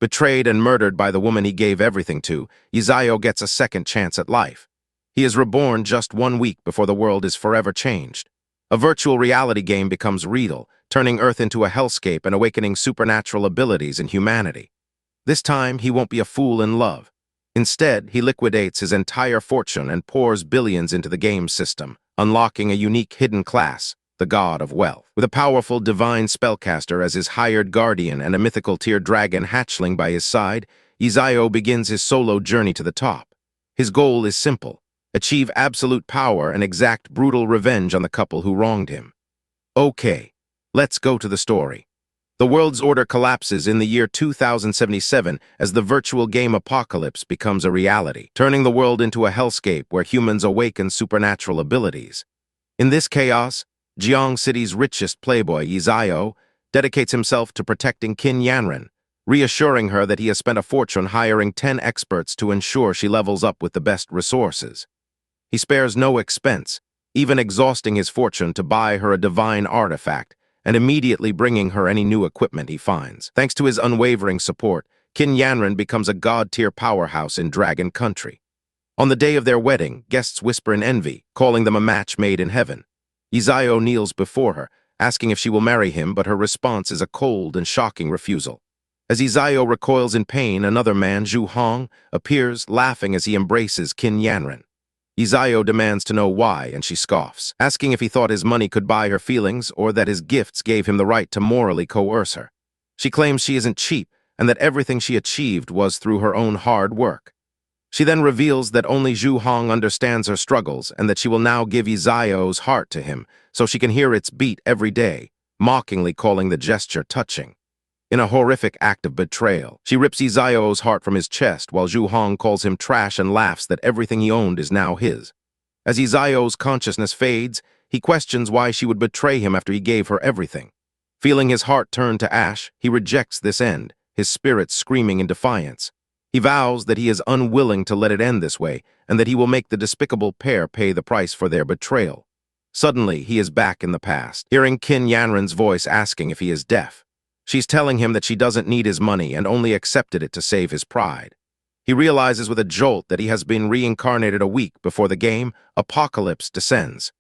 Betrayed and murdered by the woman he gave everything to, Yahello gets a second chance at life. He is reborn just 1 week before the world is forever changed. A virtual reality game becomes real, turning Earth into a hellscape and awakening supernatural abilities in humanity. This time, he won't be a fool in love. Instead, he liquidates his entire fortune and pours billions into the game system, unlocking a unique hidden class, the God of Wealth. With a powerful divine spellcaster as his hired guardian and a mythical tier dragon hatchling by his side, Yahello begins his solo journey to the top. His goal is simple: achieve absolute power and exact brutal revenge on the couple who wronged him. Okay, let's go to the story. The world's order collapses in the year 2077 as the virtual game apocalypse becomes a reality, turning the world into a hellscape where humans awaken supernatural abilities. In this chaos, Jiang City's richest playboy, Yahello, dedicates himself to protecting Qin Yanren, reassuring her that he has spent a fortune hiring 10 experts to ensure she levels up with the best resources. He spares no expense, even exhausting his fortune to buy her a divine artifact, and immediately bringing her any new equipment he finds. Thanks to his unwavering support, Qin Yanren becomes a god-tier powerhouse in Dragon Country. On the day of their wedding, guests whisper in envy, calling them a match made in heaven. Yahello kneels before her, asking if she will marry him, but her response is a cold and shocking refusal. As Yahello recoils in pain, another man, Huang, appears, laughing as he embraces Qin Yanren. Yahello demands to know why, and she scoffs, asking if he thought his money could buy her feelings or that his gifts gave him the right to morally coerce her. She claims she isn't cheap and that everything she achieved was through her own hard work. She then reveals that only Huang understands her struggles and that she will now give Yahello's heart to him so she can hear its beat every day, mockingly calling the gesture touching. In a horrific act of betrayal, she rips Yahello's heart from his chest while Huang calls him trash and laughs that everything he owned is now his. As Yahello's consciousness fades, he questions why she would betray him after he gave her everything. Feeling his heart turn to ash, he rejects this end, his spirit screaming in defiance. He vows that he is unwilling to let it end this way and that he will make the despicable pair pay the price for their betrayal. Suddenly, he is back in the past, hearing Qin Yanren's voice asking if he is deaf. She's telling him that she doesn't need his money and only accepted it to save his pride. He realizes with a jolt that he has been reincarnated a week before the game apocalypse descends.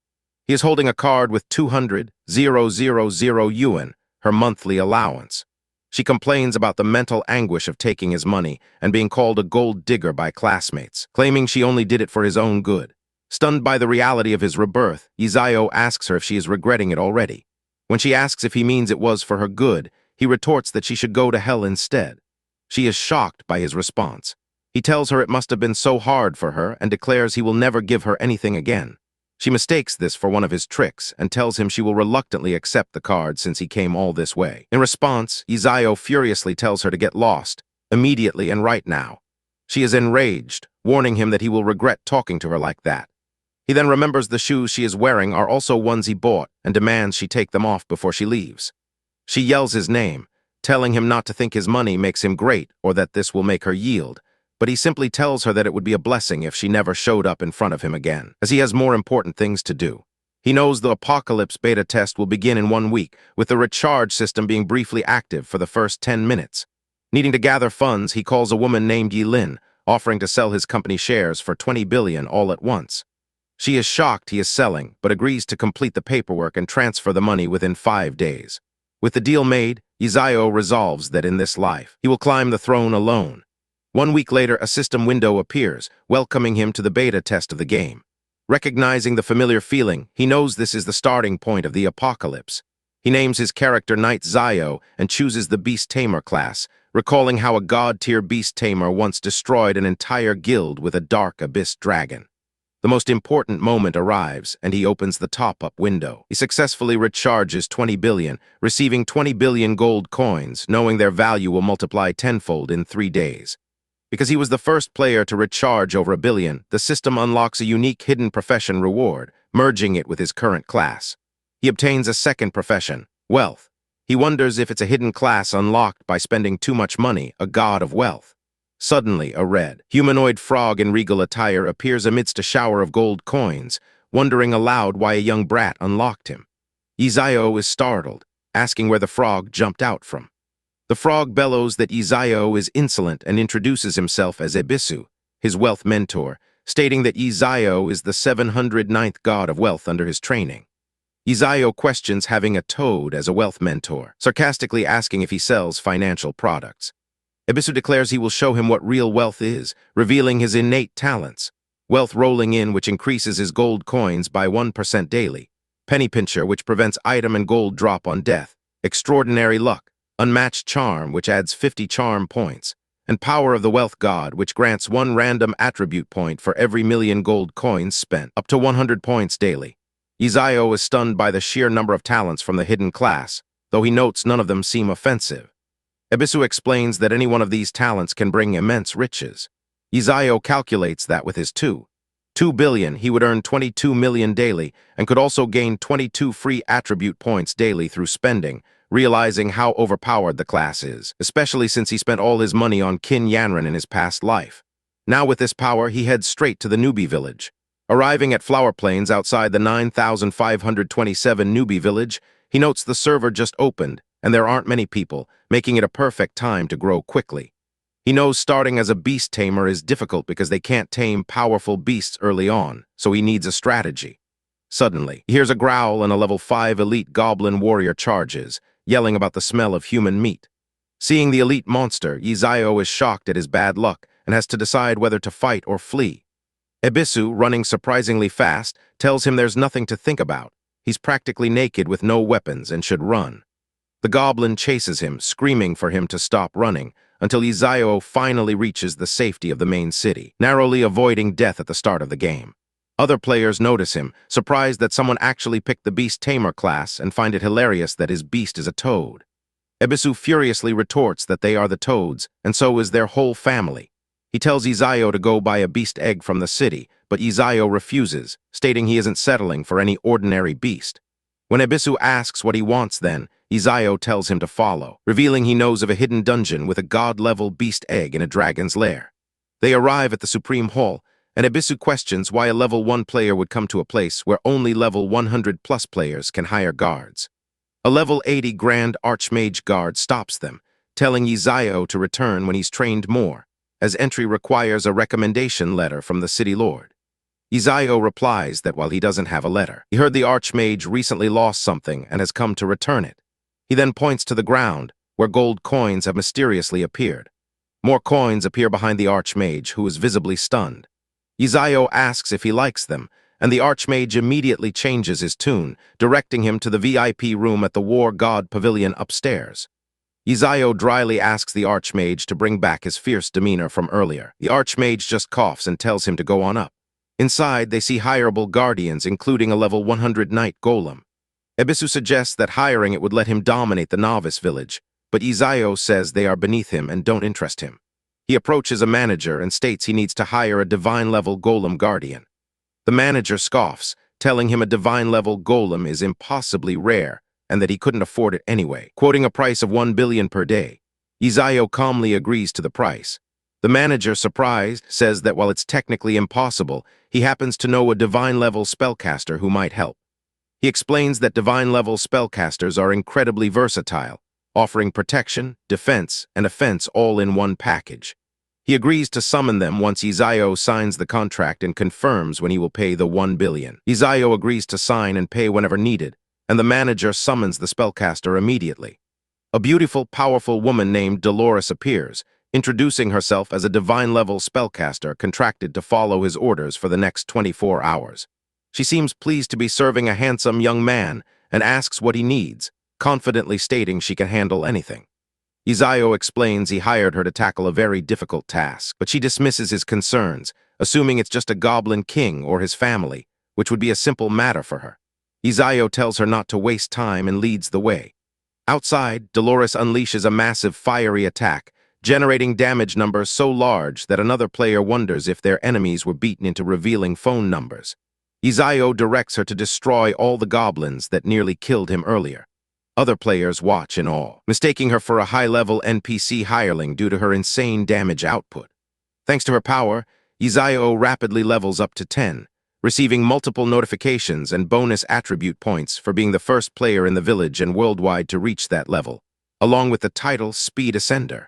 He is holding a card with 200,000 yuan, her monthly allowance. She complains about the mental anguish of taking his money and being called a gold digger by classmates, claiming she only did it for his own good. Stunned by the reality of his rebirth, Yahello asks her if she is regretting it already. When she asks if he means it was for her good, he retorts that she should go to hell instead. She is shocked by his response. He tells her it must have been so hard for her and declares he will never give her anything again. She mistakes this for one of his tricks and tells him she will reluctantly accept the card since he came all this way. In response, Yahello furiously tells her to get lost, immediately and right now. She is enraged, warning him that he will regret talking to her like that. He then remembers the shoes she is wearing are also ones he bought and demands she take them off before she leaves. She yells his name, telling him not to think his money makes him great or that this will make her yield, but he simply tells her that it would be a blessing if she never showed up in front of him again, as he has more important things to do. He knows the Apocalypse beta test will begin in 1 week, with the recharge system being briefly active for the first 10 minutes. Needing to gather funds, he calls a woman named Yilin, offering to sell his company shares for 20 billion all at once. She is shocked he is selling, but agrees to complete the paperwork and transfer the money within 5 days. With the deal made, Yahello resolves that in this life, he will climb the throne alone. 1 week later, a system window appears, welcoming him to the beta test of the game. Recognizing the familiar feeling, he knows this is the starting point of the apocalypse. He names his character Knight Zio and chooses the Beast Tamer class, recalling how a god-tier beast tamer once destroyed an entire guild with a dark abyss dragon. The most important moment arrives, and he opens the top-up window. He successfully recharges 20 billion, receiving 20 billion gold coins, knowing their value will multiply tenfold in 3 days. Because he was the first player to recharge over 1 billion, the system unlocks a unique hidden profession reward, merging it with his current class. He obtains a second profession, wealth. He wonders if it's a hidden class unlocked by spending too much money, a god of wealth. Suddenly, a red, humanoid frog in regal attire appears amidst a shower of gold coins, wondering aloud why a young brat unlocked him. Yahello is startled, asking where the frog jumped out from. The frog bellows that Yahello is insolent and introduces himself as Abyssal, his wealth mentor, stating that Yahello is the 709th god of wealth under his training. Yahello questions having a toad as a wealth mentor, sarcastically asking if he sells financial products. Abyssal declares he will show him what real wealth is, revealing his innate talents. Wealth rolling in, which increases his gold coins by 1% daily. Penny pincher, which prevents item and gold drop on death. Extraordinary luck. Unmatched charm, which adds 50 charm points. And power of the wealth god, which grants 1 random attribute point for every 1,000,000 gold coins spent, up to 100 points daily. Yahello is stunned by the sheer number of talents from the hidden class, though he notes none of them seem offensive. Abyssal explains that any one of these talents can bring immense riches. Yahello calculates that with his 2 billion, he would earn 22 million daily and could also gain 22 free attribute points daily through spending, realizing how overpowered the class is, especially since he spent all his money on Kin Yanran in his past life. Now with this power, he heads straight to the newbie village. Arriving at Flower Plains outside the 9,527 newbie village, he notes the server just opened, and there aren't many people, making it a perfect time to grow quickly. He knows starting as a beast tamer is difficult because they can't tame powerful beasts early on, so he needs a strategy. Suddenly, he hears a growl and a level 5 elite goblin warrior charges, yelling about the smell of human meat. Seeing the elite monster, Yahello is shocked at his bad luck and has to decide whether to fight or flee. Abyssal, running surprisingly fast, tells him there's nothing to think about. He's practically naked with no weapons and should run. The goblin chases him, screaming for him to stop running, until Yahello finally reaches the safety of the main city, narrowly avoiding death at the start of the game. Other players notice him, surprised that someone actually picked the Beast Tamer class and find it hilarious that his beast is a toad. Abyssal furiously retorts that they are the toads, and so is their whole family. He tells Yahello to go buy a beast egg from the city, but Yahello refuses, stating he isn't settling for any ordinary beast. When Abyssal asks what he wants then, Yahello tells him to follow, revealing he knows of a hidden dungeon with a god-level beast egg in a dragon's lair. They arrive at the Supreme Hall, and Abyssal questions why a level 1 player would come to a place where only level 100+ players can hire guards. A level 80 Grand Archmage guard stops them, telling Yahello to return when he's trained more, as entry requires a recommendation letter from the city lord. Yahello replies that while he doesn't have a letter, he heard the Archmage recently lost something and has come to return it. He then points to the ground, where gold coins have mysteriously appeared. More coins appear behind the Archmage, who is visibly stunned. Yahello asks if he likes them, and the Archmage immediately changes his tune, directing him to the VIP room at the War God Pavilion upstairs. Yahello dryly asks the Archmage to bring back his fierce demeanor from earlier. The Archmage just coughs and tells him to go on up. Inside, they see hireable guardians, including a level 100 knight golem. Abyssal suggests that hiring it would let him dominate the novice village, but Yahello says they are beneath him and don't interest him. He approaches a manager and states he needs to hire a divine-level golem guardian. The manager scoffs, telling him a divine-level golem is impossibly rare and that he couldn't afford it anyway, quoting a price of 1 billion per day. Yahello calmly agrees to the price. The manager, surprised, says that while it's technically impossible, he happens to know a divine-level spellcaster who might help. He explains that divine-level spellcasters are incredibly versatile, offering protection, defense, and offense all in one package. He agrees to summon them once Yahello signs the contract and confirms when he will pay the 1 billion. Yahello agrees to sign and pay whenever needed, and the manager summons the spellcaster immediately. A beautiful, powerful woman named Dolores appears, introducing herself as a divine-level spellcaster contracted to follow his orders for the next 24 hours. She seems pleased to be serving a handsome young man and asks what he needs, confidently stating she can handle anything. Yahello explains he hired her to tackle a very difficult task, but she dismisses his concerns, assuming it's just a goblin king or his family, which would be a simple matter for her. Yahello tells her not to waste time and leads the way. Outside, Dolores unleashes a massive fiery attack, generating damage numbers so large that another player wonders if their enemies were beaten into revealing phone numbers. Yahello directs her to destroy all the goblins that nearly killed him earlier. Other players watch in awe, mistaking her for a high-level NPC hireling due to her insane damage output. Thanks to her power, Yahello rapidly levels up to 10, receiving multiple notifications and bonus attribute points for being the first player in the village and worldwide to reach that level. along with the title Speed Ascender.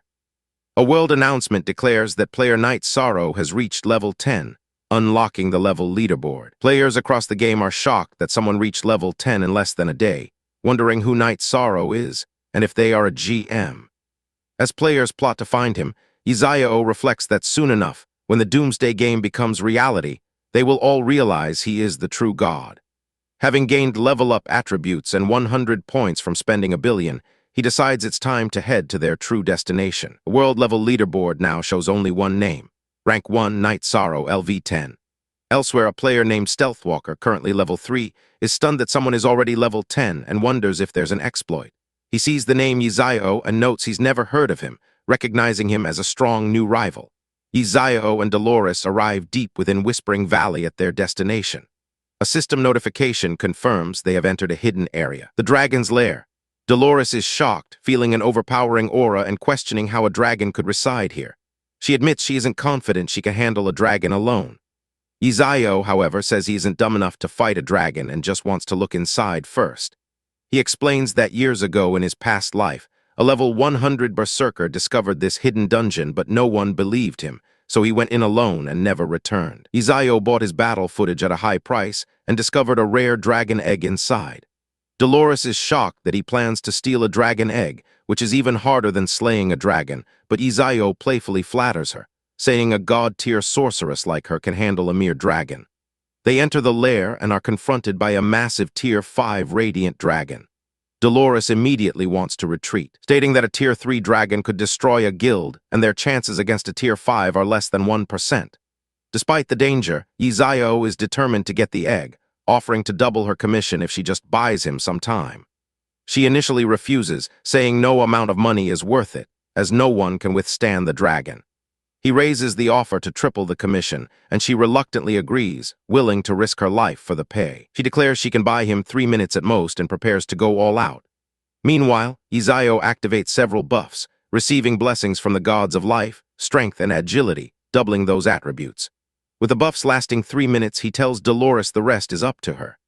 A world announcement declares that player Knight Sorrow has reached level 10, unlocking the level leaderboard. Players across the game are shocked that someone reached level 10 in less than a day, wondering who Knight Sorrow is and if they are a GM. As players plot to find him, Yahello reflects that soon enough, when the Doomsday game becomes reality, they will all realize he is the true god. Having gained level-up attributes and 100 points from spending 1 billion, he decides it's time to head to their true destination. The world-level leaderboard now shows only one name, Rank 1 Knight Sorrow LV10. Elsewhere, a player named Stealthwalker, currently level 3, is stunned that someone is already level 10 and wonders if there's an exploit. He sees the name Yahello and notes he's never heard of him, recognizing him as a strong new rival. Yahello and Dolores arrive deep within Whispering Valley at their destination. A system notification confirms they have entered a hidden area, the dragon's lair. Dolores is shocked, feeling an overpowering aura and questioning how a dragon could reside here. She admits she isn't confident she can handle a dragon alone. Yahello, however, says he isn't dumb enough to fight a dragon and just wants to look inside first. He explains that years ago in his past life, a level 100 berserker discovered this hidden dungeon, but no one believed him, so he went in alone and never returned. Yahello bought his battle footage at a high price and discovered a rare dragon egg inside. Dolores is shocked that he plans to steal a dragon egg, which is even harder than slaying a dragon, but Yahello playfully flatters her, saying a god-tier sorceress like her can handle a mere dragon. They enter the lair and are confronted by a massive Tier 5 radiant dragon. Dolores immediately wants to retreat, stating that a Tier 3 dragon could destroy a guild and their chances against a Tier 5 are less than 1%. Despite the danger, Yahello is determined to get the egg, offering to double her commission if she just buys him some time. She initially refuses, saying no amount of money is worth it, as no one can withstand the dragon. He raises the offer to triple the commission, and she reluctantly agrees, willing to risk her life for the pay. She declares she can buy him 3 minutes at most and prepares to go all out. Meanwhile, Yahello activates several buffs, receiving blessings from the gods of life, strength, and agility, doubling those attributes. With the buffs lasting 3 minutes, he tells Dolores the rest is up to her.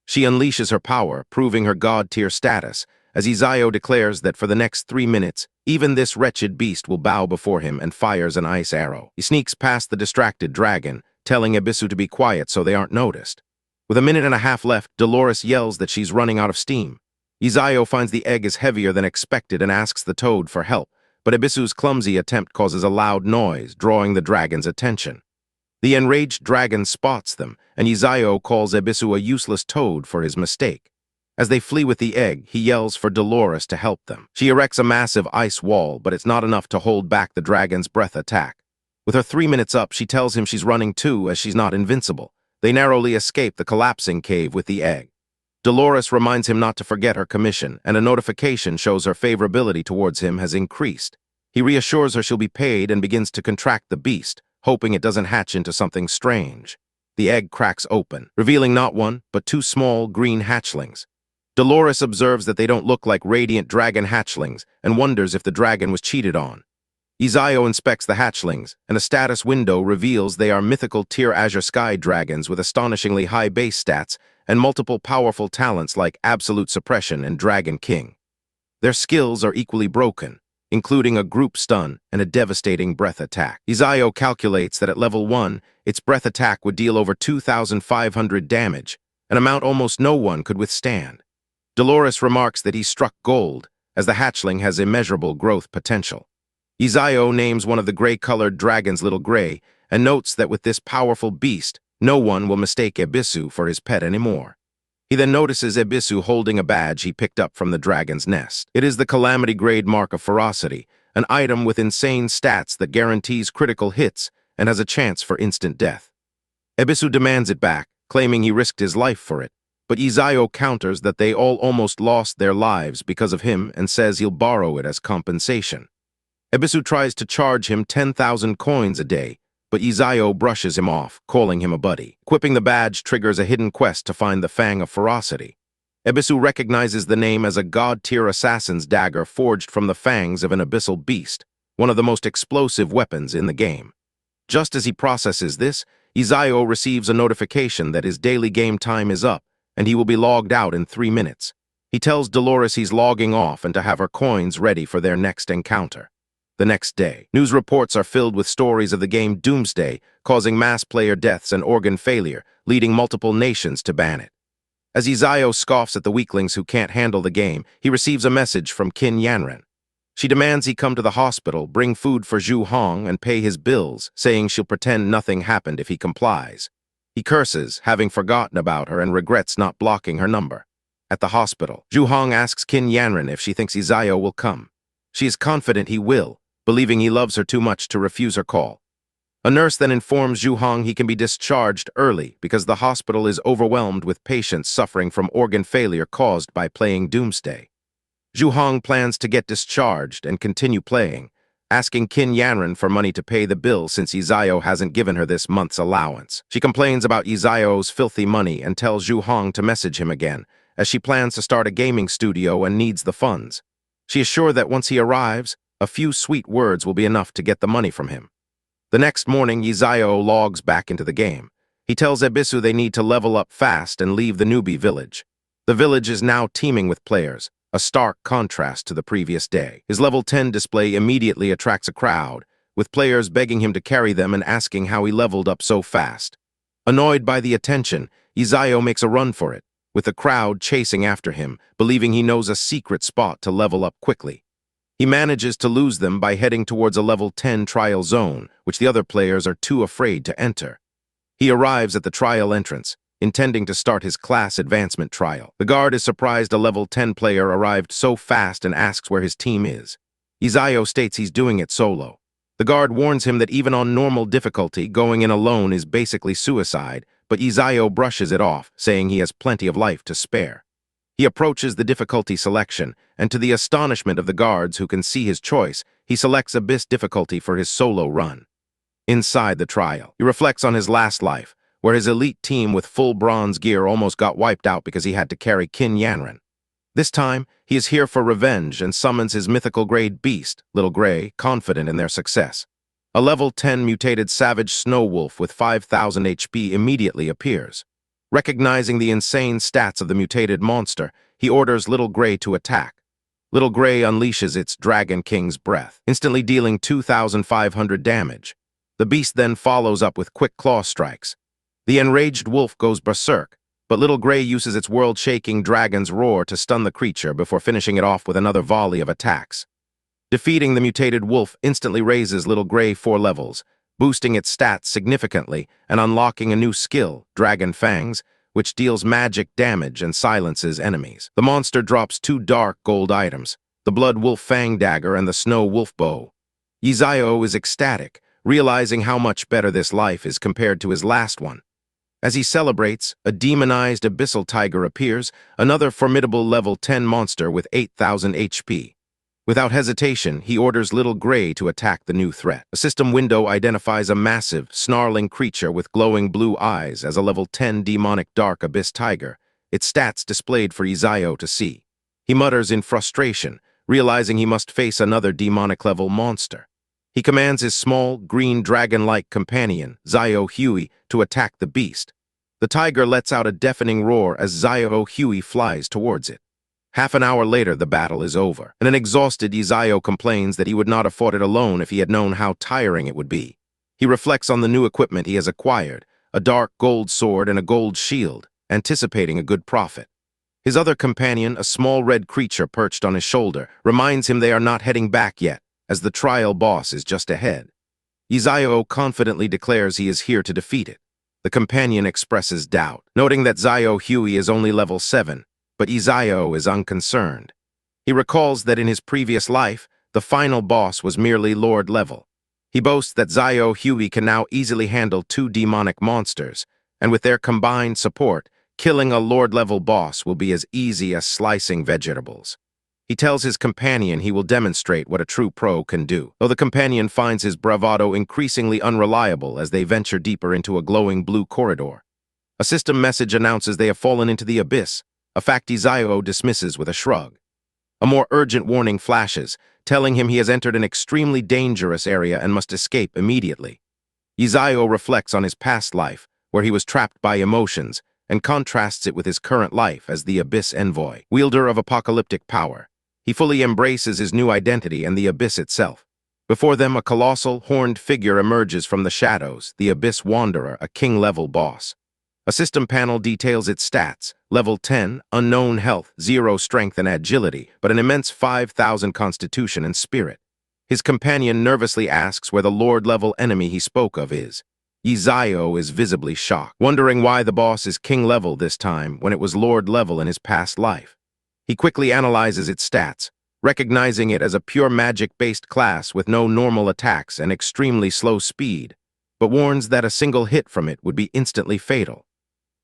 She unleashes her power, proving her god-tier status, as Yahello declares that for the next 3 minutes, even this wretched beast will bow before him and fires an ice arrow. He sneaks past the distracted dragon, telling Abyssal to be quiet so they aren't noticed. With 1.5 minutes left, Dolores yells that she's running out of steam. Yahello finds the egg is heavier than expected and asks the toad for help, but Abyssal's clumsy attempt causes a loud noise, drawing the dragon's attention. The enraged dragon spots them, and Yahello calls Abyssal a useless toad for his mistake. As they flee with the egg, he yells for Dolores to help them. She erects a massive ice wall, but it's not enough to hold back the dragon's breath attack. With her 3 minutes up, she tells him she's running too, as she's not invincible. They narrowly escape the collapsing cave with the egg. Dolores reminds him not to forget her commission, and a notification shows her favorability towards him has increased. He reassures her she'll be paid and begins to contract the beast, hoping it doesn't hatch into something strange. The egg cracks open, revealing not one, but 2 small green hatchlings. Dolores observes that they don't look like radiant dragon hatchlings and wonders if the dragon was cheated on. Yahello inspects the hatchlings, and a status window reveals they are mythical tier Azure Sky dragons with astonishingly high base stats and multiple powerful talents like Absolute Suppression and Dragon King. Their skills are equally broken, including a group stun and a devastating breath attack. Yahello calculates that at level 1, its breath attack would deal over 2,500 damage, an amount almost no one could withstand. Dolores remarks that he struck gold, as the hatchling has immeasurable growth potential. Yahello names one of the gray-colored dragons Little Gray, and notes that with this powerful beast, no one will mistake Abyssal for his pet anymore. He then notices Abyssal holding a badge he picked up from the dragon's nest. It is the Calamity Grade Mark of Ferocity, an item with insane stats that guarantees critical hits and has a chance for instant death. Abyssal demands it back, claiming he risked his life for it, but Yahello counters that they all almost lost their lives because of him and says he'll borrow it as compensation. Abyssal tries to charge him 10,000 coins a day, but Yahello brushes him off, calling him a buddy. Equipping the badge triggers a hidden quest to find the Fang of Ferocity. Abyssal recognizes the name as a god-tier assassin's dagger forged from the fangs of an abyssal beast, one of the most explosive weapons in the game. Just as he processes this, Yahello receives a notification that his daily game time is up, and he will be logged out in 3 minutes. He tells Dolores he's logging off and to have her coins ready for their next encounter. The next day, news reports are filled with stories of the game Doomsday, causing mass player deaths and organ failure, leading multiple nations to ban it. As Izao scoffs at the weaklings who can't handle the game, he receives a message from Qin Yanren. She demands he come to the hospital, bring food for Huang, and pay his bills, saying she'll pretend nothing happened if he complies. He curses, having forgotten about her, and regrets not blocking her number. At the hospital, Huang asks Qin Yanren if she thinks Izao will come. She is confident he will, believing he loves her too much to refuse her call. A nurse then informs Huang he can be discharged early because the hospital is overwhelmed with patients suffering from organ failure caused by playing Doomsday. Huang plans to get discharged and continue playing, asking Qin Yanren for money to pay the bill since Izao hasn't given her this month's allowance. She complains about Izao's filthy money and tells Huang to message him again, as she plans to start a gaming studio and needs the funds. She is sure that once he arrives, a few sweet words will be enough to get the money from him. The next morning, Izao logs back into the game. He tells Abyssal they need to level up fast and leave the newbie village. The village is now teeming with players, a stark contrast to the previous day. His level 10 display immediately attracts a crowd, with players begging him to carry them and asking how he leveled up so fast. Annoyed by the attention, Izao makes a run for it, with the crowd chasing after him, believing he knows a secret spot to level up quickly. He manages to lose them by heading towards a level 10 trial zone, which the other players are too afraid to enter. He arrives at the trial entrance, intending to start his class advancement trial. The guard is surprised a level 10 player arrived so fast and asks where his team is. Izao states he's doing it solo. The guard warns him that even on normal difficulty, going in alone is basically suicide, but Izao brushes it off, saying he has plenty of life to spare. He approaches the difficulty selection, and to the astonishment of the guards who can see his choice, he selects Abyss difficulty for his solo run. Inside the trial, he reflects on his last life, where his elite team with full bronze gear almost got wiped out because he had to carry Qin Yanren. This time, he is here for revenge and summons his mythical grade beast, Little Gray, confident in their success. A level 10 mutated savage snow wolf with 5,000 HP immediately appears. Recognizing the insane stats of the mutated monster, he orders Little Gray to attack. Little Gray unleashes its Dragon King's breath, instantly dealing 2,500 damage. The beast then follows up with quick claw strikes. The enraged wolf goes berserk, but Little Gray uses its world-shaking dragon's roar to stun the creature before finishing it off with another volley of attacks. Defeating the mutated wolf instantly raises Little Gray 4 levels, boosting its stats significantly and unlocking a new skill, Dragon Fangs, which deals magic damage and silences enemies. The monster drops 2 dark gold items, the Blood Wolf Fang Dagger and the Snow Wolf Bow. Izao is ecstatic, realizing how much better this life is compared to his last one. As he celebrates, a demonized Abyssal Tiger appears, another formidable level 10 monster with 8,000 HP. Without hesitation, he orders Little Gray to attack the new threat. A system window identifies a massive, snarling creature with glowing blue eyes as a level 10 demonic dark abyss tiger, its stats displayed for Izao to see. He mutters in frustration, realizing he must face another demonic-level monster. He commands his small, green dragon-like companion, Zio Huey, to attack the beast. The tiger lets out a deafening roar as Zio Huey flies towards it. Half an hour later, the battle is over, and an exhausted Izao complains that he would not have fought it alone if he had known how tiring it would be. He reflects on the new equipment he has acquired, a dark gold sword and a gold shield, anticipating a good profit. His other companion, a small red creature perched on his shoulder, reminds him they are not heading back yet, as the trial boss is just ahead. Izao confidently declares he is here to defeat it. The companion expresses doubt, noting that Zio Huey is only level 7, but Izao is unconcerned. He recalls that in his previous life, the final boss was merely Lord level. He boasts that Zio Huey can now easily handle 2 demonic monsters, and with their combined support, killing a Lord-level boss will be as easy as slicing vegetables. He tells his companion he will demonstrate what a true pro can do, though the companion finds his bravado increasingly unreliable as they venture deeper into a glowing blue corridor. A system message announces they have fallen into the abyss, a fact Izao dismisses with a shrug. A more urgent warning flashes, telling him he has entered an extremely dangerous area and must escape immediately. Izao reflects on his past life, where he was trapped by emotions, and contrasts it with his current life as the Abyss Envoy, wielder of apocalyptic power. He fully embraces his new identity and the Abyss itself. Before them, a colossal, horned figure emerges from the shadows, the Abyss Wanderer, a king-level boss. A system panel details its stats: level 10, unknown health, 0 strength and agility, but an immense 5,000 constitution and spirit. His companion nervously asks where the Lord-level enemy he spoke of is. Yahello is visibly shocked, wondering why the boss is king-level this time when it was Lord-level in his past life. He quickly analyzes its stats, recognizing it as a pure magic-based class with no normal attacks and extremely slow speed, but warns that a single hit from it would be instantly fatal.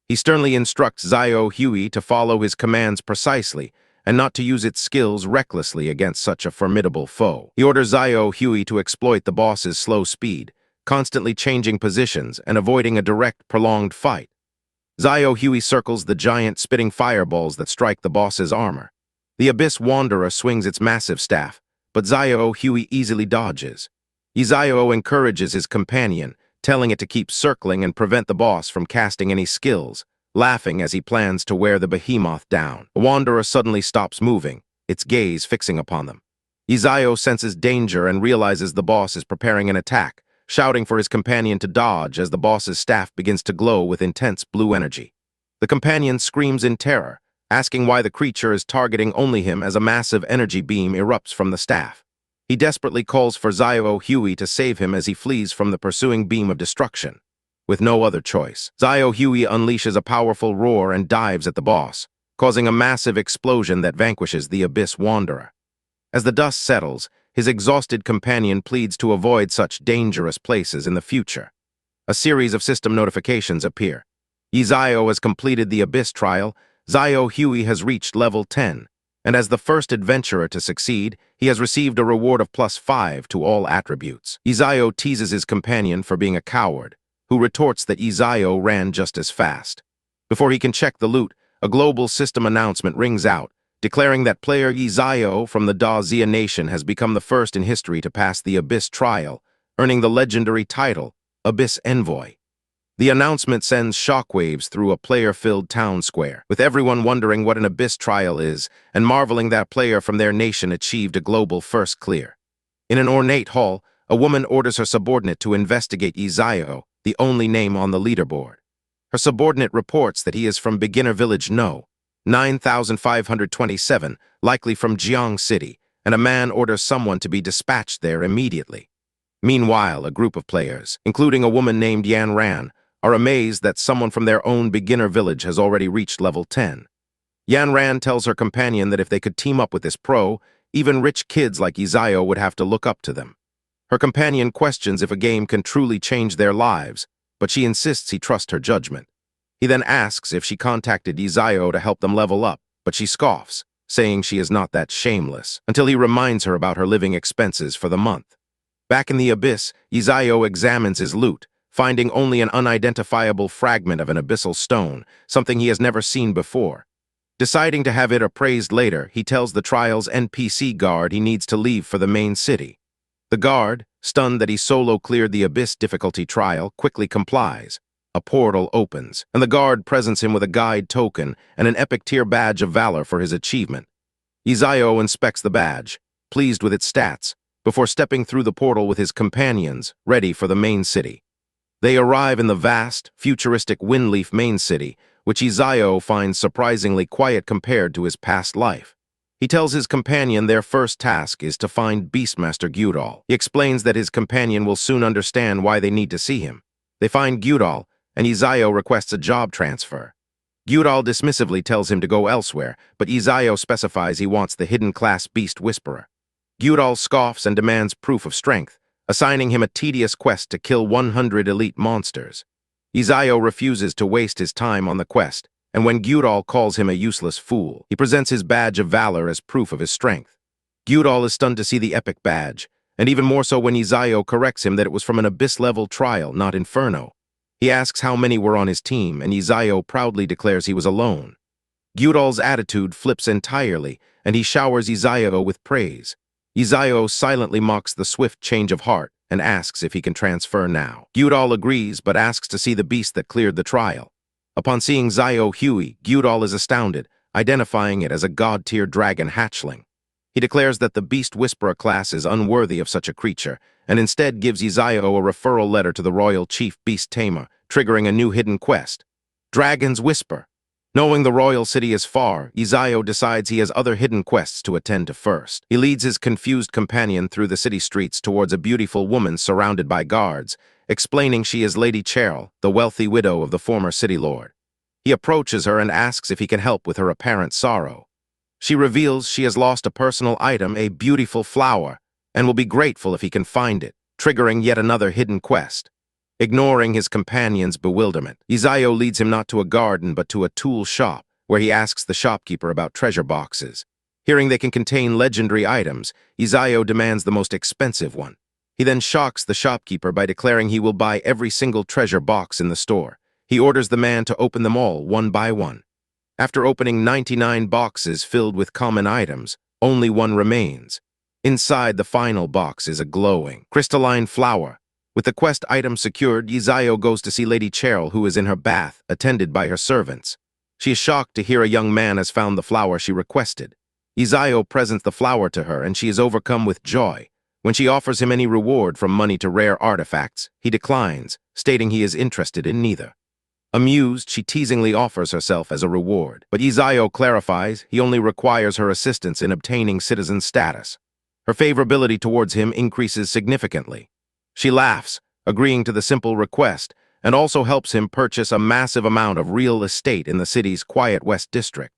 He sternly instructs Yahello to follow his commands precisely and not to use its skills recklessly against such a formidable foe. He orders Yahello to exploit the boss's slow speed, constantly changing positions and avoiding a direct, prolonged fight. Yahello circles the giant spitting fireballs that strike the boss's armor. The Abyss Wanderer swings its massive staff, but Yahello easily dodges. Yahello encourages his companion, telling it to keep circling and prevent the boss from casting any skills, laughing as he plans to wear the behemoth down. The Wanderer suddenly stops moving, its gaze fixing upon them. Yahello senses danger and realizes the boss is preparing an attack, shouting for his companion to dodge as the boss's staff begins to glow with intense blue energy. The companion screams in terror, asking why the creature is targeting only him as a massive energy beam erupts from the staff. He desperately calls for Yahello to save him as he flees from the pursuing beam of destruction. With no other choice, Yahello unleashes a powerful roar and dives at the boss, causing a massive explosion that vanquishes the Abyss Wanderer. As the dust settles, his exhausted companion pleads to avoid such dangerous places in the future. A series of system notifications appear. Yahello has completed the Abyss trial, Yahello has reached level 10, and as the first adventurer to succeed, he has received a reward of +5 to all attributes. Yahello teases his companion for being a coward, who retorts that Yahello ran just as fast. Before he can check the loot, a global system announcement rings out, declaring that player Yahello from the Dronzer nation has become the first in history to pass the Abyss trial, earning the legendary title, Abyss Envoy. The announcement sends shockwaves through a player-filled town square, with everyone wondering what an Abyss trial is and marveling that a player from their nation achieved a global first clear. In an ornate hall, a woman orders her subordinate to investigate Yahello, the only name on the leaderboard. Her subordinate reports that he is from Beginner Village No. 9527, likely from Jiang City, and a man orders someone to be dispatched there immediately. Meanwhile, a group of players, including a woman named Yan Ran, are amazed that someone from their own beginner village has already reached level 10. Yan Ran tells her companion that if they could team up with this pro, even rich kids like Yahello would have to look up to them. Her companion questions if a game can truly change their lives, but she insists he trust her judgment. He then asks if she contacted Yahello to help them level up, but she scoffs, saying she is not that shameless, until he reminds her about her living expenses for the month. Back in the Abyss, Yahello examines his loot, finding only an unidentifiable fragment of an abyssal stone, something he has never seen before. Deciding to have it appraised later, he tells the trial's NPC guard he needs to leave for the main city. The guard, stunned that he solo cleared the Abyss difficulty trial, quickly complies. A portal opens, and the guard presents him with a guide token and an epic tier badge of valor for his achievement. Yahello inspects the badge, pleased with its stats, before stepping through the portal with his companions, ready for the main city. They arrive in the vast, futuristic Windleaf main city, which Yahello finds surprisingly quiet compared to his past life. He tells his companion their first task is to find Beastmaster Gyudal. He explains that his companion will soon understand why they need to see him. They find Gyudal, and Yahello requests a job transfer. Gyudal dismissively tells him to go elsewhere, but Yahello specifies he wants the hidden class Beast Whisperer. Gyudal scoffs and demands proof of strength, assigning him a tedious quest to kill 100 elite monsters. Yahello refuses to waste his time on the quest, and when Gyudal calls him a useless fool, he presents his badge of valor as proof of his strength. Gyudal is stunned to see the epic badge, and even more so when Yahello corrects him that it was from an Abyss-level trial, not Inferno. He asks how many were on his team, and Yahello proudly declares he was alone. Gyudal's attitude flips entirely, and he showers Yahello with praise. Yahello silently mocks the swift change of heart and asks if he can transfer now. Gyudal agrees, but asks to see the beast that cleared the trial. Upon seeing Zio Huey, Gyudal is astounded, identifying it as a god-tier dragon hatchling. He declares that the Beast Whisperer class is unworthy of such a creature, and instead gives Zio a referral letter to the royal chief Beast Tamer, triggering a new hidden quest. Dragon's Whisper. Knowing the royal city is far, Zio decides he has other hidden quests to attend to first. He leads his confused companion through the city streets towards a beautiful woman surrounded by guards, explaining she is Lady Cheryl, the wealthy widow of the former city lord. He approaches her and asks if he can help with her apparent sorrow. She reveals she has lost a personal item, a beautiful flower, and will be grateful if he can find it, triggering yet another hidden quest. Ignoring his companion's bewilderment, Zio leads him not to a garden but to a tool shop, where he asks the shopkeeper about treasure boxes. Hearing they can contain legendary items, Zio demands the most expensive one. He then shocks the shopkeeper by declaring he will buy every single treasure box in the store. He orders the man to open them all one by one. After opening 99 boxes filled with common items, only one remains. Inside the final box is a glowing, crystalline flower. With the quest item secured, Zio goes to see Lady Cheryl, who is in her bath, attended by her servants. She is shocked to hear a young man has found the flower she requested. Zio presents the flower to her, and she is overcome with joy. When she offers him any reward from money to rare artifacts, he declines, stating he is interested in neither. Amused, she teasingly offers herself as a reward, but Zio clarifies he only requires her assistance in obtaining citizen status. Her favorability towards him increases significantly. She laughs, agreeing to the simple request, and also helps him purchase a massive amount of real estate in the city's quiet West District.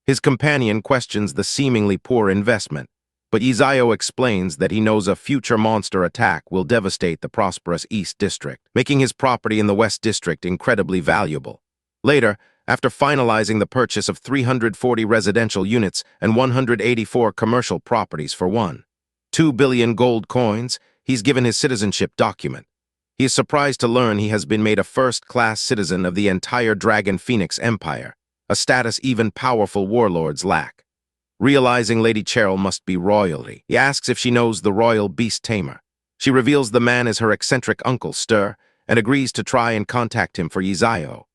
His companion questions the seemingly poor investment, but Zio explains that he knows a future monster attack will devastate the prosperous East District, making his property in the West District incredibly valuable. Later, after finalizing the purchase of 340 residential units and 184 commercial properties for 1.2 billion gold coins, he's given his citizenship document. He is surprised to learn he has been made a first-class citizen of the entire Dragon Phoenix Empire, a status even powerful warlords lack. Realizing Lady Cheryl must be royalty, he asks if she knows the royal beast tamer. She reveals the man is her eccentric uncle, Stir, and agrees to try and contact him for Zio.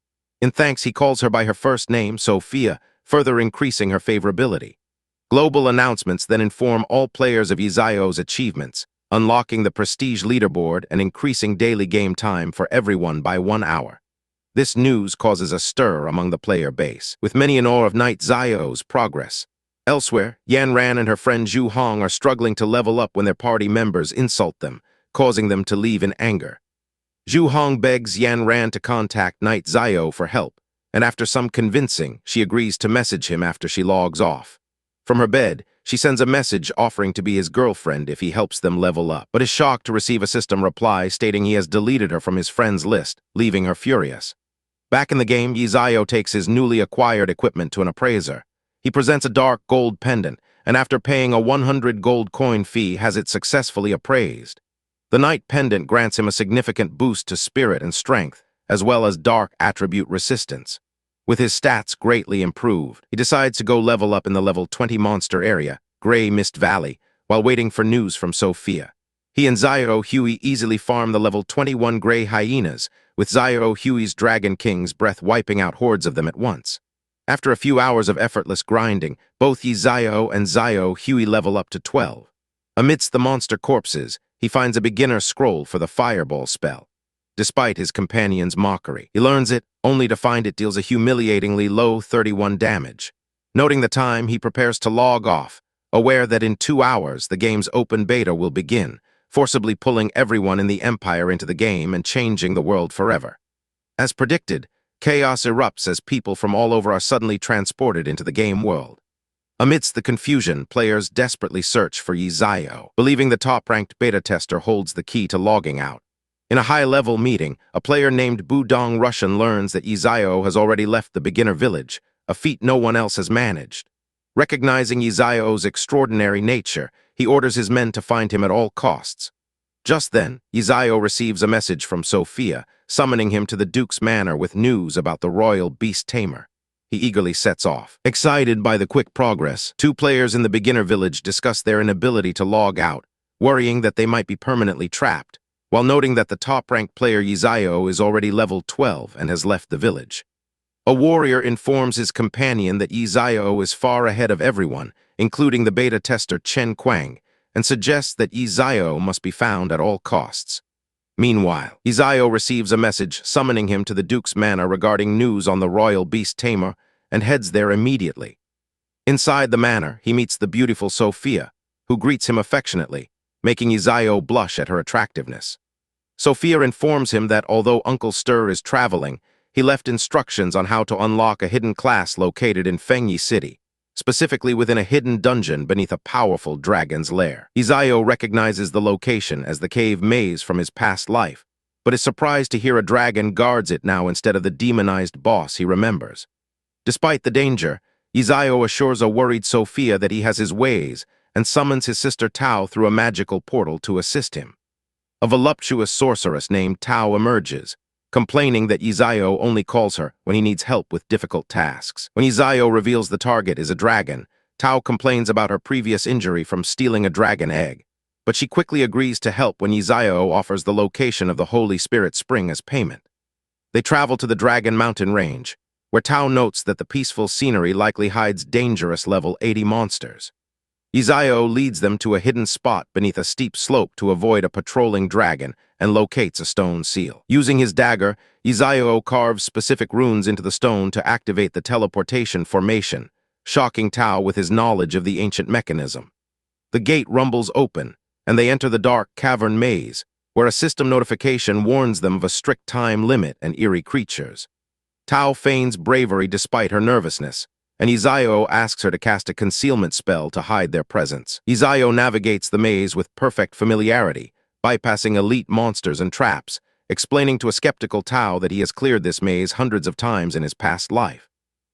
In thanks, he calls her by her first name, Sophia, further increasing her favorability. Global announcements then inform all players of Zio's achievements, unlocking the prestige leaderboard and increasing daily game time for everyone by 1 hour. This news causes a stir among the player base, with many in awe of Knight Zio's progress. Elsewhere, Yanran and her friend Huang are struggling to level up when their party members insult them, causing them to leave in anger. Huang begs Yanran to contact Knight Zio for help, and after some convincing, she agrees to message him after she logs off. From her bed, she sends a message offering to be his girlfriend if he helps them level up, but is shocked to receive a system reply stating he has deleted her from his friends list, leaving her furious. Back in the game, Zio takes his newly acquired equipment to an appraiser. He presents a dark gold pendant, and after paying a 100 gold coin fee, has it successfully appraised. The Knight pendant grants him a significant boost to spirit and strength, as well as dark attribute resistance. With his stats greatly improved, he decides to go level up in the level 20 monster area, Grey Mist Valley, while waiting for news from Sophia. He and Zio Huey easily farm the level 21 Grey Hyenas, with Zio Huey's Dragon King's breath wiping out hordes of them at once. After a few hours of effortless grinding, both Zio and Zio Huey level up to 12. Amidst the monster corpses, he finds a beginner scroll for the fireball spell. Despite his companion's mockery, he learns it, only to find it deals a humiliatingly low 31 damage. Noting the time, he prepares to log off, aware that in 2 hours the game's open beta will begin, forcibly pulling everyone in the Empire into the game and changing the world forever. As predicted, chaos erupts as people from all over are suddenly transported into the game world. Amidst the confusion, players desperately search for Zio, believing the top-ranked beta tester holds the key to logging out. In a high-level meeting, a player named Budong Russian learns that Zio has already left the beginner village, a feat no one else has managed. Recognizing Zio's extraordinary nature, he orders his men to find him at all costs. Just then, Zio receives a message from Sophia, summoning him to the Duke's manor with news about the royal beast tamer. He eagerly sets off. Excited by the quick progress, 2 players in the beginner village discuss their inability to log out, worrying that they might be permanently trapped, while noting that the top-ranked player Zio is already level 12 and has left the village. A warrior informs his companion that Izao is far ahead of everyone, including the beta tester Chen Kuang, and suggests that Izao must be found at all costs. Meanwhile, Izao receives a message summoning him to the Duke's manor regarding news on the royal beast tamer and heads there immediately. Inside the manor, he meets the beautiful Sophia, who greets him affectionately, making Izao blush at her attractiveness. Sophia informs him that although Uncle Stir is traveling, he left instructions on how to unlock a hidden class located in Fengyi City, specifically within a hidden dungeon beneath a powerful dragon's lair. Izao recognizes the location as the cave maze from his past life, but is surprised to hear a dragon guards it now instead of the demonized boss he remembers. Despite the danger, Izao assures a worried Sophia that he has his ways and summons his sister Tao through a magical portal to assist him. A voluptuous sorceress named Tao emerges, complaining that Izao only calls her when he needs help with difficult tasks. When Izao reveals the target is a dragon, Tao complains about her previous injury from stealing a dragon egg, but she quickly agrees to help when Izao offers the location of the Holy Spirit Spring as payment. They travel to the Dragon Mountain Range, where Tao notes that the peaceful scenery likely hides dangerous level 80 monsters. Izao leads them to a hidden spot beneath a steep slope to avoid a patrolling dragon and locates a stone seal. Using his dagger, Izao carves specific runes into the stone to activate the teleportation formation, shocking Tao with his knowledge of the ancient mechanism. The gate rumbles open, and they enter the dark cavern maze, where a system notification warns them of a strict time limit and eerie creatures. Tao feigns bravery despite her nervousness, and Izao asks her to cast a concealment spell to hide their presence. Izao navigates the maze with perfect familiarity, bypassing elite monsters and traps, explaining to a skeptical Tao that he has cleared this maze hundreds of times in his past life.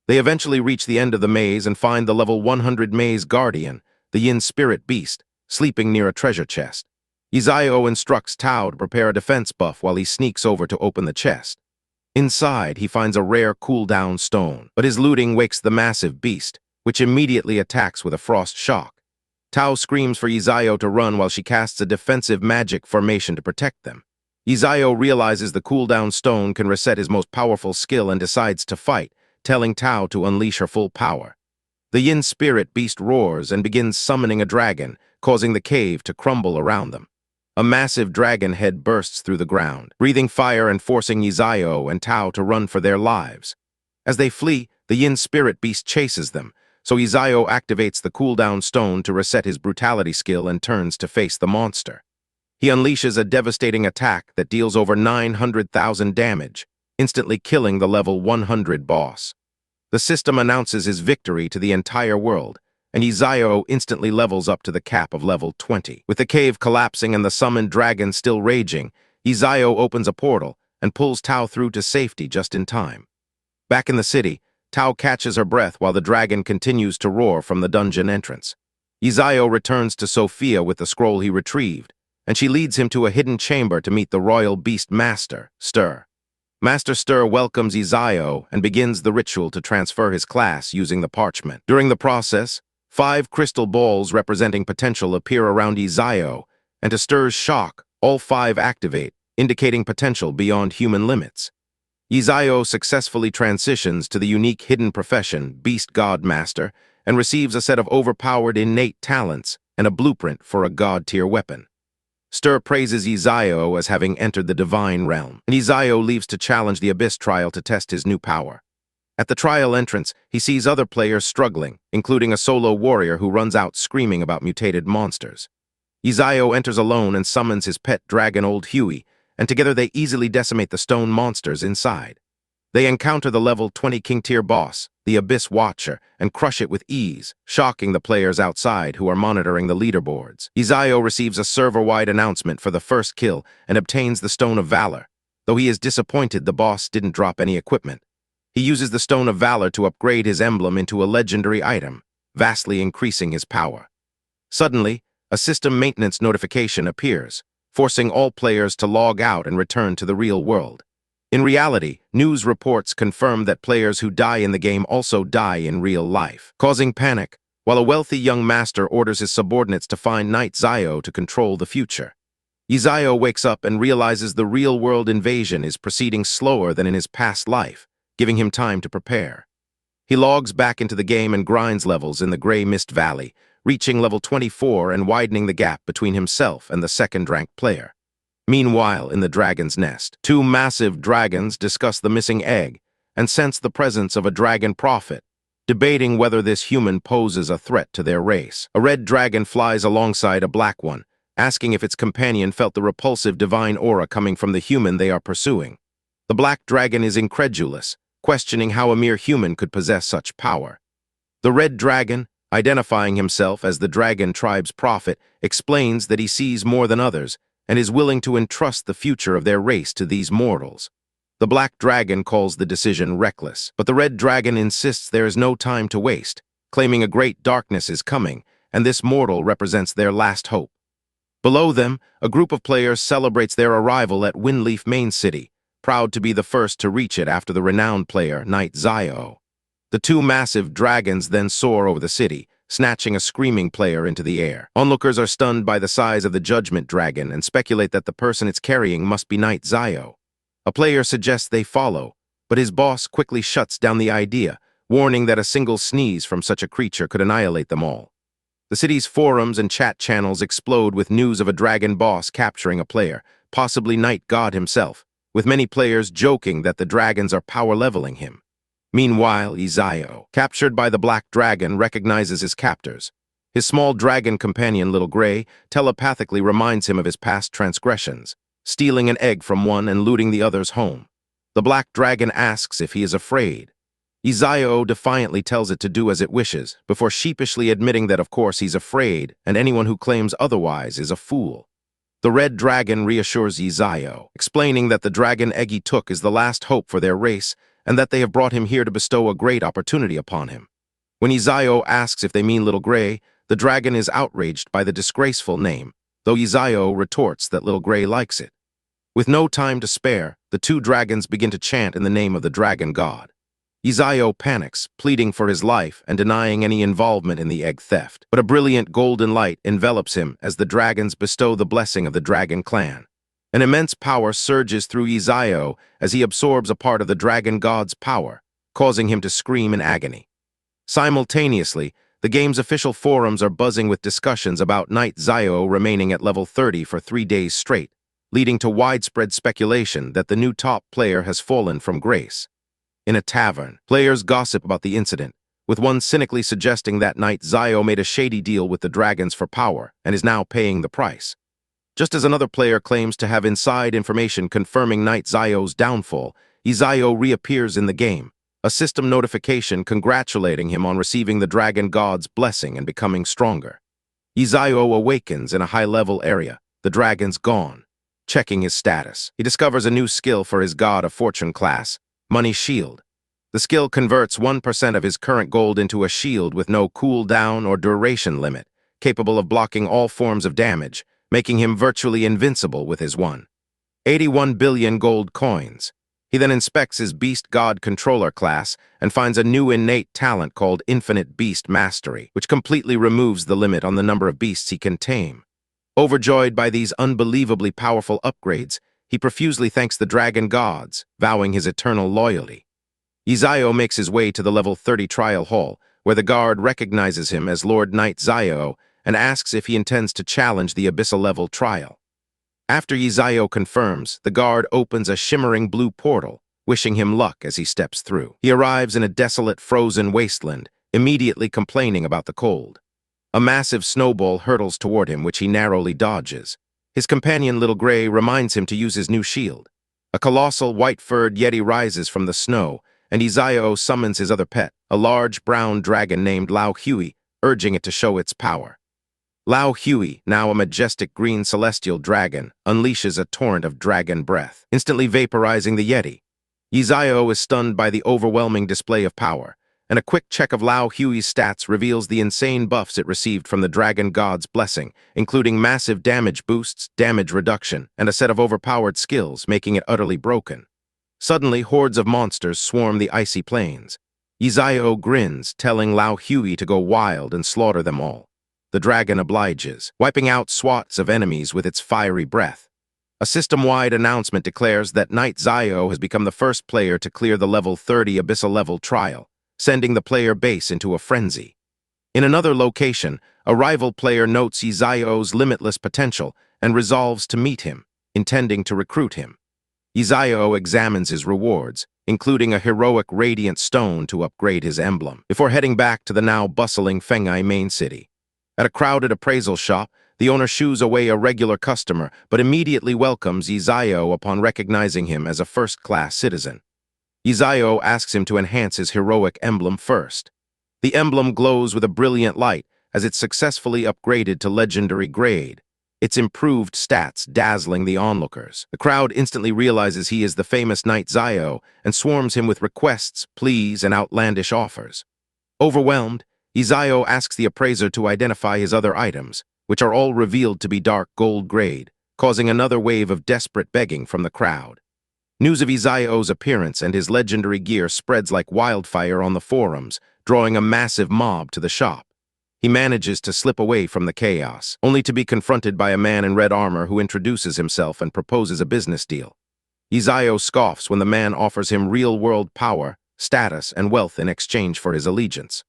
They eventually reach the end of the maze and find the level 100 maze guardian, the Yin spirit beast, sleeping near a treasure chest. Izao instructs Tao to prepare a defense buff while he sneaks over to open the chest. Inside, he finds a rare cooldown stone, but his looting wakes the massive beast, which immediately attacks with a frost shock. Tao screams for Izao to run while she casts a defensive magic formation to protect them. Izao realizes the cooldown stone can reset his most powerful skill and decides to fight, telling Tao to unleash her full power. The Yin spirit beast roars and begins summoning a dragon, causing the cave to crumble around them. A massive dragon head bursts through the ground, breathing fire and forcing Izao and Tao to run for their lives. As they flee, the Yin spirit beast chases them, so Izao activates the cooldown stone to reset his brutality skill and turns to face the monster. He unleashes a devastating attack that deals over 900,000 damage, instantly killing the level 100 boss. The system announces his victory to the entire world, and Izao instantly levels up to the cap of level 20. With the cave collapsing and the summoned dragon still raging, Izao opens a portal and pulls Tao through to safety just in time. Back in the city, Tao catches her breath while the dragon continues to roar from the dungeon entrance. Izao returns to Sophia with the scroll he retrieved, and she leads him to a hidden chamber to meet the royal beast master, Stir. Master Stir welcomes Izao and begins the ritual to transfer his class using the parchment. During the process, 5 crystal balls representing potential appear around Izao, and to Stir's shock, all 5 activate, indicating potential beyond human limits. Izao successfully transitions to the unique hidden profession, Beast God Master, and receives a set of overpowered innate talents and a blueprint for a god-tier weapon. Stir praises Izao as having entered the divine realm, and Izao leaves to challenge the Abyss trial to test his new power. At the trial entrance, he sees other players struggling, including a solo warrior who runs out screaming about mutated monsters. Izao enters alone and summons his pet dragon Old Huey, and together they easily decimate the stone monsters inside. They encounter the level 20 king-tier boss, the Abyss Watcher, and crush it with ease, shocking the players outside who are monitoring the leaderboards. Izao receives a server-wide announcement for the first kill and obtains the Stone of Valor, though he is disappointed the boss didn't drop any equipment. He uses the Stone of Valor to upgrade his emblem into a legendary item, vastly increasing his power. Suddenly, a system maintenance notification appears, forcing all players to log out and return to the real world. In reality, news reports confirm that players who die in the game also die in real life, causing panic, while a wealthy young master orders his subordinates to find Knight Zio to control the future. Izao wakes up and realizes the real-world invasion is proceeding slower than in his past life, giving him time to prepare. He logs back into the game and grinds levels in the Gray Mist Valley, reaching level 24 and widening the gap between himself and the second-ranked player. Meanwhile, in the dragon's nest, two massive dragons discuss the missing egg and sense the presence of a dragon prophet, debating whether this human poses a threat to their race. A red dragon flies alongside a black one, asking if its companion felt the repulsive divine aura coming from the human they are pursuing. The black dragon is incredulous, questioning how a mere human could possess such power. The red dragon, identifying himself as the dragon tribe's prophet, explains that he sees more than others and is willing to entrust the future of their race to these mortals. The black dragon calls the decision reckless, but the red dragon insists there is no time to waste, claiming a great darkness is coming, and this mortal represents their last hope. Below them, a group of players celebrates their arrival at Windleaf Main City, proud to be the first to reach it after the renowned player, Knight Zio. The two massive dragons then soar over the city, snatching a screaming player into the air. Onlookers are stunned by the size of the Judgment Dragon and speculate that the person it's carrying must be Knight Zio. A player suggests they follow, but his boss quickly shuts down the idea, warning that a single sneeze from such a creature could annihilate them all. The city's forums and chat channels explode with news of a dragon boss capturing a player, possibly Knight God himself, with many players joking that the dragons are power-leveling him. Meanwhile, Izio, captured by the Black Dragon, recognizes his captors. His small dragon companion, Little Gray, telepathically reminds him of his past transgressions, stealing an egg from one and looting the other's home. The Black Dragon asks if he is afraid. Izio defiantly tells it to do as it wishes, before sheepishly admitting that of course he's afraid, and anyone who claims otherwise is a fool. The Red Dragon reassures Izio, explaining that the dragon egg he took is the last hope for their race, and that they have brought him here to bestow a great opportunity upon him. When Izio asks if they mean Little Gray, the dragon is outraged by the disgraceful name, though Izio retorts that Little Gray likes it. With no time to spare, the two dragons begin to chant in the name of the dragon god. Izio panics, pleading for his life and denying any involvement in the egg theft, but a brilliant golden light envelops him as the dragons bestow the blessing of the dragon clan. An immense power surges through Izio as he absorbs a part of the dragon god's power, causing him to scream in agony. Simultaneously, the game's official forums are buzzing with discussions about Knight Zio remaining at level 30 for 3 days straight, leading to widespread speculation that the new top player has fallen from grace. In a tavern, players gossip about the incident, with one cynically suggesting that Knight Zio made a shady deal with the dragons for power and is now paying the price. Just as another player claims to have inside information confirming Knight Zio's downfall, Izio reappears in the game, a system notification congratulating him on receiving the dragon god's blessing and becoming stronger. Izio awakens in a high-level area, the dragon's gone. Checking his status, he discovers a new skill for his God of Fortune class, Money Shield. The skill converts 1% of his current gold into a shield with no cooldown or duration limit, capable of blocking all forms of damage, making him virtually invincible with his 81 billion gold coins. He then inspects his Beast God Controller class and finds a new innate talent called Infinite Beast Mastery, which completely removes the limit on the number of beasts he can tame. Overjoyed by these unbelievably powerful upgrades, he profusely thanks the dragon gods, vowing his eternal loyalty. Izio makes his way to the level 30 trial hall, where the guard recognizes him as Lord Knight Zio and asks if he intends to challenge the Abyssal level trial. After Izio confirms, the guard opens a shimmering blue portal, wishing him luck as he steps through. He arrives in a desolate, frozen wasteland, immediately complaining about the cold. A massive snowball hurtles toward him, which he narrowly dodges. His companion, Little Gray, reminds him to use his new shield. A colossal, white-furred yeti rises from the snow, and Izio summons his other pet, a large brown dragon named Lao Hui, urging it to show its power. Lao Hui, now a majestic green celestial dragon, unleashes a torrent of dragon breath, instantly vaporizing the yeti. Izio is stunned by the overwhelming display of power, and a quick check of Lao Hui's stats reveals the insane buffs it received from the dragon god's blessing, including massive damage boosts, damage reduction, and a set of overpowered skills, making it utterly broken. Suddenly, hordes of monsters swarm the icy plains. Izio grins, telling Lao Hui to go wild and slaughter them all. The dragon obliges, wiping out swaths of enemies with its fiery breath. A system-wide announcement declares that Knight Zio has become the first player to clear the level 30 Abyssal level trial, sending the player base into a frenzy. In another location, a rival player notes Zio's limitless potential and resolves to meet him, intending to recruit him. Zio examines his rewards, including a heroic radiant stone to upgrade his emblem, before heading back to the now bustling Fenghai main city. At a crowded appraisal shop, the owner shoos away a regular customer, but immediately welcomes Zio upon recognizing him as a first-class citizen. Zio asks him to enhance his heroic emblem first. The emblem glows with a brilliant light as it's successfully upgraded to legendary grade, its improved stats dazzling the onlookers. The crowd instantly realizes he is the famous Knight Zio and swarms him with requests, pleas, and outlandish offers. Overwhelmed, Zio asks the appraiser to identify his other items, which are all revealed to be dark gold grade, causing another wave of desperate begging from the crowd. News of Zio's appearance and his legendary gear spreads like wildfire on the forums, drawing a massive mob to the shop. He manages to slip away from the chaos, only to be confronted by a man in red armor who introduces himself and proposes a business deal. Zio scoffs when the man offers him real-world power, status, and wealth in exchange for his allegiance.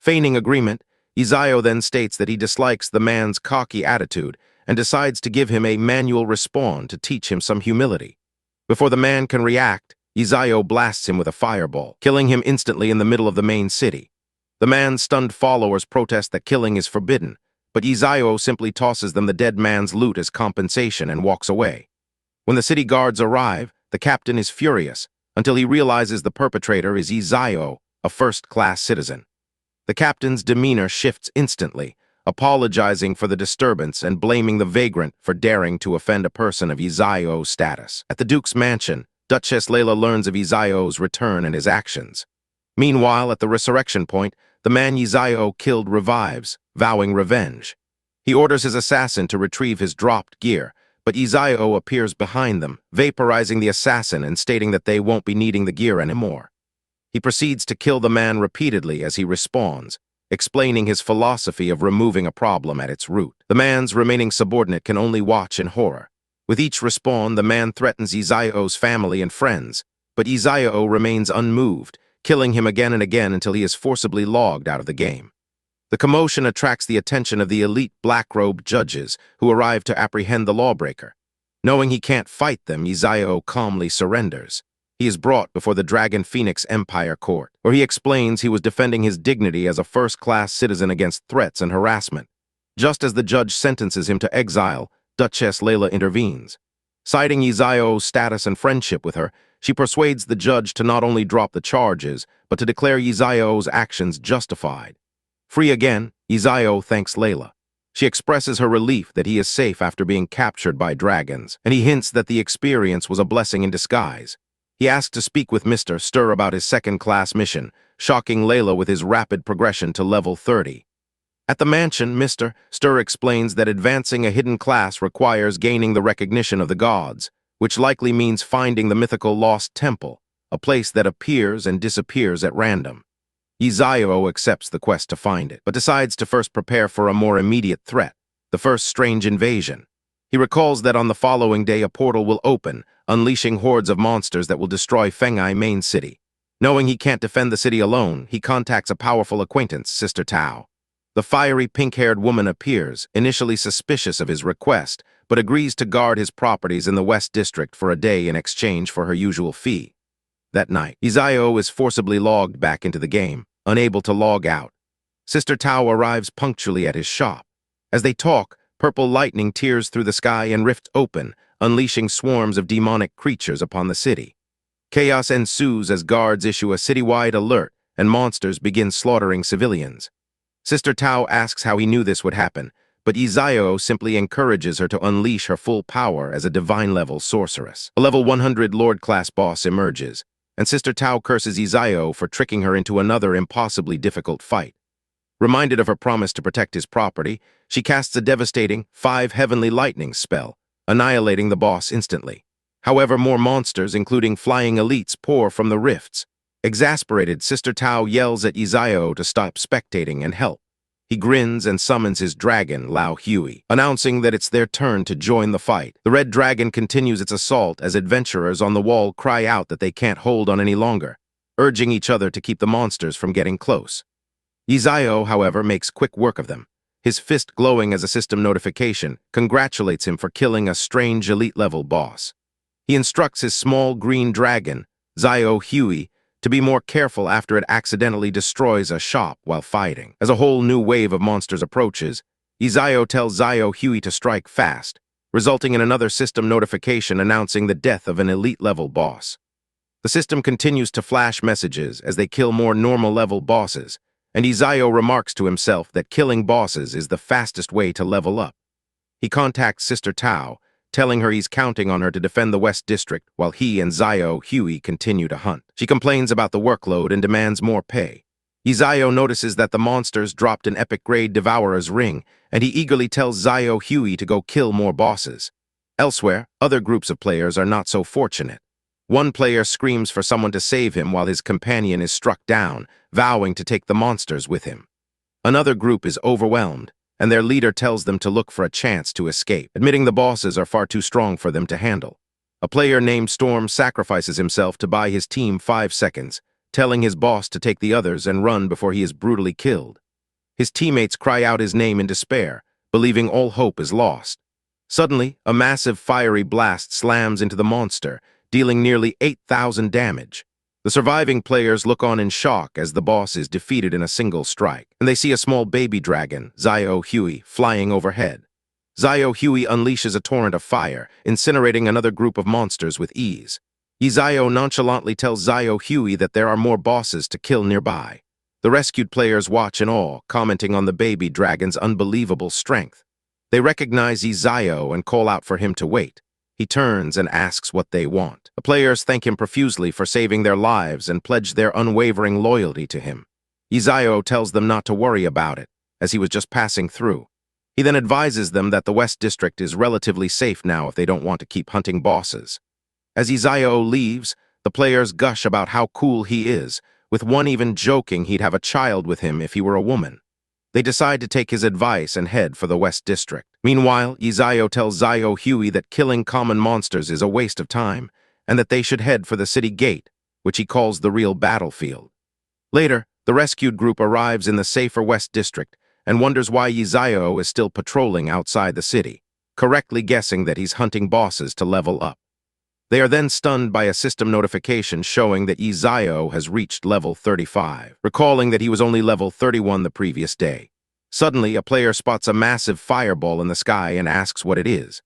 Feigning agreement, Zio then states that he dislikes the man's cocky attitude and decides to give him a manual respawn to teach him some humility. Before the man can react, Zio blasts him with a fireball, killing him instantly in the middle of the main city. The man's stunned followers protest that killing is forbidden, but Zio simply tosses them the dead man's loot as compensation and walks away. When the city guards arrive, the captain is furious until he realizes the perpetrator is Zio, a first-class citizen. The captain's demeanor shifts instantly, apologizing for the disturbance and blaming the vagrant for daring to offend a person of Zio's status. At the Duke's mansion, Duchess Layla learns of Zio's return and his actions. Meanwhile, at the resurrection point, the man Zio killed revives, vowing revenge. He orders his assassin to retrieve his dropped gear, but Zio appears behind them, vaporizing the assassin and stating that they won't be needing the gear anymore. He proceeds to kill the man repeatedly as he respawns, explaining his philosophy of removing a problem at its root. The man's remaining subordinate can only watch in horror. With each respawn, the man threatens Zio's family and friends, but Zio remains unmoved, killing him again and again until he is forcibly logged out of the game. The commotion attracts the attention of the elite black-robed judges who arrive to apprehend the lawbreaker. Knowing he can't fight them, Zio calmly surrenders. He is brought before the Dragon Phoenix Empire Court, where he explains he was defending his dignity as a first-class citizen against threats and harassment. Just as the judge sentences him to exile, Duchess Layla intervenes. Citing Zio's status and friendship with her, she persuades the judge to not only drop the charges, but to declare Zio's actions justified. Free again, Zio thanks Layla. She expresses her relief that he is safe after being captured by dragons, and he hints that the experience was a blessing in disguise. He asks to speak with Mr. Stir about his second-class mission, shocking Layla with his rapid progression to level 30. At the mansion, Mr. Stir explains that advancing a hidden class requires gaining the recognition of the gods, which likely means finding the mythical Lost Temple, a place that appears and disappears at random. Zio accepts the quest to find it, but decides to first prepare for a more immediate threat, the first strange invasion. He recalls that on the following day a portal will open, unleashing hordes of monsters that will destroy Fenghai main city. Knowing he can't defend the city alone, he contacts a powerful acquaintance, Sister Tao. The fiery pink-haired woman appears, initially suspicious of his request, but agrees to guard his properties in the West District for a day in exchange for her usual fee. That night, Zio is forcibly logged back into the game, unable to log out. Sister Tao arrives punctually at his shop. As they talk, purple lightning tears through the sky and rift open, unleashing swarms of demonic creatures upon the city. Chaos ensues as guards issue a citywide alert and monsters begin slaughtering civilians. Sister Tao asks how he knew this would happen, but Zio simply encourages her to unleash her full power as a divine-level sorceress. A level 100 Lord-class boss emerges, and Sister Tao curses Zio for tricking her into another impossibly difficult fight. Reminded of her promise to protect his property, she casts a devastating 5 heavenly lightning spell, annihilating the boss instantly. However, more monsters, including flying elites, pour from the rifts. Exasperated, Sister Tao yells at Zio to stop spectating and help. He grins and summons his dragon, Lao Hui, announcing that it's their turn to join the fight. The red dragon continues its assault as adventurers on the wall cry out that they can't hold on any longer, urging each other to keep the monsters from getting close. Yizayo, however, makes quick work of them. His fist glowing as a system notification congratulates him for killing a strange elite-level boss. He instructs his small green dragon, Zio Hui, to be more careful after it accidentally destroys a shop while fighting. As a whole new wave of monsters approaches, Yizayo tells Zio Hui to strike fast, resulting in another system notification announcing the death of an elite-level boss. The system continues to flash messages as they kill more normal-level bosses, and Yizayo remarks to himself that killing bosses is the fastest way to level up. He contacts Sister Tao, telling her he's counting on her to defend the West District while he and Zio Hui continue to hunt. She complains about the workload and demands more pay. Yizayo notices that the monsters dropped an epic grade Devourer's ring, and he eagerly tells Zio Hui to go kill more bosses. Elsewhere, other groups of players are not so fortunate. One player screams for someone to save him while his companion is struck down, vowing to take the monsters with him. Another group is overwhelmed, and their leader tells them to look for a chance to escape, admitting the bosses are far too strong for them to handle. A player named Storm sacrifices himself to buy his team 5 seconds, telling his boss to take the others and run before he is brutally killed. His teammates cry out his name in despair, believing all hope is lost. Suddenly, a massive fiery blast slams into the monster, dealing nearly 8,000 damage. The surviving players look on in shock as the boss is defeated in a single strike, and they see a small baby dragon, Zio Hui, flying overhead. Zio Hui unleashes a torrent of fire, incinerating another group of monsters with ease. Yizayo nonchalantly tells Zio Hui that there are more bosses to kill nearby. The rescued players watch in awe, commenting on the baby dragon's unbelievable strength. They recognize Yizayo and call out for him to wait. He turns and asks what they want. The players thank him profusely for saving their lives and pledge their unwavering loyalty to him. Yizayo tells them not to worry about it, as he was just passing through. He then advises them that the West District is relatively safe now if they don't want to keep hunting bosses. As Yizayo leaves, the players gush about how cool he is, with one even joking he'd have a child with him if he were a woman. They decide to take his advice and head for the West District. Meanwhile, Yizayo tells Zio Hui that killing common monsters is a waste of time, and that they should head for the city gate, which he calls the real battlefield. Later, the rescued group arrives in the safer West District and wonders why Yizayo is still patrolling outside the city, correctly guessing that he's hunting bosses to level up. They are then stunned by a system notification showing that Yizayo has reached level 35, recalling that he was only level 31 the previous day. Suddenly, a player spots a massive fireball in the sky and asks what it is.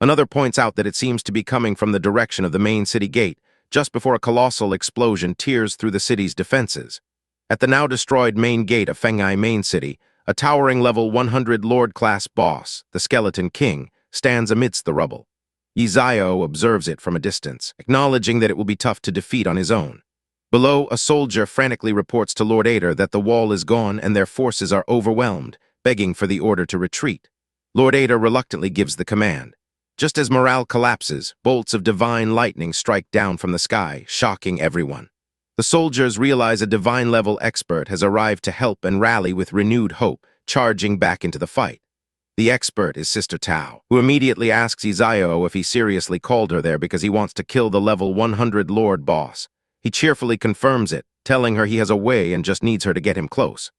Another points out that it seems to be coming from the direction of the main city gate, just before a colossal explosion tears through the city's defenses. At the now destroyed main gate of Fenghai Main City, a towering level 100 Lord-class boss, the Skeleton King, stands amidst the rubble. Yizayo observes it from a distance, acknowledging that it will be tough to defeat on his own. Below, a soldier frantically reports to Lord Ader that the wall is gone and their forces are overwhelmed, begging for the order to retreat. Lord Ader reluctantly gives the command. Just as morale collapses, bolts of divine lightning strike down from the sky, shocking everyone. The soldiers realize a divine-level expert has arrived to help and rally with renewed hope, charging back into the fight. The expert is Sister Tao, who immediately asks Yizayo if he seriously called her there because he wants to kill the level 100 Lord boss. He cheerfully confirms it, telling her he has a way and just needs her to get him close.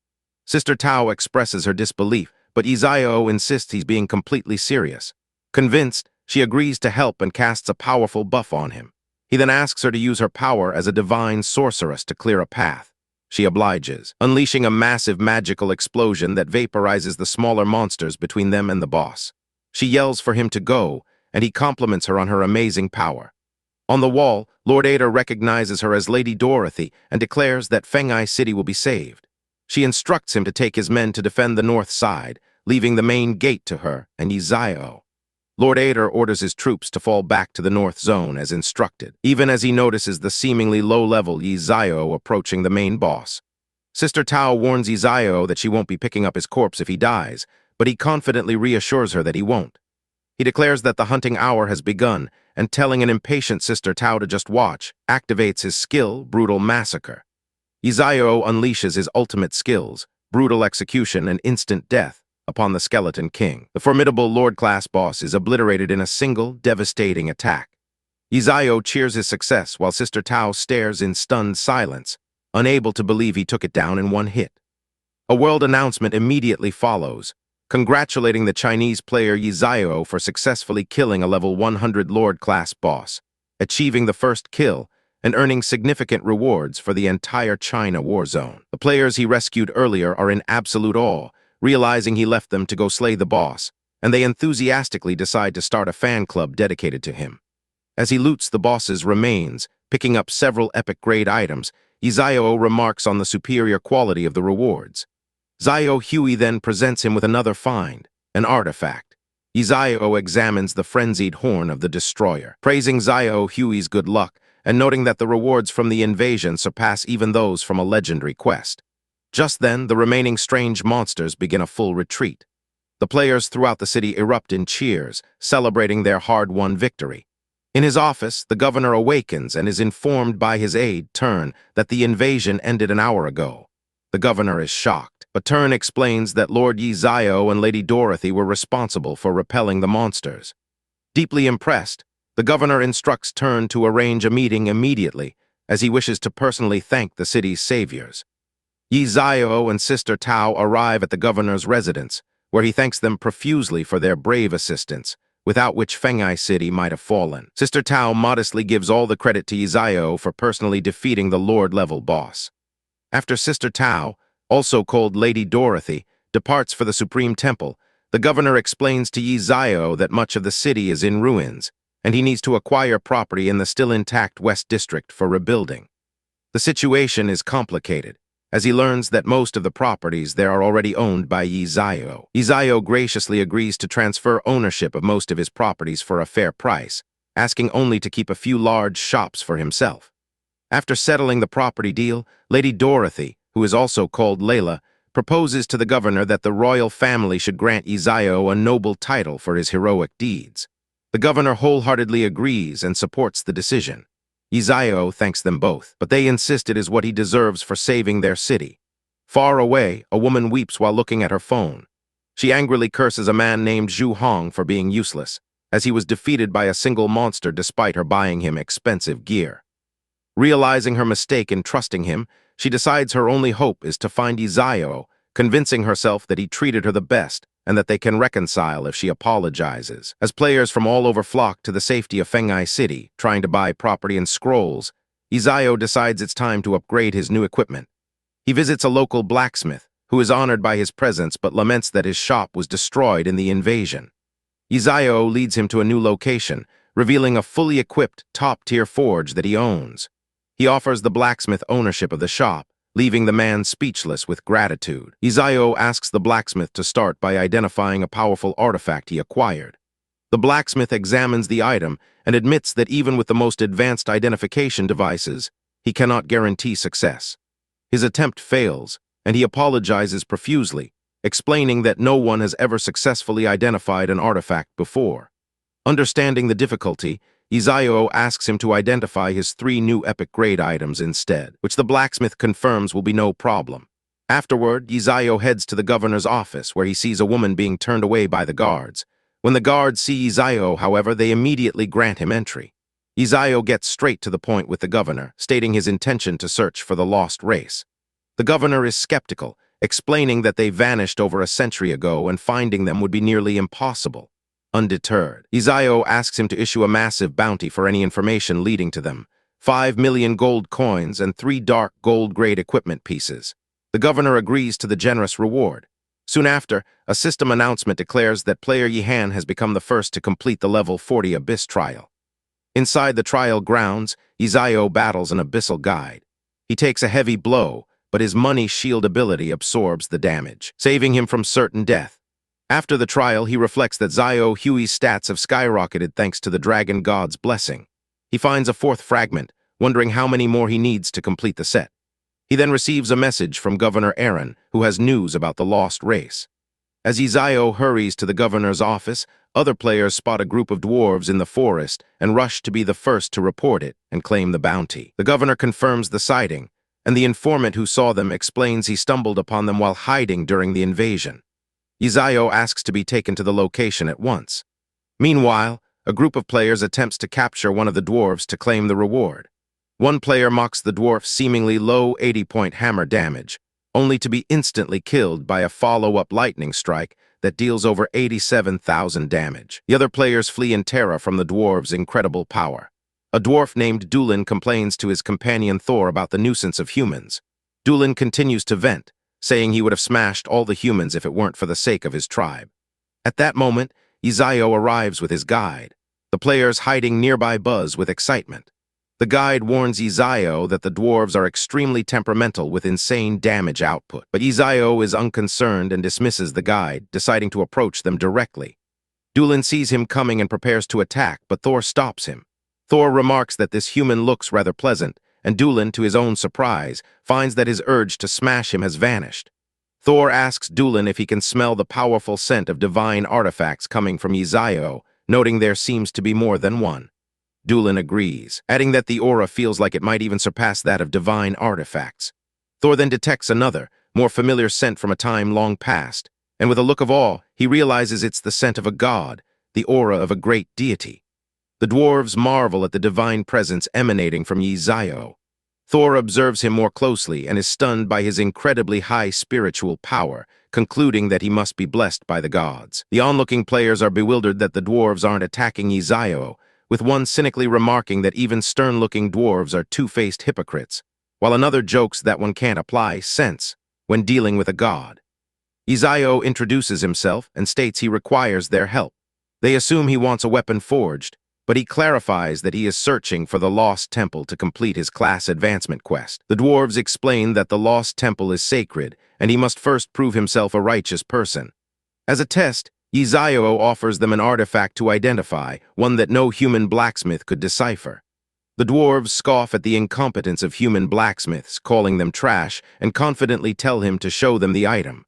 Sister Tao expresses her disbelief, but Yizayo insists he's being completely serious. Convinced, she agrees to help and casts a powerful buff on him. He then asks her to use her power as a divine sorceress to clear a path. She obliges, unleashing a massive magical explosion that vaporizes the smaller monsters between them and the boss. She yells for him to go, and he compliments her on her amazing power. On the wall, Lord Ader recognizes her as Lady Dorothy and declares that Fenghai City will be saved. She instructs him to take his men to defend the north side, leaving the main gate to her and Yizayo. Lord Ader orders his troops to fall back to the north zone as instructed, even as he notices the seemingly low-level Yizayo approaching the main boss. Sister Tao warns Yizayo that she won't be picking up his corpse if he dies, but he confidently reassures her that he won't. He declares that the hunting hour has begun, and telling an impatient Sister Tao to just watch, activates his skill, Brutal Massacre. Yizayo unleashes his ultimate skills, brutal execution and instant death upon the Skeleton King. The formidable Lord-class boss is obliterated in a single, devastating attack. Yizayo cheers his success while Sister Tao stares in stunned silence, unable to believe he took it down in one hit. A world announcement immediately follows, congratulating the Chinese player Yizayo for successfully killing a level 100 Lord-class boss, achieving the first kill, and earning significant rewards for the entire China war zone. The players he rescued earlier are in absolute awe, realizing he left them to go slay the boss, and they enthusiastically decide to start a fan club dedicated to him. As he loots the boss's remains, picking up several epic-grade items, Yizayo remarks on the superior quality of the rewards. Zio Huey then presents him with another find, an artifact. Yizayo examines the frenzied horn of the destroyer, praising Zio Huey's good luck and noting that the rewards from the invasion surpass even those from a legendary quest. Just then, the remaining strange monsters begin a full retreat. The players throughout the city erupt in cheers, celebrating their hard-won victory. In his office, the governor awakens and is informed by his aide, Turn, that the invasion ended an hour ago. The governor is shocked, but Turn explains that Lord Yizayo and Lady Dorothy were responsible for repelling the monsters. Deeply impressed, the governor instructs Turn to arrange a meeting immediately, as he wishes to personally thank the city's saviors. Yizayo and Sister Tao arrive at the governor's residence, where he thanks them profusely for their brave assistance, without which Fenghai City might have fallen. Sister Tao modestly gives all the credit to Yizayo for personally defeating the Lord-level boss. After Sister Tao, also called Lady Dorothy, departs for the Supreme Temple, the governor explains to Yizayo that much of the city is in ruins, and he needs to acquire property in the still intact West District for rebuilding. The situation is complicated, as he learns that most of the properties there are already owned by Yizayo. Yizayo graciously agrees to transfer ownership of most of his properties for a fair price, asking only to keep a few large shops for himself. After settling the property deal, Lady Dorothy, who is also called Layla, proposes to the governor that the royal family should grant Yizayo a noble title for his heroic deeds. The governor wholeheartedly agrees and supports the decision. Yizayo thanks them both, but they insist it is what he deserves for saving their city. Far away, a woman weeps while looking at her phone. She angrily curses a man named Huang for being useless, as he was defeated by a single monster despite her buying him expensive gear. Realizing her mistake in trusting him, she decides her only hope is to find Yizayo, convincing herself that he treated her the best and that they can reconcile if she apologizes. As players from all over flock to the safety of Fenghai City, trying to buy property and scrolls, Yizayo decides it's time to upgrade his new equipment. He visits a local blacksmith, who is honored by his presence but laments that his shop was destroyed in the invasion. Yizayo leads him to a new location, revealing a fully equipped, top-tier forge that he owns. He offers the blacksmith ownership of the shop, leaving the man speechless with gratitude. Yizayo asks the blacksmith to start by identifying a powerful artifact he acquired. The blacksmith examines the item and admits that even with the most advanced identification devices, he cannot guarantee success. His attempt fails, and he apologizes profusely, explaining that no one has ever successfully identified an artifact before. Understanding the difficulty, Yizayo asks him to identify his 3 new epic-grade items instead, which the blacksmith confirms will be no problem. Afterward, Yizayo heads to the governor's office, where he sees a woman being turned away by the guards. When the guards see Yizayo, however, they immediately grant him entry. Yizayo gets straight to the point with the governor, stating his intention to search for the lost race. The governor is skeptical, explaining that they vanished over a century ago and finding them would be nearly impossible. Undeterred, Yizayo asks him to issue a massive bounty for any information leading to them, 5 million gold coins and 3 dark gold-grade equipment pieces. The governor agrees to the generous reward. Soon after, a system announcement declares that player Yihan has become the first to complete the level 40 Abyss trial. Inside the trial grounds, Yizayo battles an Abyssal guide. He takes a heavy blow, but his money shield ability absorbs the damage, saving him from certain death. After the trial, he reflects that Zio Huey's stats have skyrocketed thanks to the Dragon God's blessing. He finds a 4th fragment, wondering how many more he needs to complete the set. He then receives a message from Governor Aaron, who has news about the lost race. As Yizayo hurries to the governor's office, other players spot a group of dwarves in the forest and rush to be the first to report it and claim the bounty. The governor confirms the sighting, and the informant who saw them explains he stumbled upon them while hiding during the invasion. Yahello asks to be taken to the location at once. Meanwhile, a group of players attempts to capture one of the dwarves to claim the reward. One player mocks the dwarf's seemingly low 80-point hammer damage, only to be instantly killed by a follow-up lightning strike that deals over 87,000 damage. The other players flee in terror from the dwarf's incredible power. A dwarf named Dulin complains to his companion Thor about the nuisance of humans. Dulin continues to vent, saying he would have smashed all the humans if it weren't for the sake of his tribe. At that moment, Yahello arrives with his guide. The players hiding nearby buzz with excitement. The guide warns Yahello that the dwarves are extremely temperamental with insane damage output, but Yahello is unconcerned and dismisses the guide, deciding to approach them directly. Dulin sees him coming and prepares to attack, but Thor stops him. Thor remarks that this human looks rather pleasant, and Dulin, to his own surprise, finds that his urge to smash him has vanished. Thor asks Dulin if he can smell the powerful scent of divine artifacts coming from Yahello, noting there seems to be more than one. Dulin agrees, adding that the aura feels like it might even surpass that of divine artifacts. Thor then detects another, more familiar scent from a time long past, and with a look of awe, he realizes it's the scent of a god, the aura of a great deity. The dwarves marvel at the divine presence emanating from Yahello. Thor observes him more closely and is stunned by his incredibly high spiritual power, concluding that he must be blessed by the gods. The onlooking players are bewildered that the dwarves aren't attacking Yahello, with one cynically remarking that even stern-looking dwarves are two-faced hypocrites, while another jokes that one can't apply sense when dealing with a god. Yahello introduces himself and states he requires their help. They assume he wants a weapon forged, but he clarifies that he is searching for the Lost Temple to complete his class advancement quest. The dwarves explain that the Lost Temple is sacred, and he must first prove himself a righteous person. As a test, Yahello offers them an artifact to identify, one that no human blacksmith could decipher. The dwarves scoff at the incompetence of human blacksmiths, calling them trash, and confidently tell him to show them the item.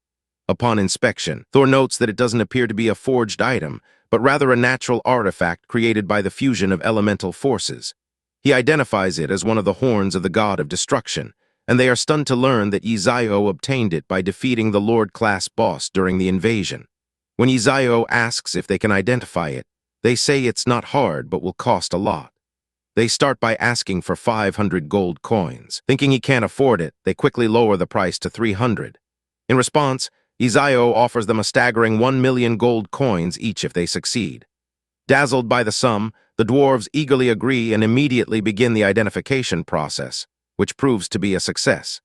Upon inspection, Thor notes that it doesn't appear to be a forged item, but rather a natural artifact created by the fusion of elemental forces. He identifies it as one of the horns of the god of destruction, and they are stunned to learn that Yahello obtained it by defeating the Lord-class boss during the invasion. When Yahello asks if they can identify it, they say it's not hard but will cost a lot. They start by asking for 500 gold coins. Thinking he can't afford it, they quickly lower the price to 300. In response, Yahello offers them a staggering 1 million gold coins each if they succeed. Dazzled by the sum, the dwarves eagerly agree and immediately begin the identification process, which proves to be a success.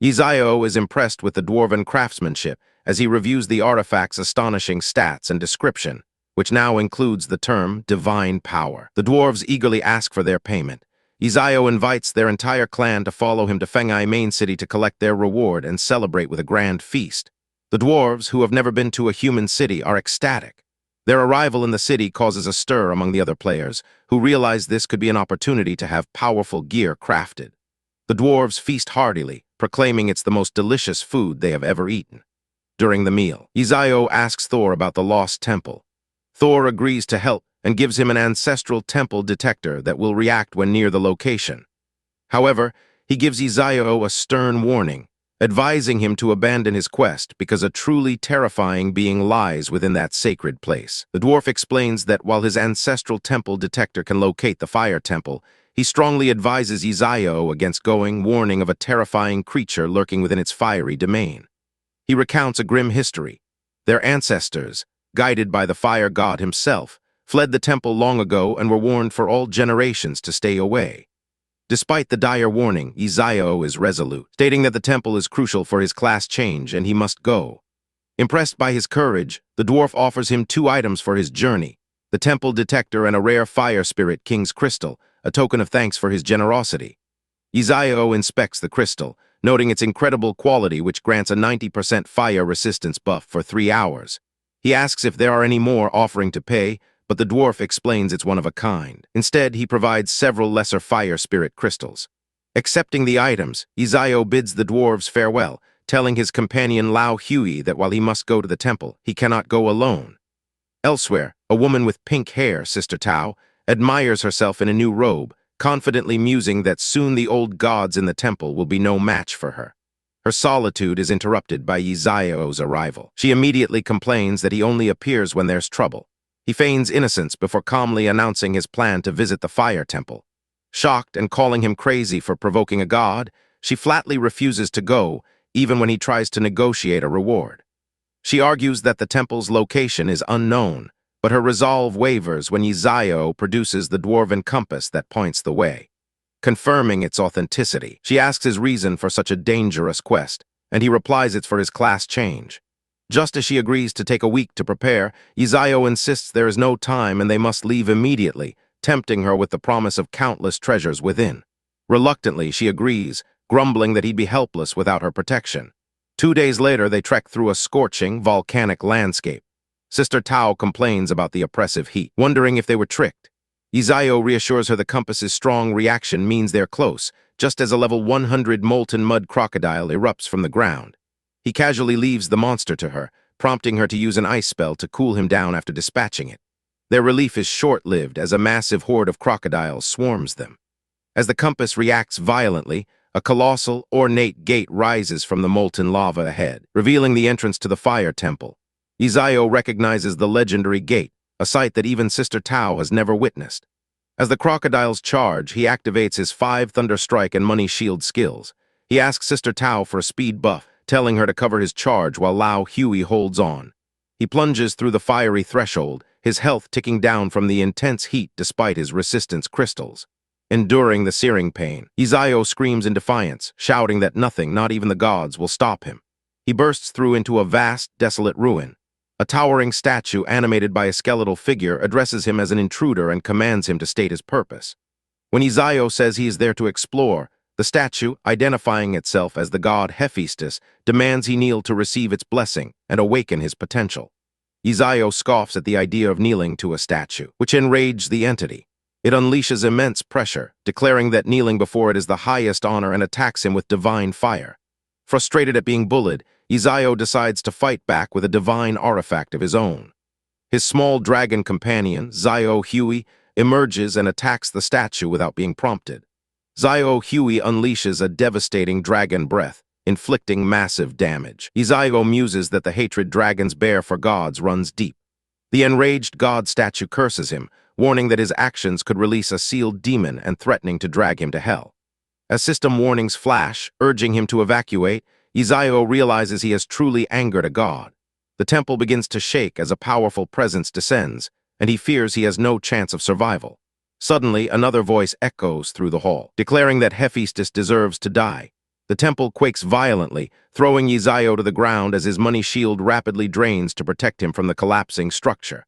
Yahello is impressed with the dwarven craftsmanship as he reviews the artifact's astonishing stats and description, which now includes the term divine power. The dwarves eagerly ask for their payment. Yahello invites their entire clan to follow him to Fengai main city to collect their reward and celebrate with a grand feast. The dwarves, who have never been to a human city, are ecstatic. Their arrival in the city causes a stir among the other players, who realize this could be an opportunity to have powerful gear crafted. The dwarves feast heartily, proclaiming it's the most delicious food they have ever eaten. During the meal, Yahello asks Thor about the Lost Temple. Thor agrees to help and gives him an ancestral temple detector that will react when near the location. However, he gives Yahello a stern warning, advising him to abandon his quest because a truly terrifying being lies within that sacred place. The dwarf explains that while his ancestral temple detector can locate the fire temple, he strongly advises Yahello against going, warning of a terrifying creature lurking within its fiery domain. He recounts a grim history. Their ancestors, guided by the fire god himself, fled the temple long ago and were warned for all generations to stay away. Despite the dire warning, Yahello is resolute, stating that the temple is crucial for his class change and he must go. Impressed by his courage, the dwarf offers him 2 items for his journey, the temple detector and a rare fire spirit king's crystal, a token of thanks for his generosity. Yahello inspects the crystal, noting its incredible quality which grants a 90% fire resistance buff for 3 hours. He asks if there are any more offering to pay, but the dwarf explains it's one of a kind. Instead, he provides several lesser fire spirit crystals. Accepting the items, Yahello bids the dwarves farewell, telling his companion Lao Hui that while he must go to the temple, he cannot go alone. Elsewhere, a woman with pink hair, Sister Tao, admires herself in a new robe, confidently musing that soon the old gods in the temple will be no match for her. Her solitude is interrupted by Yahello's arrival. She immediately complains that he only appears when there's trouble. He feigns innocence before calmly announcing his plan to visit the fire temple. Shocked and calling him crazy for provoking a god, she flatly refuses to go, even when he tries to negotiate a reward. She argues that the temple's location is unknown, but her resolve wavers when Yahello produces the dwarven compass that points the way. Confirming its authenticity, she asks his reason for such a dangerous quest, and he replies it's for his class change. Just as she agrees to take a week to prepare, Yahello insists there is no time and they must leave immediately, tempting her with the promise of countless treasures within. Reluctantly, she agrees, grumbling that he'd be helpless without her protection. 2 days later, they trek through a scorching, volcanic landscape. Sister Tao complains about the oppressive heat, wondering if they were tricked. Yahello reassures her the compass's strong reaction means they're close, just as a level 100 molten mud crocodile erupts from the ground. He casually leaves the monster to her, prompting her to use an ice spell to cool him down after dispatching it. Their relief is short-lived as a massive horde of crocodiles swarms them. As the compass reacts violently, a colossal, ornate gate rises from the molten lava ahead, revealing the entrance to the fire temple. Yahello recognizes the legendary gate, a sight that even Sister Tao has never witnessed. As the crocodiles charge, he activates his 5 Thunder Strike and Money Shield skills. He asks Sister Tao for a speed buff, telling her to cover his charge while Lao Huey holds on. He plunges through the fiery threshold, his health ticking down from the intense heat despite his resistance crystals. Enduring the searing pain, Yahello screams in defiance, shouting that nothing, not even the gods, will stop him. He bursts through into a vast, desolate ruin. A towering statue animated by a skeletal figure addresses him as an intruder and commands him to state his purpose. When Yahello says he is there to explore, the statue, identifying itself as the god Hephaestus, demands he kneel to receive its blessing and awaken his potential. Yahello scoffs at the idea of kneeling to a statue, which enraged the entity. It unleashes immense pressure, declaring that kneeling before it is the highest honor and attacks him with divine fire. Frustrated at being bullied, Yahello decides to fight back with a divine artifact of his own. His small dragon companion, Zio Huey, emerges and attacks the statue without being prompted. Zio Huey unleashes a devastating dragon breath, inflicting massive damage. Yahello muses that the hatred dragons bear for gods runs deep. The enraged god statue curses him, warning that his actions could release a sealed demon and threatening to drag him to hell. As system warnings flash, urging him to evacuate, Yahello realizes he has truly angered a god. The temple begins to shake as a powerful presence descends, and he fears he has no chance of survival. Suddenly, another voice echoes through the hall, declaring that Hephaestus deserves to die. The temple quakes violently, throwing Yahello to the ground as his money shield rapidly drains to protect him from the collapsing structure.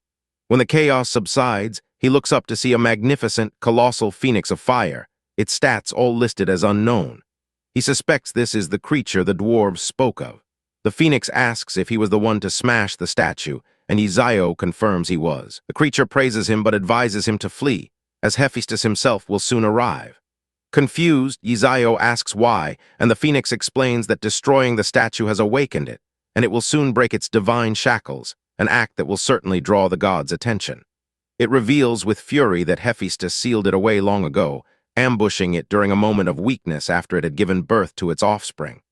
When the chaos subsides, he looks up to see a magnificent, colossal phoenix of fire, its stats all listed as unknown. He suspects this is the creature the dwarves spoke of. The phoenix asks if he was the one to smash the statue, and Yahello confirms he was. The creature praises him but advises him to flee, as Hephaestus himself will soon arrive. Confused, Yahello asks why, and the phoenix explains that destroying the statue has awakened it, and it will soon break its divine shackles, an act that will certainly draw the gods' attention. It reveals with fury that Hephaestus sealed it away long ago, ambushing it during a moment of weakness after it had given birth to its offspring.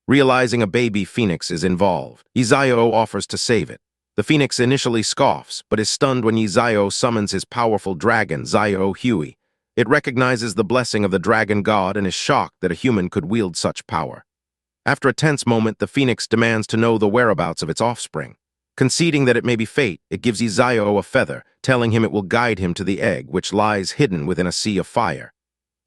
Realizing a baby phoenix is involved, Yahello offers to save it. The phoenix initially scoffs, but is stunned when Yahello summons his powerful dragon, Zio Huey. It recognizes the blessing of the dragon god and is shocked that a human could wield such power. After a tense moment, the phoenix demands to know the whereabouts of its offspring. Conceding that it may be fate, it gives Yahello a feather, telling him it will guide him to the egg, which lies hidden within a sea of fire.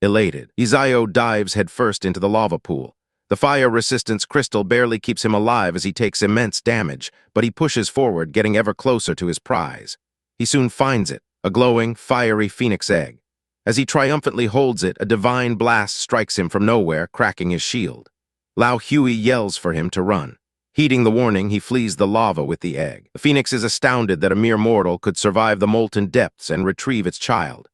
Elated, Yahello dives headfirst into the lava pool. The fire resistance crystal barely keeps him alive as he takes immense damage, but he pushes forward, getting ever closer to his prize. He soon finds it, a glowing, fiery phoenix egg. As he triumphantly holds it, a divine blast strikes him from nowhere, cracking his shield. Lao Huey yells for him to run. Heeding the warning, he flees the lava with the egg. The phoenix is astounded that a mere mortal could survive the molten depths and retrieve its child.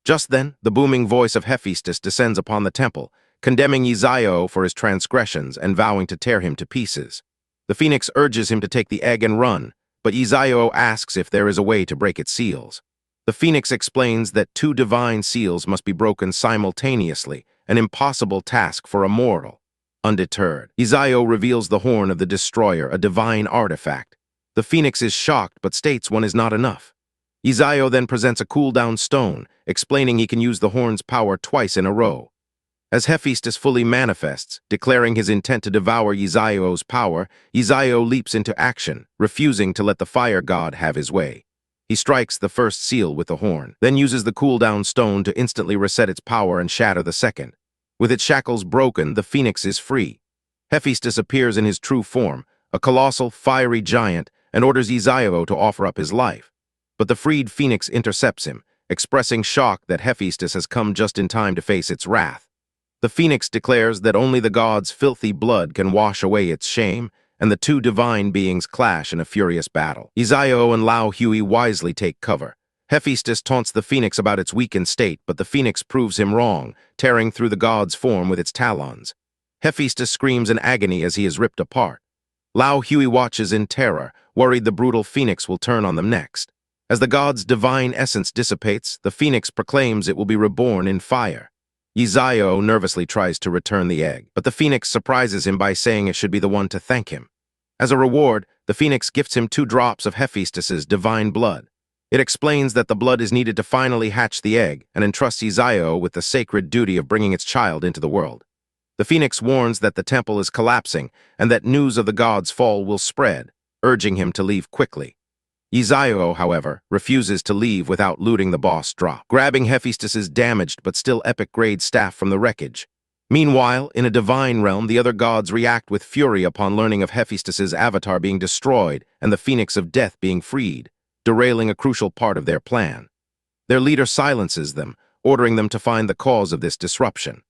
Just then, the booming voice of Hephaestus descends upon the temple, condemning Yahello for his transgressions and vowing to tear him to pieces. The phoenix urges him to take the egg and run, but Yahello asks if there is a way to break its seals. The Phoenix explains that 2 divine seals must be broken simultaneously, an impossible task for a mortal. Undeterred, Yahello reveals the horn of the Destroyer, a divine artifact. The Phoenix is shocked but states one is not enough. Yahello then presents a cooldown stone, explaining he can use the horn's power twice in a row. As Hephaestus fully manifests, declaring his intent to devour Yahello's power, Yahello leaps into action, refusing to let the fire god have his way. He strikes the first seal with the horn, then uses the cooldown stone to instantly reset its power and shatter the second. With its shackles broken, the Phoenix is free. Hephaestus appears in his true form, a colossal, fiery giant, and orders Yahello to offer up his life. But the freed Phoenix intercepts him, expressing shock that Hephaestus has come just in time to face its wrath. The Phoenix declares that only the god's filthy blood can wash away its shame, and the 2 divine beings clash in a furious battle. Yahello and Lao Hui wisely take cover. Hephaestus taunts the Phoenix about its weakened state, but the Phoenix proves him wrong, tearing through the god's form with its talons. Hephaestus screams in agony as he is ripped apart. Lao Hui watches in terror, worried the brutal Phoenix will turn on them next. As the god's divine essence dissipates, the Phoenix proclaims it will be reborn in fire. Yahello nervously tries to return the egg, but the Phoenix surprises him by saying it should be the one to thank him. As a reward, the Phoenix gifts him 2 drops of Hephaestus's divine blood. It explains that the blood is needed to finally hatch the egg and entrusts Yahello with the sacred duty of bringing its child into the world. The Phoenix warns that the temple is collapsing and that news of the god's fall will spread, urging him to leave quickly. Yahello, however, refuses to leave without looting the boss drop, grabbing Hephaestus's damaged but still epic-grade staff from the wreckage. Meanwhile, in a divine realm, the other gods react with fury upon learning of Hephaestus's avatar being destroyed and the Phoenix of Death being freed, derailing a crucial part of their plan. Their leader silences them, ordering them to find the cause of this disruption.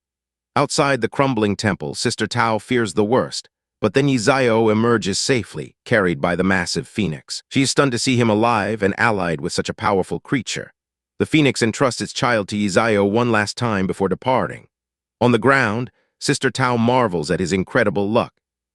Outside the crumbling temple, Sister Tao fears the worst, but then Yahello emerges safely, carried by the massive Phoenix. She is stunned to see him alive and allied with such a powerful creature. The Phoenix entrusts its child to Yahello one last time before departing. On the ground, Sister Tao marvels at his incredible luck.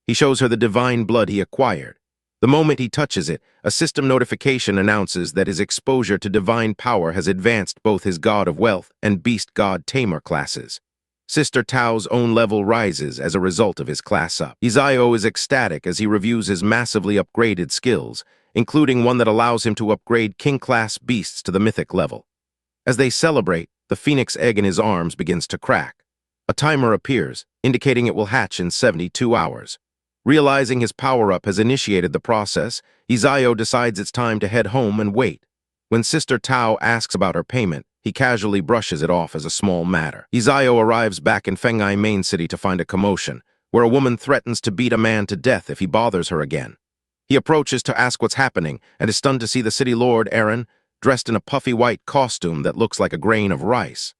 He shows her the divine blood he acquired. The moment he touches it, a system notification announces that his exposure to divine power has advanced both his God of Wealth and Beast God Tamer classes. Sister Tao's own level rises as a result of his class up. Yahello is ecstatic as he reviews his massively upgraded skills, including one that allows him to upgrade king-class beasts to the mythic level. As they celebrate, the Phoenix egg in his arms begins to crack. A timer appears, indicating it will hatch in 72 hours. Realizing his power-up has initiated the process, Yahello decides it's time to head home and wait. When Sister Tao asks about her payment, he casually brushes it off as a small matter. Yahello arrives back in Fenghai Main City to find a commotion, where a woman threatens to beat a man to death if he bothers her again. He approaches to ask what's happening and is stunned to see the city lord, Aaron, dressed in a puffy white costume that looks like a grain of rice.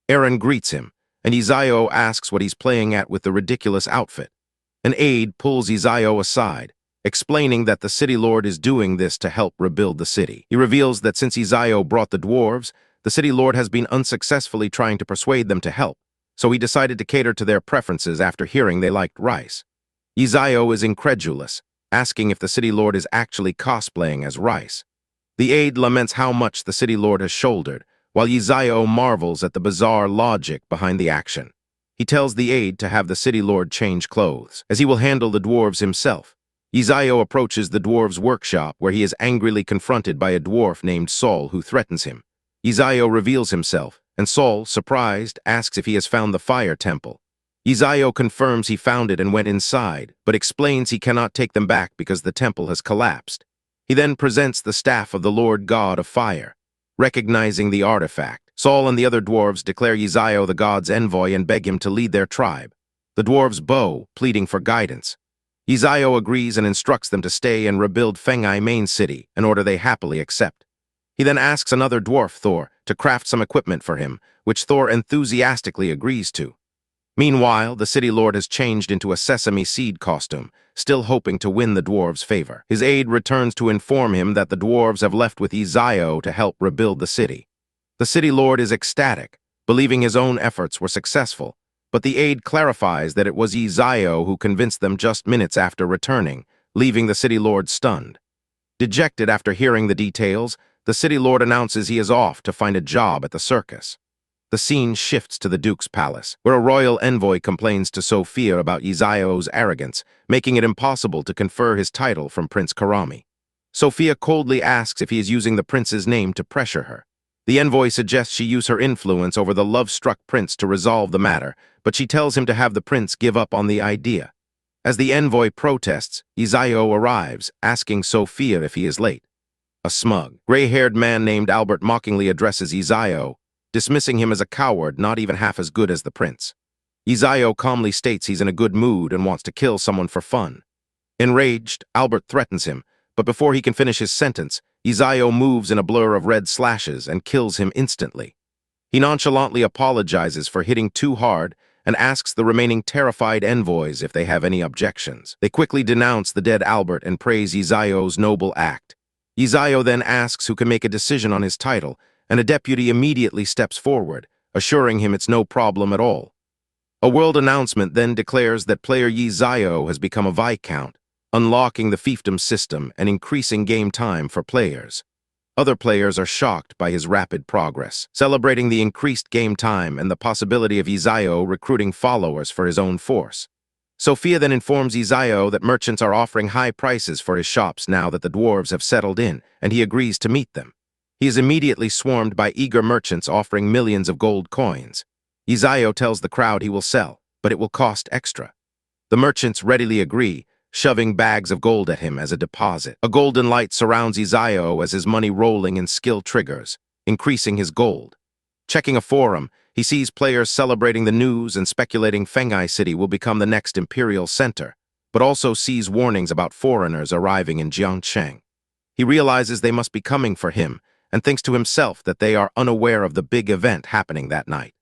Aaron greets him, and Yahello asks what he's playing at with the ridiculous outfit. An aide pulls Yahello aside, explaining that the city lord is doing this to help rebuild the city. He reveals that since Yahello brought the dwarves, the city lord has been unsuccessfully trying to persuade them to help, so he decided to cater to their preferences after hearing they liked rice. Yahello is incredulous, asking if the city lord is actually cosplaying as rice. The aide laments how much the city lord has shouldered, while Yahello marvels at the bizarre logic behind the action. He tells the aide to have the city lord change clothes, as he will handle the dwarves himself. Yahello approaches the dwarves' workshop, where he is angrily confronted by a dwarf named Saul who threatens him. Yahello reveals himself, and Saul, surprised, asks if he has found the fire temple. Yahello confirms he found it and went inside, but explains he cannot take them back because the temple has collapsed. He then presents the staff of the Lord God of Fire. Recognizing the artifact, Saul and the other dwarves declare Yahello the god's envoy and beg him to lead their tribe. The dwarves bow, pleading for guidance. Yahello agrees and instructs them to stay and rebuild Fenghai Main City, an order they happily accept. He then asks another dwarf, Thor, to craft some equipment for him, which Thor enthusiastically agrees to. Meanwhile, the city lord has changed into a sesame seed costume, still hoping to win the dwarves' favor. His aide returns to inform him that the dwarves have left with Yahello to help rebuild the city. The city lord is ecstatic, believing his own efforts were successful, but the aide clarifies that it was Yahello who convinced them just minutes after returning, leaving the city lord stunned. Dejected after hearing the details, The city lord announces he is off to find a job at the circus. The scene shifts to the Duke's palace, where a royal envoy complains to Sophia about Izayo's arrogance, making it impossible to confer his title from Prince Karami. Sophia coldly asks if he is using the prince's name to pressure her. The envoy suggests she use her influence over the love-struck prince to resolve the matter, but she tells him to have the prince give up on the idea. As the envoy protests, Izayo arrives, asking Sophia if he is late. A smug, gray-haired man named Albert mockingly addresses Izayo, dismissing him as a coward not even half as good as the prince. Izayo calmly states he's in a good mood and wants to kill someone for fun. Enraged, Albert threatens him, but before he can finish his sentence, Izayo moves in a blur of red slashes and kills him instantly. He nonchalantly apologizes for hitting too hard and asks the remaining terrified envoys if they have any objections. They quickly denounce the dead Albert and praise Izayo's noble act. Izayo then asks who can make a decision on his title, and a deputy immediately steps forward, assuring him it's no problem at all. A world announcement then declares that player Izayo has become a Viscount, unlocking the fiefdom system and increasing game time for players. Other players are shocked by his rapid progress, celebrating the increased game time and the possibility of Izayo recruiting followers for his own force. Sophia then informs Izayo that merchants are offering high prices for his shops now that the dwarves have settled in, and he agrees to meet them. He is immediately swarmed by eager merchants offering millions of gold coins. Izayo tells the crowd he will sell, but it will cost extra. The merchants readily agree, shoving bags of gold at him as a deposit. A golden light surrounds Izayo as his money rolling in skill triggers, increasing his gold. Checking a forum, he sees players celebrating the news and speculating Fenghai City will become the next imperial center, but also sees warnings about foreigners arriving in Jiangcheng. He realizes they must be coming for him, and thinks to himself that they are unaware of the big event happening that night.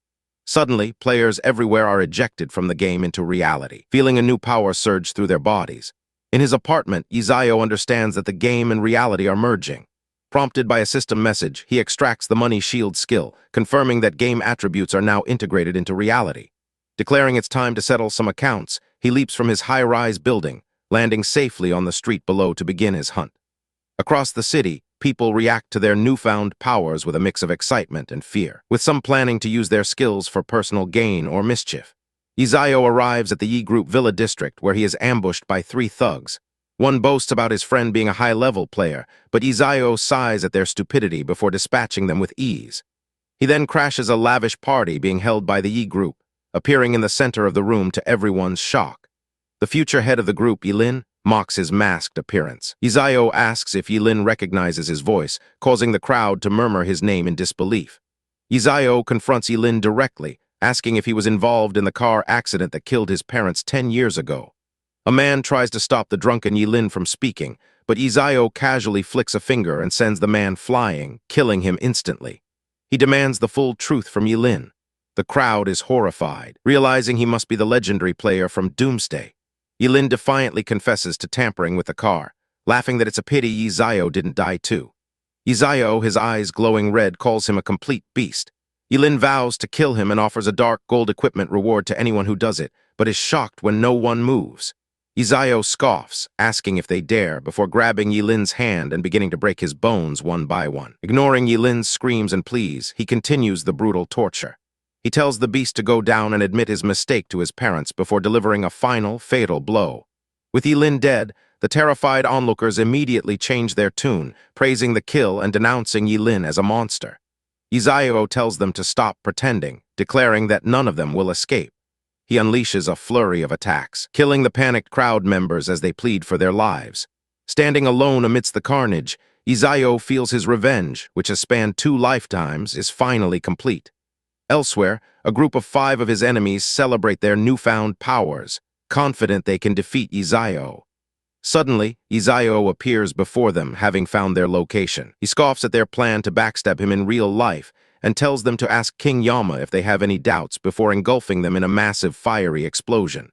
Suddenly, players everywhere are ejected from the game into reality, feeling a new power surge through their bodies. In his apartment, Izayo understands that the game and reality are merging. Prompted by a system message, he extracts the money shield skill, confirming that game attributes are now integrated into reality. Declaring it's time to settle some accounts, he leaps from his high-rise building, landing safely on the street below to begin his hunt. Across the city, people react to their newfound powers with a mix of excitement and fear, with some planning to use their skills for personal gain or mischief. Izayo arrives at the Yi Group Villa district where he is ambushed by 3 thugs. One boasts about his friend being a high-level player, but Izayo sighs at their stupidity before dispatching them with ease. He then crashes a lavish party being held by the Yi Group, appearing in the center of the room to everyone's shock. The future head of the group, Yilin, mocks his masked appearance. Izayo asks if Yilin recognizes his voice, causing the crowd to murmur his name in disbelief. Izayo confronts Yilin directly, asking if he was involved in the car accident that killed his parents 10 years ago. A man tries to stop the drunken Yilin from speaking, but Izayo casually flicks a finger and sends the man flying, killing him instantly. He demands the full truth from Yilin. The crowd is horrified, realizing he must be the legendary player from Doomsday. Yilin defiantly confesses to tampering with the car, laughing that it's a pity Izayo didn't die too. Izayo, his eyes glowing red, calls him a complete beast. Yilin vows to kill him and offers a dark gold equipment reward to anyone who does it, but is shocked when no one moves. Izayo scoffs, asking if they dare, before grabbing Yilin's hand and beginning to break his bones one by one. Ignoring Yilin's screams and pleas, he continues the brutal torture. He tells the beast to go down and admit his mistake to his parents before delivering a final, fatal blow. With Yilin dead, the terrified onlookers immediately change their tune, praising the kill and denouncing Yilin as a monster. Izayo tells them to stop pretending, declaring that none of them will escape. He unleashes a flurry of attacks, killing the panicked crowd members as they plead for their lives. Standing alone amidst the carnage, Izayo feels his revenge, which has spanned 2 lifetimes, is finally complete. Elsewhere, a group of 5 of his enemies celebrate their newfound powers, confident they can defeat Izayo. Suddenly, Izayo appears before them, having found their location. He scoffs at their plan to backstab him in real life and tells them to ask King Yama if they have any doubts before engulfing them in a massive fiery explosion.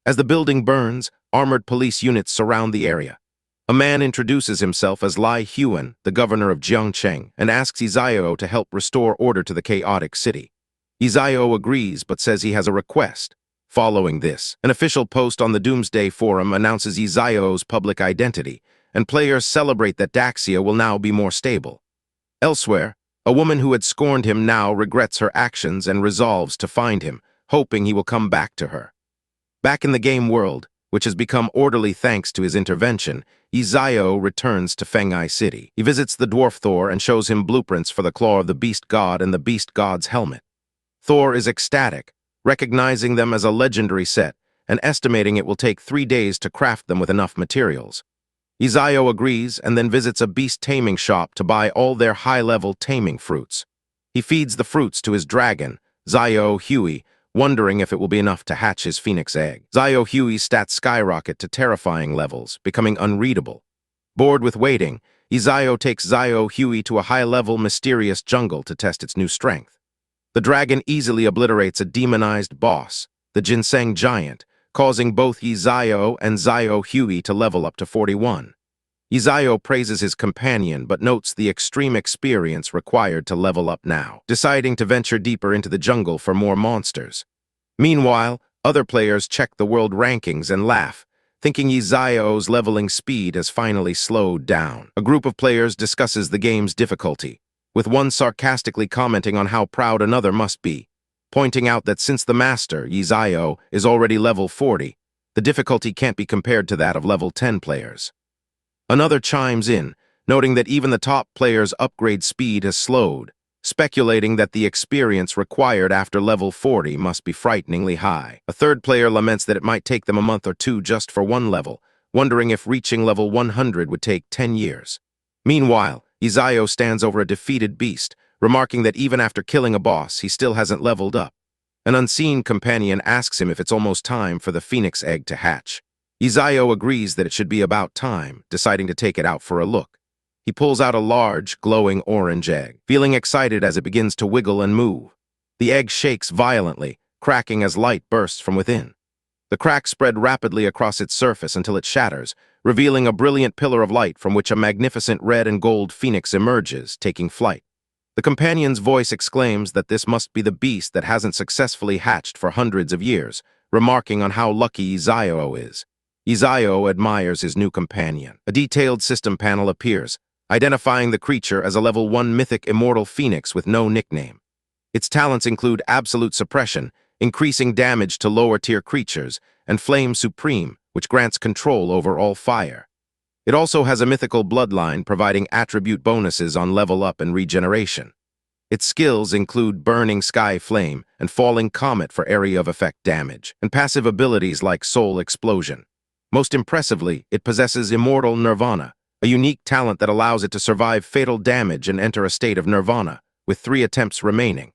As the building burns, armored police units surround the area. A man introduces himself as Lai Huan, the governor of Jiangcheng, and asks Izayo to help restore order to the chaotic city. Izayo agrees but says he has a request. Following this, an official post on the Doomsday Forum announces Izayo's public identity, and players celebrate that Daxia will now be more stable. Elsewhere, a woman who had scorned him now regrets her actions and resolves to find him, hoping he will come back to her. Back in the game world, which has become orderly thanks to his intervention, Yahello returns to Fengai City. He visits the dwarf Thor and shows him blueprints for the claw of the beast god and the beast god's helmet. Thor is ecstatic, recognizing them as a legendary set and estimating it will take 3 days to craft them with enough materials. Yahello agrees and then visits a beast taming shop to buy all their high-level taming fruits. He feeds the fruits to his dragon, Huey, wondering if it will be enough to hatch his phoenix egg. Huey's stats skyrocket to terrifying levels, becoming unreadable. Bored with waiting, Yahello takes Huey to a high-level mysterious jungle to test its new strength. The dragon easily obliterates a demonized boss, the ginseng giant, causing both Yahello and Huey to level up to 41. Yahello praises his companion but notes the extreme experience required to level up now, deciding to venture deeper into the jungle for more monsters. Meanwhile, other players check the world rankings and laugh, thinking Yahello's leveling speed has finally slowed down. A group of players discusses the game's difficulty, with one sarcastically commenting on how proud another must be, pointing out that since the master, Yahello, is already level 40, the difficulty can't be compared to that of level 10 players. Another chimes in, noting that even the top player's upgrade speed has slowed, speculating that the experience required after level 40 must be frighteningly high. A third player laments that it might take them a month or two just for one level, wondering if reaching level 100 would take 10 years. Meanwhile, Yahello stands over a defeated beast, remarking that even after killing a boss, he still hasn't leveled up. An unseen companion asks him if it's almost time for the phoenix egg to hatch. Yahello agrees that it should be about time, deciding to take it out for a look. He pulls out a large, glowing orange egg, feeling excited as it begins to wiggle and move. The egg shakes violently, cracking as light bursts from within. The cracks spread rapidly across its surface until it shatters, revealing a brilliant pillar of light from which a magnificent red and gold phoenix emerges, taking flight. The companion's voice exclaims that this must be the beast that hasn't successfully hatched for hundreds of years, remarking on how lucky Yahello is. Yahello admires his new companion. A detailed system panel appears, identifying the creature as a level 1 mythic immortal phoenix with no nickname. Its talents include absolute suppression, increasing damage to lower-tier creatures, and Flame Supreme, which grants control over all fire. It also has a mythical bloodline providing attribute bonuses on level up and regeneration. Its skills include Burning Sky Flame and Falling Comet for area of effect damage, and passive abilities like Soul Explosion. Most impressively, it possesses Immortal Nirvana, a unique talent that allows it to survive fatal damage and enter a state of nirvana, with 3 attempts remaining.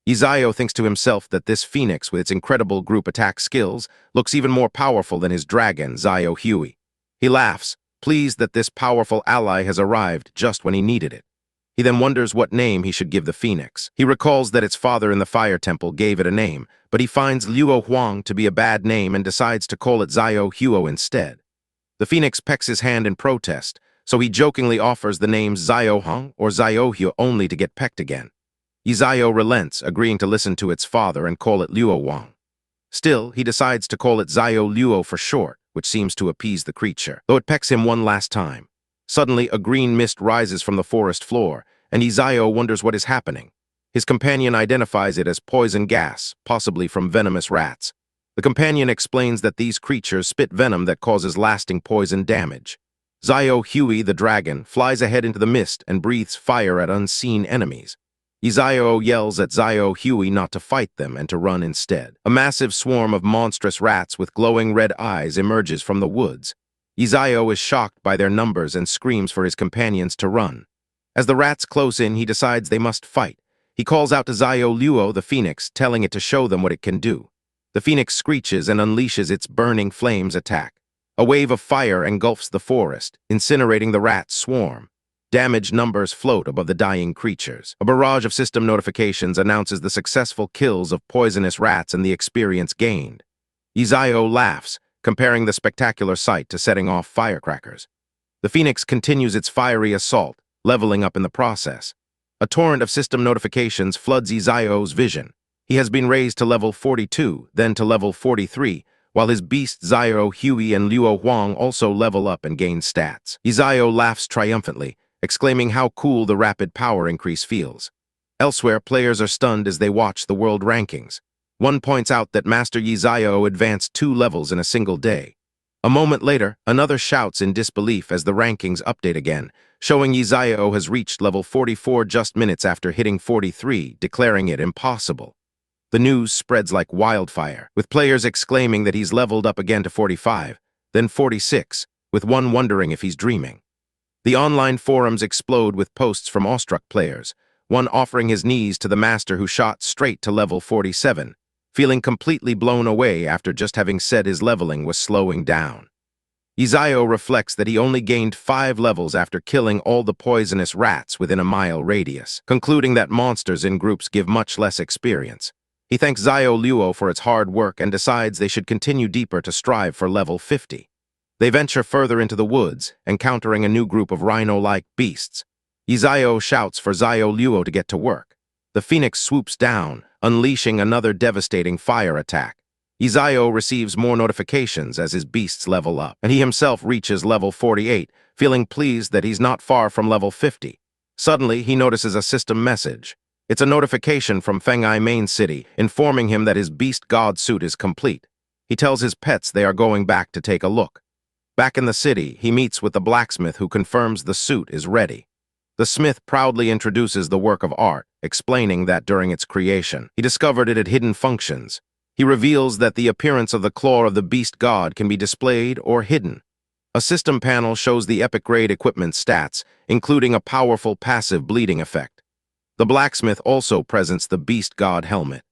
Yahello thinks to himself that this phoenix, with its incredible group attack skills, looks even more powerful than his dragon, Huey. He laughs, pleased that this powerful ally has arrived just when he needed it. He then wonders what name he should give the phoenix. He recalls that its father in the Fire Temple gave it a name, but he finds Huang to be a bad name and decides to call it Huo instead. The phoenix pecks his hand in protest, so he jokingly offers the names Huang or Huo only to get pecked again. Yahello relents, agreeing to listen to its father and call it Huang. Still, he decides to call it Luo for short, which seems to appease the creature, though it pecks him one last time. Suddenly, a green mist rises from the forest floor, and Yahello wonders what is happening. His companion identifies it as poison gas, possibly from venomous rats. The companion explains that these creatures spit venom that causes lasting poison damage. Huey, the dragon, flies ahead into the mist and breathes fire at unseen enemies. Yahello yells at Huey not to fight them and to run instead. A massive swarm of monstrous rats with glowing red eyes emerges from the woods. Yahello is shocked by their numbers and screams for his companions to run. As the rats close in, he decides they must fight. He calls out to Luo, the phoenix, telling it to show them what it can do. The phoenix screeches and unleashes its burning flames attack. A wave of fire engulfs the forest, incinerating the rat swarm. Damaged numbers float above the dying creatures. A barrage of system notifications announces the successful kills of poisonous rats and the experience gained. Yahello laughs, comparing the spectacular sight to setting off firecrackers. The phoenix continues its fiery assault, leveling up in the process. A torrent of system notifications floods Yahello's vision. He has been raised to level 42, then to level 43, while his beasts Huey and Huang also level up and gain stats. Yahello laughs triumphantly, exclaiming how cool the rapid power increase feels. Elsewhere, players are stunned as they watch the world rankings. One points out that Master Yizayo advanced 2 levels in a single day. A moment later, another shouts in disbelief as the rankings update again, showing Yizayo has reached level 44 just minutes after hitting 43, declaring it impossible. The news spreads like wildfire, with players exclaiming that he's leveled up again to 45, then 46, with one wondering if he's dreaming. The online forums explode with posts from awestruck players, one offering his knees to the master who shot straight to level 47, feeling completely blown away after just having said his leveling was slowing down. Yizayo reflects that he only gained 5 levels after killing all the poisonous rats within a mile radius, concluding that monsters in groups give much less experience. He thanks Zio Luo for its hard work and decides they should continue deeper to strive for level 50. They venture further into the woods, encountering a new group of rhino-like beasts. Yizayo shouts for Zio Luo to get to work. The phoenix swoops down, unleashing another devastating fire attack. Yizayo receives more notifications as his beasts level up, and he himself reaches level 48, feeling pleased that he's not far from level 50. Suddenly, he notices a system message. It's a notification from Fenghai Main City, informing him that his beast god suit is complete. He tells his pets they are going back to take a look. Back in the city, he meets with the blacksmith who confirms the suit is ready. The smith proudly introduces the work of art, explaining that during its creation, he discovered it had hidden functions. He reveals that the appearance of the claw of the beast god can be displayed or hidden. A system panel shows the epic-grade equipment stats, including a powerful passive bleeding effect. The blacksmith also presents the beast god helmet.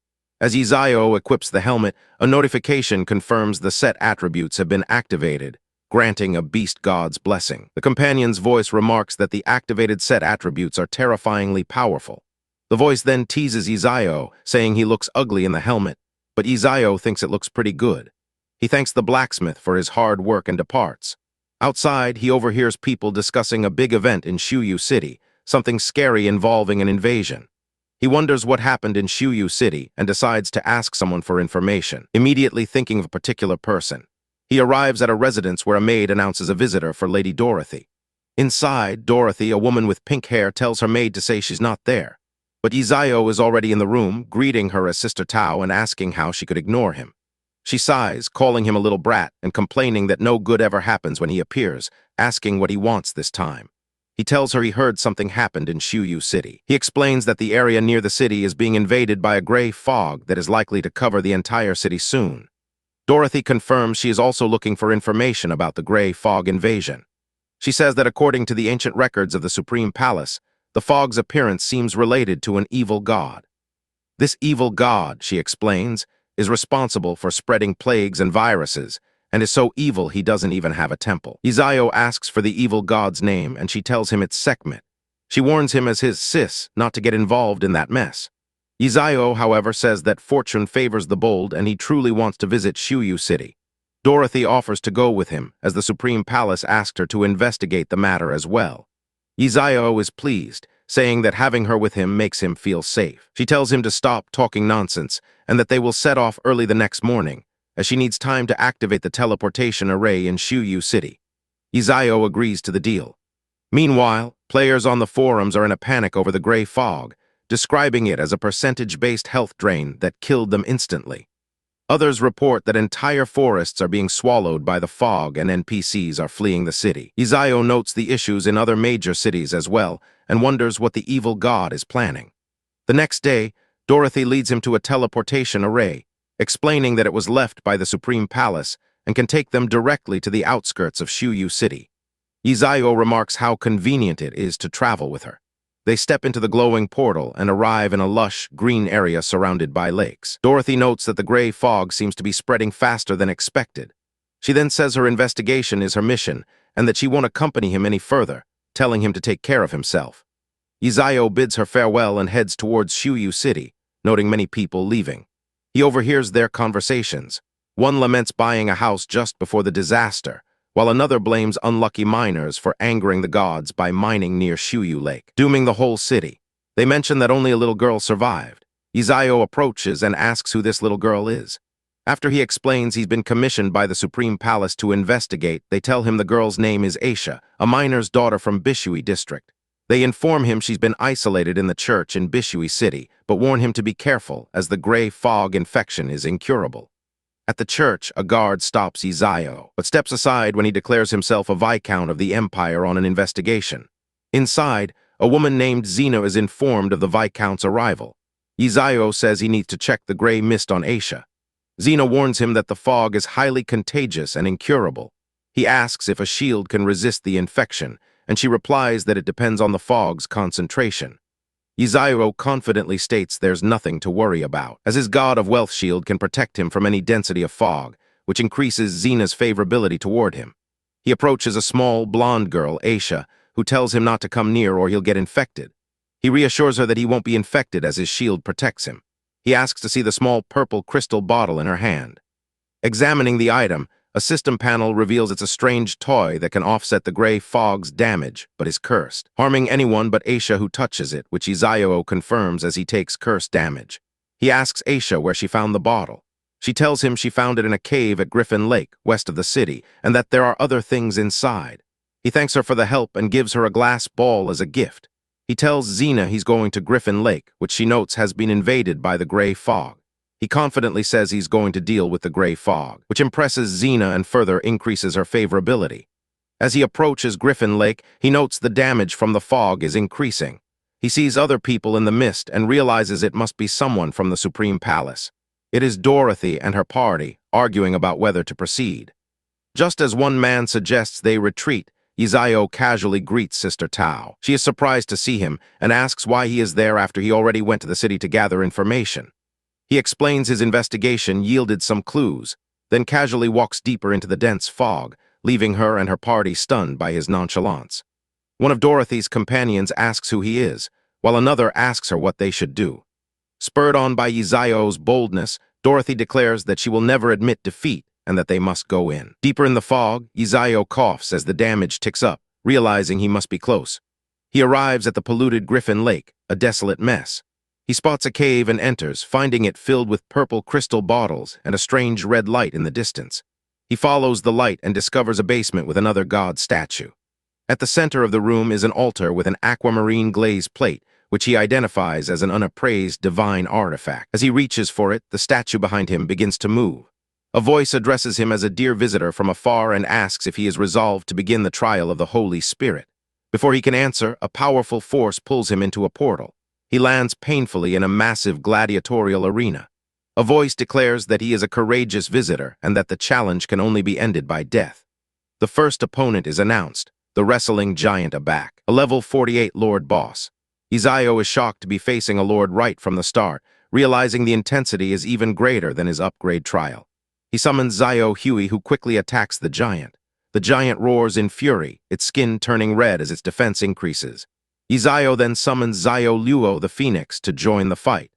As Yizayo equips the helmet, a notification confirms the set attributes have been activated, granting a beast god's blessing. The companion's voice remarks that the activated set attributes are terrifyingly powerful. The voice then teases Yizayo, saying he looks ugly in the helmet, but Yizayo thinks it looks pretty good. He thanks the blacksmith for his hard work and departs. Outside, he overhears people discussing a big event in Shuyu City, something scary involving an invasion. He wonders what happened in Shuyu City and decides to ask someone for information, immediately thinking of a particular person. He arrives at a residence where a maid announces a visitor for Lady Dorothy. Inside, Dorothy, a woman with pink hair, tells her maid to say she's not there. But Yizayo is already in the room, greeting her as Sister Tao and asking how she could ignore him. She sighs, calling him a little brat and complaining that no good ever happens when he appears, asking what he wants this time. He tells her he heard something happened in Shuyu City. He explains that the area near the city is being invaded by a gray fog that is likely to cover the entire city soon. Dorothy confirms she is also looking for information about the gray fog invasion. She says that according to the ancient records of the Supreme Palace, the fog's appearance seems related to an evil god. This evil god, she explains, is responsible for spreading plagues and viruses, and is so evil he doesn't even have a temple. Yizayo asks for the evil god's name, and she tells him it's Sekhmet. She warns him as his sis not to get involved in that mess. Yizayo, however, says that fortune favors the bold and he truly wants to visit Shuyu City. Dorothy offers to go with him, as the Supreme Palace asked her to investigate the matter as well. Yizayo is pleased, saying that having her with him makes him feel safe. She tells him to stop talking nonsense and that they will set off early the next morning, as she needs time to activate the teleportation array in Shuyu City. Yizayo agrees to the deal. Meanwhile, players on the forums are in a panic over the gray fog, describing it as a percentage-based health drain that killed them instantly. Others report that entire forests are being swallowed by the fog and NPCs are fleeing the city. Yizayo notes the issues in other major cities as well and wonders what the evil god is planning. The next day, Dorothy leads him to a teleportation array, explaining that it was left by the Supreme Palace and can take them directly to the outskirts of Shuyu City. Yizayo remarks how convenient it is to travel with her. They step into the glowing portal and arrive in a lush, green area surrounded by lakes. Dorothy notes that the gray fog seems to be spreading faster than expected. She then says her investigation is her mission and that she won't accompany him any further, telling him to take care of himself. Yizayo bids her farewell and heads towards Shuyu City, noting many people leaving. He overhears their conversations. One laments buying a house just before the disaster, while another blames unlucky miners for angering the gods by mining near Shuyu Lake, dooming the whole city. They mention that only a little girl survived. Yizayo approaches and asks who this little girl is. After he explains he's been commissioned by the Supreme Palace to investigate, they tell him the girl's name is Aisha, a miner's daughter from Bishui district. They inform him she's been isolated in the church in Bishui City, but warn him to be careful as the gray fog infection is incurable. At the church, a guard stops Yahello, but steps aside when he declares himself a viscount of the Empire on an investigation. Inside, a woman named Xena is informed of the viscount's arrival. Yahello says he needs to check the gray mist on Asia. Xena warns him that the fog is highly contagious and incurable. He asks if a shield can resist the infection, and she replies that it depends on the fog's concentration. Yahello confidently states there's nothing to worry about, as his god of wealth shield can protect him from any density of fog, which increases Xena's favorability toward him. He approaches a small, blonde girl, Asia, who tells him not to come near or he'll get infected. He reassures her that he won't be infected as his shield protects him. He asks to see the small purple crystal bottle in her hand. Examining the item, a system panel reveals it's a strange toy that can offset the gray fog's damage, but is cursed, harming anyone but Asia who touches it, which Yahello confirms as he takes curse damage. He asks Asia where she found the bottle. She tells him she found it in a cave at Griffin Lake, west of the city, and that there are other things inside. He thanks her for the help and gives her a glass ball as a gift. He tells Xena he's going to Griffin Lake, which she notes has been invaded by the gray fog. He confidently says he's going to deal with the gray fog, which impresses Xena and further increases her favorability. As he approaches Griffin Lake, he notes the damage from the fog is increasing. He sees other people in the mist and realizes it must be someone from the Supreme Palace. It is Dorothy and her party, arguing about whether to proceed. Just as one man suggests they retreat, Yahello casually greets Sister Tao. She is surprised to see him and asks why he is there after he already went to the city to gather information. He explains his investigation yielded some clues, then casually walks deeper into the dense fog, leaving her and her party stunned by his nonchalance. One of Dorothy's companions asks who he is, while another asks her what they should do. Spurred on by Yahello's boldness, Dorothy declares that she will never admit defeat and that they must go in. Deeper in the fog, Yahello coughs as the damage ticks up, realizing he must be close. He arrives at the polluted Griffin Lake, a desolate mess. He spots a cave and enters, finding it filled with purple crystal bottles and a strange red light in the distance. He follows the light and discovers a basement with another god statue. At the center of the room is an altar with an aquamarine glaze plate, which he identifies as an unappraised divine artifact. As he reaches for it, the statue behind him begins to move. A voice addresses him as a dear visitor from afar and asks if he is resolved to begin the trial of the Holy Spirit. Before he can answer, a powerful force pulls him into a portal. He lands painfully in a massive gladiatorial arena. A voice declares that he is a courageous visitor and that the challenge can only be ended by death. The first opponent is announced, the wrestling giant Abac, a level 48 Lord Boss. Yahello is shocked to be facing a Lord right from the start, realizing the intensity is even greater than his upgrade trial. He summons Xiao Hui, who quickly attacks the giant. The giant roars in fury, its skin turning red as its defense increases. Yahello then summons Xiao Luo, the Phoenix, to join the fight.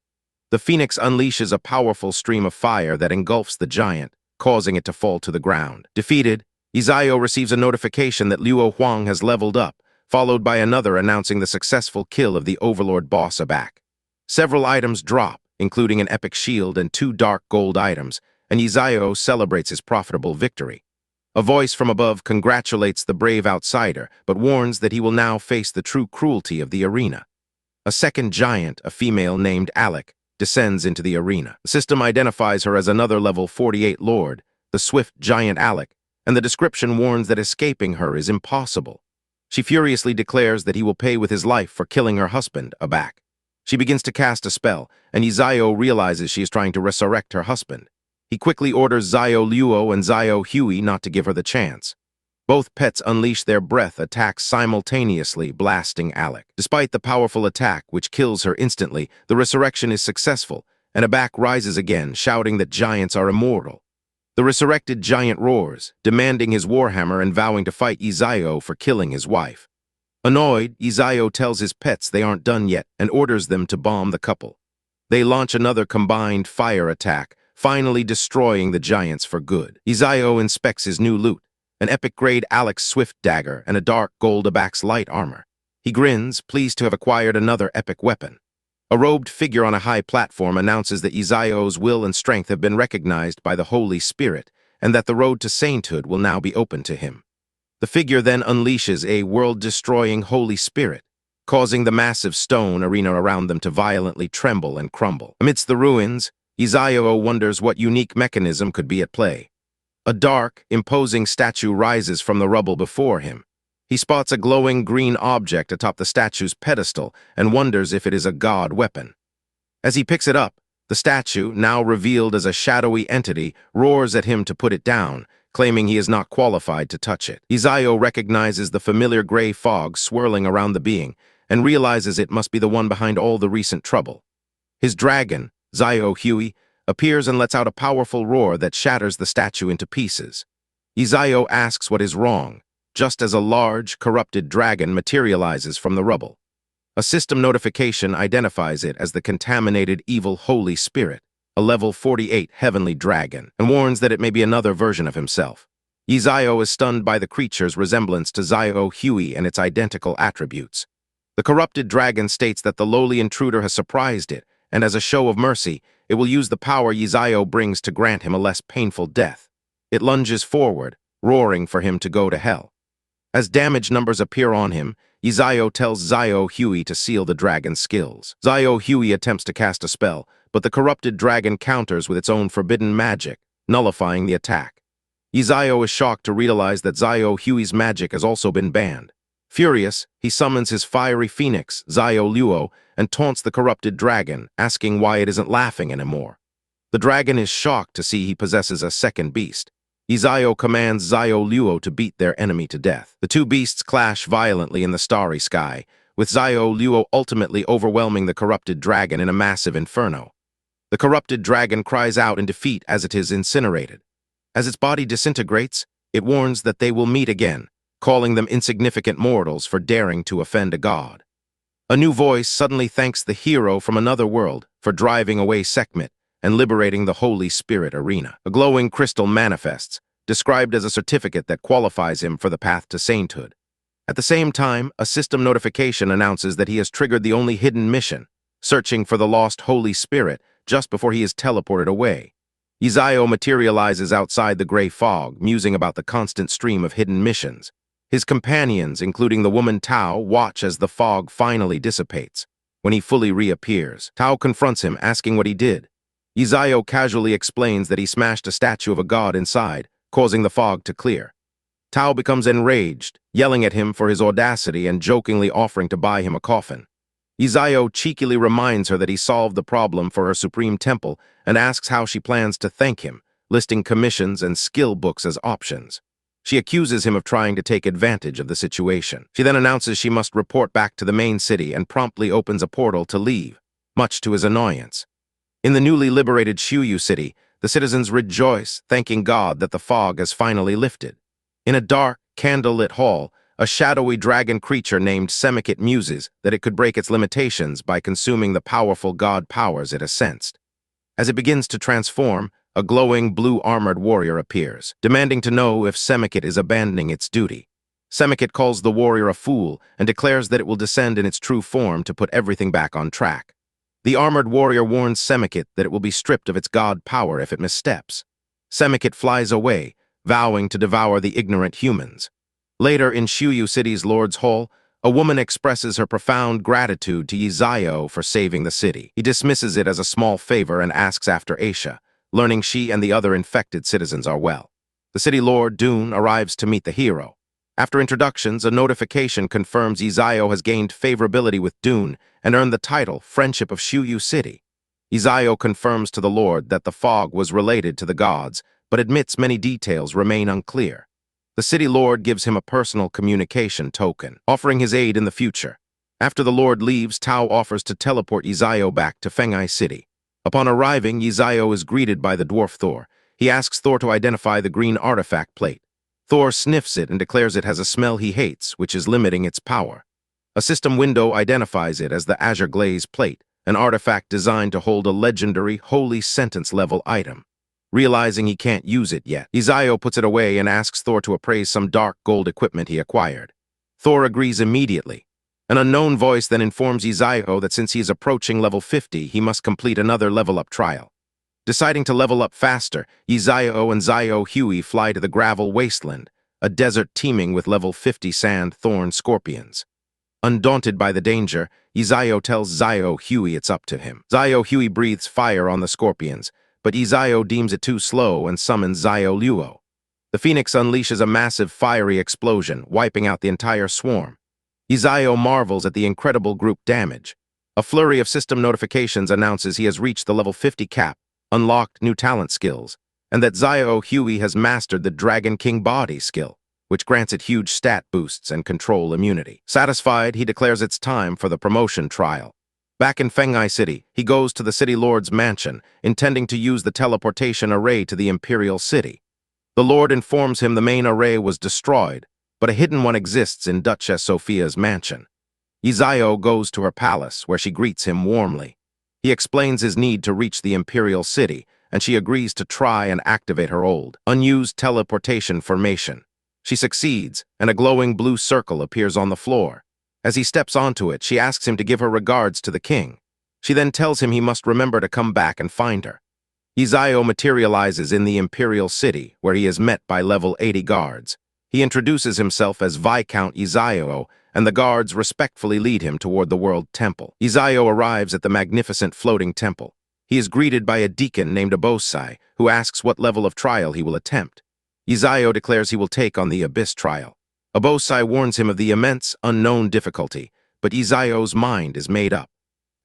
The Phoenix unleashes a powerful stream of fire that engulfs the giant, causing it to fall to the ground. Defeated, Yahello receives a notification that Luo Huang has leveled up, followed by another announcing the successful kill of the Overlord boss Abac. Several items drop, including an epic shield and 2 dark gold items, and Yahello celebrates his profitable victory. A voice from above congratulates the brave outsider, but warns that he will now face the true cruelty of the arena. A second giant, a female named Alec, descends into the arena. The system identifies her as another level 48 lord, the swift giant Alec, and the description warns that escaping her is impossible. She furiously declares that he will pay with his life for killing her husband, Abac. She begins to cast a spell, and Yahello realizes she is trying to resurrect her husband. He quickly orders Xiao Luo and Xiao Hui not to give her the chance. Both pets unleash their breath attacks simultaneously, blasting Alec. Despite the powerful attack, which kills her instantly, the resurrection is successful, and Abac rises again, shouting that giants are immortal. The resurrected giant roars, demanding his warhammer and vowing to fight Yahello for killing his wife. Annoyed, Yahello tells his pets they aren't done yet and orders them to bomb the couple. They launch another combined fire attack, finally destroying the giants for good. Yahello inspects his new loot, an epic-grade Alex Swift dagger and a dark gold Abac's light armor. He grins, pleased to have acquired another epic weapon. A robed figure on a high platform announces that Yahello's will and strength have been recognized by the Holy Spirit, and that the road to sainthood will now be open to him. The figure then unleashes a world-destroying Holy Spirit. causing the massive stone arena around them to violently tremble and crumble. Amidst the ruins, Yahello wonders what unique mechanism could be at play. A dark, imposing statue rises from the rubble before him. He spots a glowing green object atop the statue's pedestal and wonders if it is a god weapon. As he picks it up, the statue, now revealed as a shadowy entity, roars at him to put it down, claiming he is not qualified to touch it. Yahello recognizes the familiar gray fog swirling around the being and realizes it must be the one behind all the recent trouble. His dragon, Yahello, appears and lets out a powerful roar that shatters the statue into pieces. Yahello asks what is wrong, just as a large, corrupted dragon materializes from the rubble. A system notification identifies it as the contaminated evil Holy Spirit, a level 48 heavenly dragon, and warns that it may be another version of himself. Yahello is stunned by the creature's resemblance to Yahello and its identical attributes. The corrupted dragon states that the lowly intruder has surprised it, and as a show of mercy, it will use the power Yahello brings to grant him a less painful death. It lunges forward, roaring for him to go to hell. As damage numbers appear on him, Yahello tells Yahello to seal the dragon's skills. Yahello attempts to cast a spell, but the corrupted dragon counters with its own forbidden magic, nullifying the attack. Yahello is shocked to realize that Yahello's magic has also been banned. Furious, he summons his fiery phoenix, Yahello, and taunts the corrupted dragon, asking why it isn't laughing anymore. The dragon is shocked to see he possesses a second beast. Yahello commands Yahello to beat their enemy to death. The two beasts clash violently in the starry sky, with Yahello ultimately overwhelming the corrupted dragon in a massive inferno. The corrupted dragon cries out in defeat as it is incinerated. As its body disintegrates, it warns that they will meet again, calling them insignificant mortals for daring to offend a god. A new voice suddenly thanks the hero from another world for driving away Sekhmet and liberating the Holy Spirit arena. A glowing crystal manifests, described as a certificate that qualifies him for the path to sainthood. At the same time, a system notification announces that he has triggered the only hidden mission, searching for the lost Holy Spirit just before he is teleported away. Yahello materializes outside the gray fog, musing about the constant stream of hidden missions. His companions, including the woman Tao, watch as the fog finally dissipates. When he fully reappears, Tao confronts him, asking what he did. Yahello casually explains that he smashed a statue of a god inside, causing the fog to clear. Tao becomes enraged, yelling at him for his audacity and jokingly offering to buy him a coffin. Yahello cheekily reminds her that he solved the problem for her supreme temple and asks how she plans to thank him, listing commissions and skill books as options. She accuses him of trying to take advantage of the situation. She then announces she must report back to the main city and promptly opens a portal to leave, much to his annoyance. In the newly liberated Shuyu city, the citizens rejoice, thanking God that the fog has finally lifted. In a dark, candlelit hall, a shadowy dragon creature named Semikit muses that it could break its limitations by consuming the powerful god powers it has sensed. As it begins to transform, a glowing blue-armored warrior appears, demanding to know if Semikit is abandoning its duty. Semikit calls the warrior a fool and declares that it will descend in its true form to put everything back on track. The armored warrior warns Semikit that it will be stripped of its god power if it missteps. Semikit flies away, vowing to devour the ignorant humans. Later in Shuyu City's Lord's Hall, a woman expresses her profound gratitude to Yahello for saving the city. He dismisses it as a small favor and asks after Aisha, learning she and the other infected citizens are well. The city lord, Dune, arrives to meet the hero. After introductions, a notification confirms Yahello has gained favorability with Dune and earned the title Friendship of Shuyu City. Yahello confirms to the Lord that the fog was related to the gods, but admits many details remain unclear. The city lord gives him a personal communication token, offering his aid in the future. After the lord leaves, Tao offers to teleport Yahello back to Fengai City. Upon arriving, Yahello is greeted by the dwarf Thor. He asks Thor to identify the green artifact plate. Thor sniffs it and declares it has a smell he hates, which is limiting its power. A system window identifies it as the Azure Glaze plate, an artifact designed to hold a legendary Holy Sentence-level item. Realizing he can't use it yet, Yahello puts it away and asks Thor to appraise some dark gold equipment he acquired. Thor agrees immediately. An unknown voice then informs Yahello that since he is approaching level 50, he must complete another level-up trial. Deciding to level up faster, Yahello and Yahello fly to the gravel wasteland, a desert teeming with level 50 sand thorn scorpions. Undaunted by the danger, Izao tells Zio Huey it's up to him. Zio Huey breathes fire on the scorpions, but Izao deems it too slow and summons Zio Luo. The Phoenix unleashes a massive fiery explosion, wiping out the entire swarm. Izao marvels at the incredible group damage. A flurry of system notifications announces he has reached the level 50 cap, unlocked new talent skills, and that Zio Huey has mastered the Dragon King Body skill, which grants it huge stat boosts and control immunity. Satisfied, he declares it's time for the promotion trial. Back in Fenghai City, he goes to the City Lord's mansion, intending to use the teleportation array to the Imperial City. The Lord informs him the main array was destroyed, but a hidden one exists in Duchess Sophia's mansion. Izao goes to her palace, where she greets him warmly. He explains his need to reach the Imperial City, and she agrees to try and activate her old, unused teleportation formation. She succeeds, and a glowing blue circle appears on the floor. As he steps onto it, she asks him to give her regards to the king. She then tells him he must remember to come back and find her. Izao materializes in the Imperial City, where he is met by level 80 guards. He introduces himself as Viscount Izao, and the guards respectfully lead him toward the World Temple. Izao arrives at the magnificent floating temple. He is greeted by a deacon named Abyssal, who asks what level of trial he will attempt. Izao declares he will take on the Abyss trial. Abyssal warns him of the immense, unknown difficulty, but Izao's mind is made up.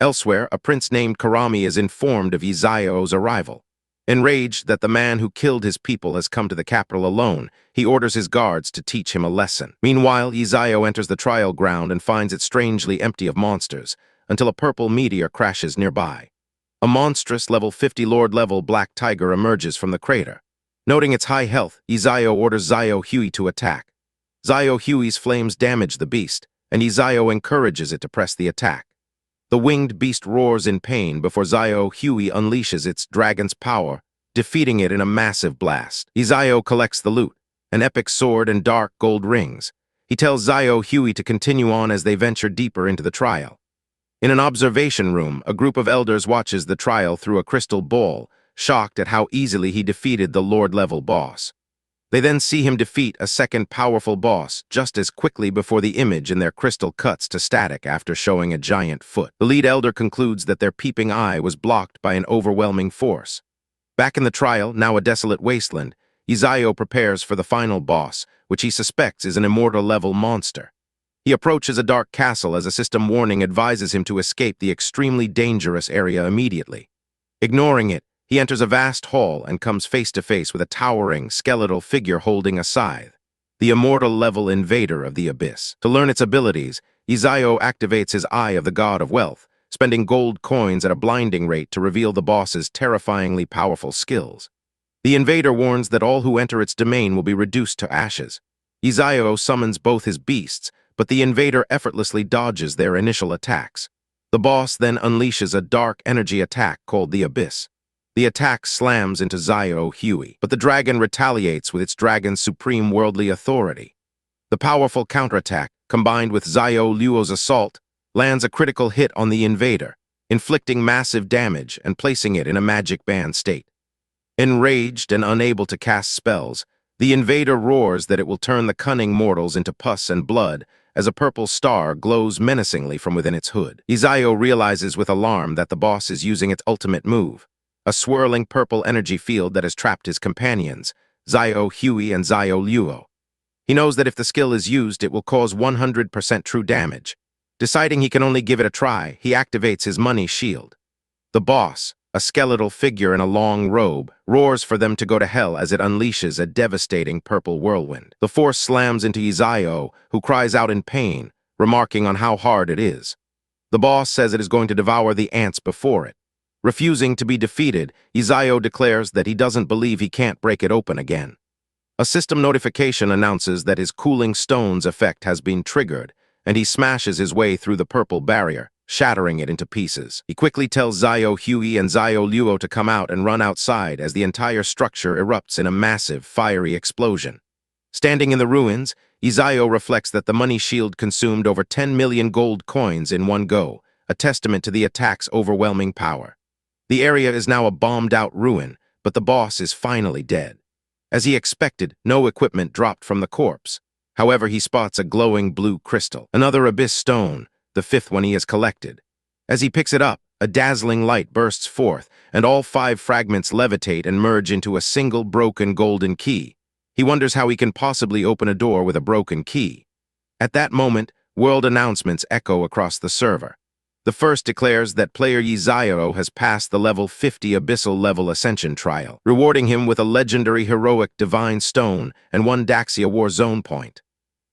Elsewhere, a prince named Karami is informed of Izao's arrival. Enraged that the man who killed his people has come to the capital alone, he orders his guards to teach him a lesson. Meanwhile, Izao enters the trial ground and finds it strangely empty of monsters, until a purple meteor crashes nearby. A monstrous level 50 Lord-level black tiger emerges from the crater. Noting its high health, Izao orders Zio Huey to attack. Zio Huey's flames damage the beast, and Izao encourages it to press the attack. The winged beast roars in pain before Zio Huey unleashes its dragon's power, defeating it in a massive blast. Izao collects the loot, an epic sword and dark gold rings. He tells Zio Huey to continue on as they venture deeper into the trial. In an observation room, a group of elders watches the trial through a crystal ball, shocked at how easily he defeated the Lord-level boss. They then see him defeat a second powerful boss just as quickly before the image in their crystal cuts to static after showing a giant foot. The lead elder concludes that their peeping eye was blocked by an overwhelming force. Back in the trial, now a desolate wasteland, Izao prepares for the final boss, which he suspects is an immortal-level monster. He approaches a dark castle as a system warning advises him to escape the extremely dangerous area immediately. Ignoring it, he enters a vast hall and comes face to face with a towering, skeletal figure holding a scythe, the immortal-level invader of the Abyss. To learn its abilities, Izao activates his Eye of the God of Wealth, spending gold coins at a blinding rate to reveal the boss's terrifyingly powerful skills. The invader warns that all who enter its domain will be reduced to ashes. Izao summons both his beasts, but the invader effortlessly dodges their initial attacks. The boss then unleashes a dark energy attack called the Abyss. The attack slams into Zio Huey, but the dragon retaliates with its dragon's supreme worldly authority. The powerful counterattack, combined with Zio Luo's assault, lands a critical hit on the invader, inflicting massive damage and placing it in a magic banned state. Enraged and unable to cast spells, the invader roars that it will turn the cunning mortals into pus and blood as a purple star glows menacingly from within its hood. Izao realizes with alarm that the boss is using its ultimate move, a swirling purple energy field that has trapped his companions, Zio Huey and Zio Luo. He knows that if the skill is used, it will cause 100% true damage. Deciding he can only give it a try, he activates his money shield. The boss, a skeletal figure in a long robe, roars for them to go to hell as it unleashes a devastating purple whirlwind. The force slams into Izao, who cries out in pain, remarking on how hard it is. The boss says it is going to devour the ants before it. Refusing to be defeated, Izao declares that he doesn't believe he can't break it open again. A system notification announces that his cooling stones effect has been triggered, and he smashes his way through the purple barrier, shattering it into pieces. He quickly tells Zio Huey and Zio Luo to come out and run outside as the entire structure erupts in a massive, fiery explosion. Standing in the ruins, Izao reflects that the money shield consumed over 10 million gold coins in one go, a testament to the attack's overwhelming power. The area is now a bombed-out ruin, but the boss is finally dead. As he expected, no equipment dropped from the corpse. However, he spots a glowing blue crystal, another abyss stone, the fifth one he has collected. As he picks it up, a dazzling light bursts forth, and all 5 fragments levitate and merge into a single broken golden key. He wonders how he can possibly open a door with a broken key. At that moment, world announcements echo across the server. The first declares that player Yahello has passed the level 50 Abyssal level Ascension trial, rewarding him with a legendary heroic divine stone and 1 Daxia War Zone point.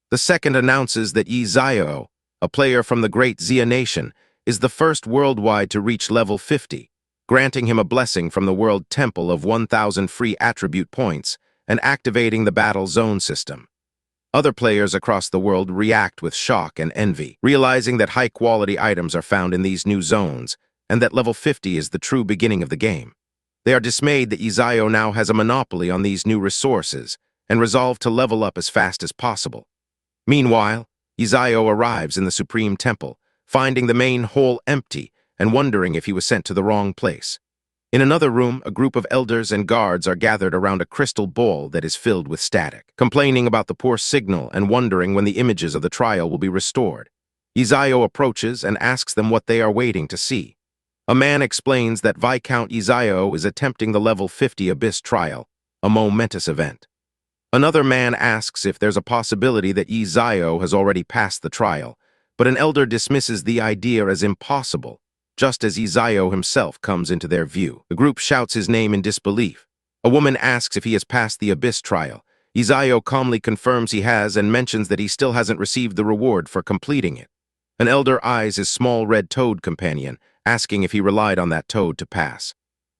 The second announces that Yahello, a player from the Great Xia Nation, is the first worldwide to reach level 50, granting him a blessing from the World Temple of 1,000 free attribute points and activating the Battle Zone system. Other players across the world react with shock and envy, realizing that high-quality items are found in these new zones and that level 50 is the true beginning of the game. They are dismayed that Yahello now has a monopoly on these new resources and resolve to level up as fast as possible. Meanwhile, Yahello arrives in the Supreme Temple, finding the main hall empty and wondering if he was sent to the wrong place. In another room, a group of elders and guards are gathered around a crystal ball that is filled with static, complaining about the poor signal and wondering when the images of the trial will be restored. Yahello approaches and asks them what they are waiting to see. A man explains that Viscount Yahello is attempting the level 50 Abyss trial, a momentous event. Another man asks if there's a possibility that Yahello has already passed the trial, but an elder dismisses the idea as impossible. Just as Yahello himself comes into their view, the group shouts his name in disbelief. A woman asks if he has passed the Abyss trial. Yahello calmly confirms he has and mentions that he still hasn't received the reward for completing it. An elder eyes his small red toad companion, asking if he relied on that toad to pass.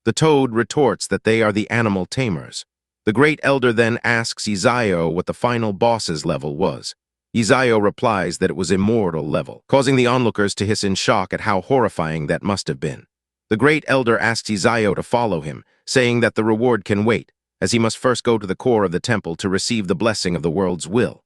The toad retorts that they are the animal tamers. The great elder then asks Yahello what the final boss's level was. Yahello replies that it was immortal level, causing the onlookers to hiss in shock at how horrifying that must have been. The great elder asks Yahello to follow him, saying that the reward can wait, as he must first go to the core of the temple to receive the blessing of the world's will.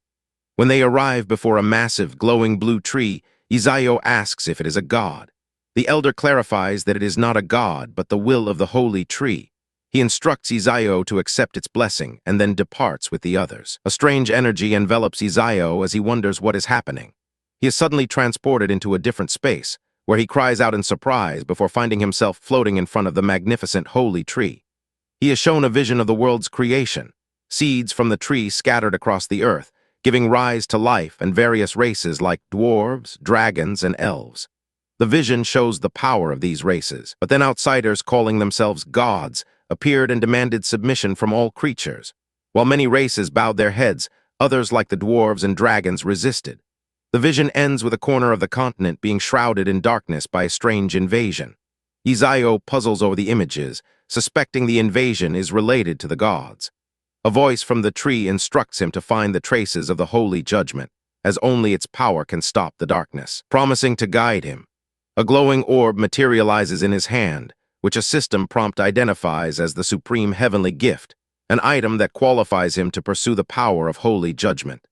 When they arrive before a massive, glowing blue tree, Yahello asks if it is a god. The elder clarifies that it is not a god, but the will of the holy tree. He instructs Yahello to accept its blessing and then departs with the others. A strange energy envelops Yahello as he wonders what is happening. He is suddenly transported into a different space, where he cries out in surprise before finding himself floating in front of the magnificent holy tree. He is shown a vision of the world's creation, seeds from the tree scattered across the earth, giving rise to life and various races like dwarves, dragons, and elves. The vision shows the power of these races, but then outsiders calling themselves gods appeared and demanded submission from all creatures. While many races bowed their heads, others like the dwarves and dragons resisted. The vision ends with a corner of the continent being shrouded in darkness by a strange invasion. Yahello puzzles over the images, suspecting the invasion is related to the gods. A voice from the tree instructs him to find the traces of the holy judgment, as only its power can stop the darkness, promising to guide him. A glowing orb materializes in his hand, which a system prompt identifies as the supreme heavenly gift, an item that qualifies him to pursue the power of holy judgment.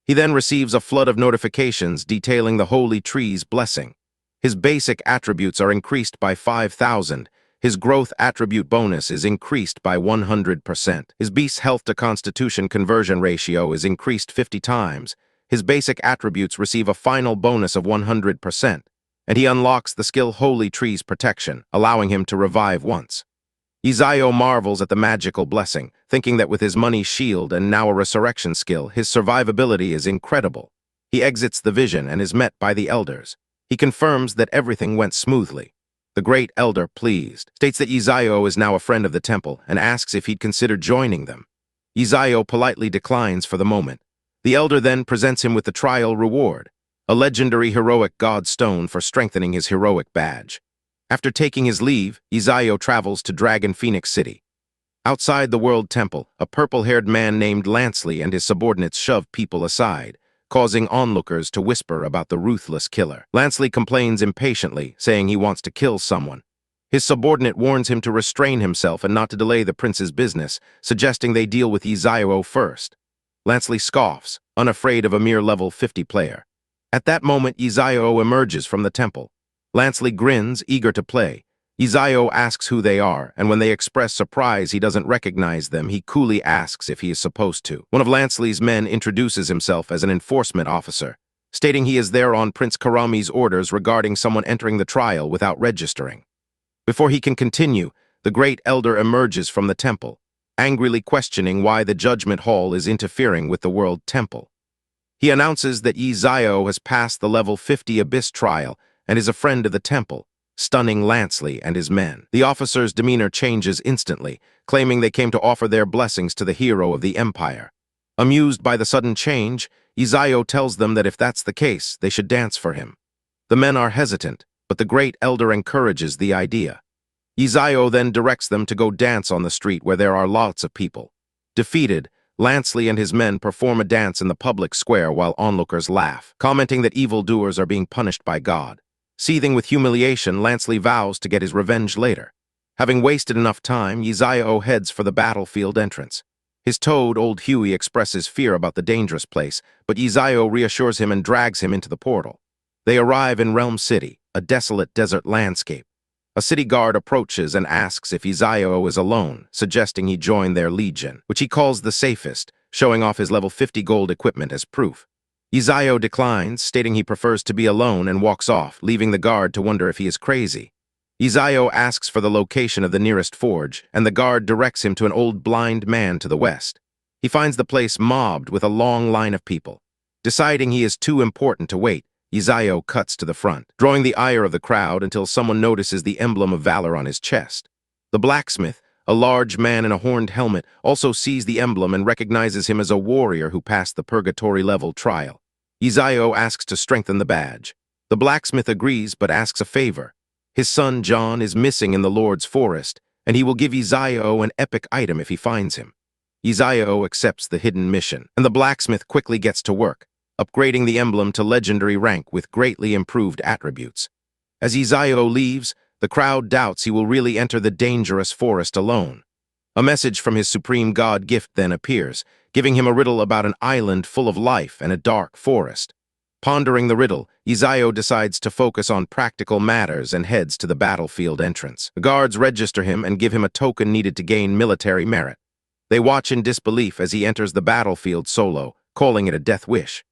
He then receives a flood of notifications detailing the holy tree's blessing. His basic attributes are increased by 5,000. His growth attribute bonus is increased by 100%. His beast's health to constitution conversion ratio is increased 50 times. His basic attributes receive a final bonus of 100%. And he unlocks the skill Holy Tree's protection, allowing him to revive once. Yahello marvels at the magical blessing, thinking that with his money shield and now a resurrection skill, his survivability is incredible. He exits the vision and is met by the elders. He confirms that everything went smoothly. The great elder, pleased, states that Yahello is now a friend of the temple and asks if he'd consider joining them. Yahello politely declines for the moment. The elder then presents him with the trial reward, a legendary heroic god stone for strengthening his heroic badge. After taking his leave, Yahello travels to Dragon Phoenix City. Outside the World Temple, a purple-haired man named Lansley and his subordinates shove people aside, causing onlookers to whisper about the ruthless killer. Lansley complains impatiently, saying he wants to kill someone. His subordinate warns him to restrain himself and not to delay the prince's business, suggesting they deal with Yahello first. Lansley scoffs, unafraid of a mere level 50 player. At that moment, Yahello emerges from the temple. Lansley grins, eager to play. Izayo asks who they are, and when they express surprise he doesn't recognize them, he coolly asks if he is supposed to. One of Lansley's men introduces himself as an enforcement officer, stating he is there on Prince Karami's orders regarding someone entering the trial without registering. Before he can continue, the great elder emerges from the temple, angrily questioning why the judgment hall is interfering with the world temple. He announces that Izayo has passed the level 50 Abyss trial and is a friend of the temple, stunning Lansley and his men. The officer's demeanor changes instantly, claiming they came to offer their blessings to the hero of the empire. Amused by the sudden change, Izayo tells them that if that's the case, they should dance for him. The men are hesitant, but the great elder encourages the idea. Izayo then directs them to go dance on the street where there are lots of people. Defeated, Lansley and his men perform a dance in the public square while onlookers laugh, commenting that evildoers are being punished by God. Seething with humiliation, Lansley vows to get his revenge later. Having wasted enough time, Izayo heads for the battlefield entrance. His toad, old Huey, expresses fear about the dangerous place, but Izayo reassures him and drags him into the portal. They arrive in Realm City, a desolate desert landscape. A city guard approaches and asks if Izayo is alone, suggesting he join their legion, which he calls the safest, showing off his level 50 gold equipment as proof. Izayo declines, stating he prefers to be alone, and walks off, leaving the guard to wonder if he is crazy. Izayo asks for the location of the nearest forge, and the guard directs him to an old blind man to the west. He finds the place mobbed with a long line of people. Deciding he is too important to wait, Izayo cuts to the front, drawing the ire of the crowd until someone notices the emblem of valor on his chest. The blacksmith, a large man in a horned helmet, also sees the emblem and recognizes him as a warrior who passed the purgatory level trial. Izayo asks to strengthen the badge. The blacksmith agrees but asks a favor. His son John is missing in the Lord's forest, and he will give Izayo an epic item if he finds him. Izayo accepts the hidden mission, and the blacksmith quickly gets to work, upgrading the emblem to legendary rank with greatly improved attributes. As Izayo leaves, the crowd doubts he will really enter the dangerous forest alone. A message from his supreme god gift then appears, giving him a riddle about an island full of life and a dark forest. Pondering the riddle, Izayo decides to focus on practical matters and heads to the battlefield entrance. The guards register him and give him a token needed to gain military merit. They watch in disbelief as he enters the battlefield solo, calling it a death wish.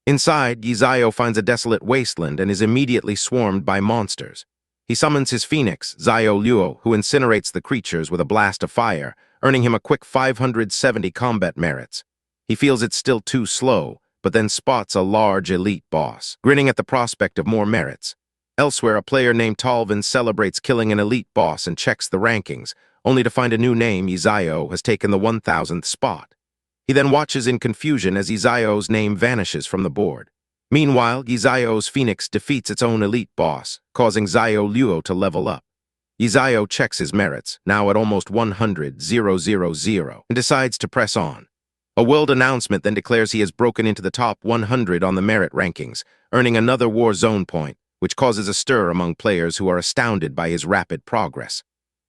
Inside, Izayo finds a desolate wasteland and is immediately swarmed by monsters. He summons his phoenix, Zayo Luo, who incinerates the creatures with a blast of fire, earning him a quick 570 combat merits. He feels it's still too slow, but then spots a large elite boss, grinning at the prospect of more merits. Elsewhere, a player named Talvin celebrates killing an elite boss and checks the rankings, only to find a new name. Izayo has taken the 1000th spot. He then watches in confusion as Izayo's name vanishes from the board. Meanwhile, Izayo's phoenix defeats its own elite boss, causing Zayo Luo to level up. Izayo checks his merits, now at almost 100,000, and decides to press on. A world announcement then declares he has broken into the top 100 on the merit rankings, earning another war zone point, which causes a stir among players who are astounded by his rapid progress.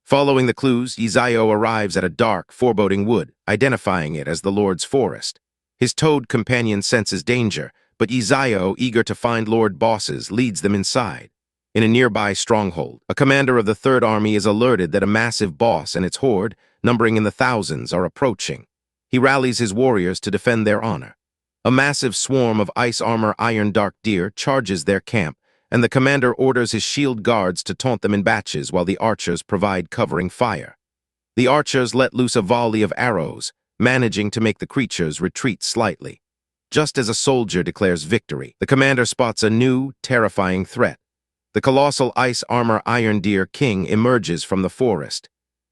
Following the clues, Izayo arrives at a dark, foreboding wood, identifying it as the Lord's forest. His toad companion senses danger, but Izayo, eager to find Lord bosses, leads them inside. In a nearby stronghold, a commander of the Third Army is alerted that a massive boss and its horde, numbering in the thousands, are approaching. He rallies his warriors to defend their honor. A massive swarm of ice armor iron dark deer charges their camp, and the commander orders his shield guards to taunt them in batches while the archers provide covering fire. The archers let loose a volley of arrows, managing to make the creatures retreat slightly. Just as a soldier declares victory, the commander spots a new, terrifying threat. The colossal ice armor Iron Deer King emerges from the forest.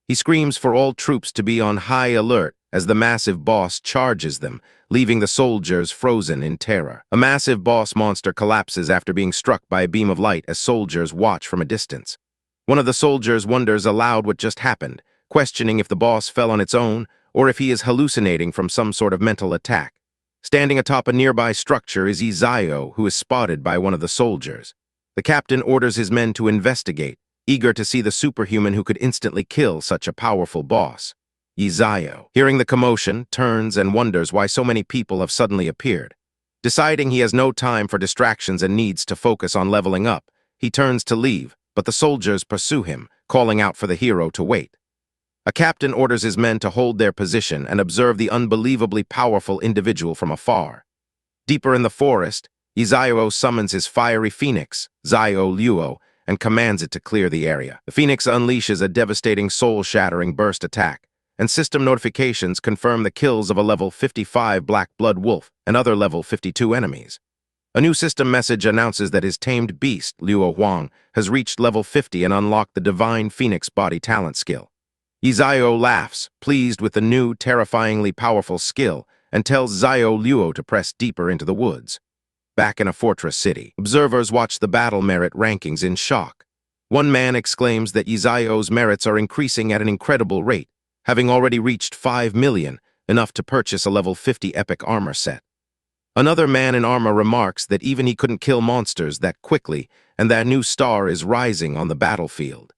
He screams for all troops to be on high alert as the massive boss charges them, leaving the soldiers frozen in terror. A massive boss monster collapses after being struck by a beam of light as soldiers watch from a distance. One of the soldiers wonders aloud what just happened, questioning if the boss fell on its own or if he is hallucinating from some sort of mental attack. Standing atop a nearby structure is Izayo, who is spotted by one of the soldiers. The captain orders his men to investigate, eager to see the superhuman who could instantly kill such a powerful boss. Izayo, hearing the commotion, turns and wonders why so many people have suddenly appeared. Deciding he has no time for distractions and needs to focus on leveling up, he turns to leave, but the soldiers pursue him, calling out for the hero to wait. A captain orders his men to hold their position and observe the unbelievably powerful individual from afar. Deeper in the forest, Yahello summons his fiery phoenix, Yahello, and commands it to clear the area. The phoenix unleashes a devastating soul-shattering burst attack, and system notifications confirm the kills of a level 55 Black Blood Wolf and other level 52 enemies. A new system message announces that his tamed beast, Huang, has reached level 50 and unlocked the Divine Phoenix Body Talent skill. Yahello laughs, pleased with the new, terrifyingly powerful skill, and tells Yahello to press deeper into the woods. Back in a fortress city, observers watch the battle merit rankings in shock. One man exclaims that Yahello's merits are increasing at an incredible rate, having already reached 5 million, enough to purchase a level 50 epic armor set. Another man in armor remarks that even he couldn't kill monsters that quickly, and that a new star is rising on the battlefield.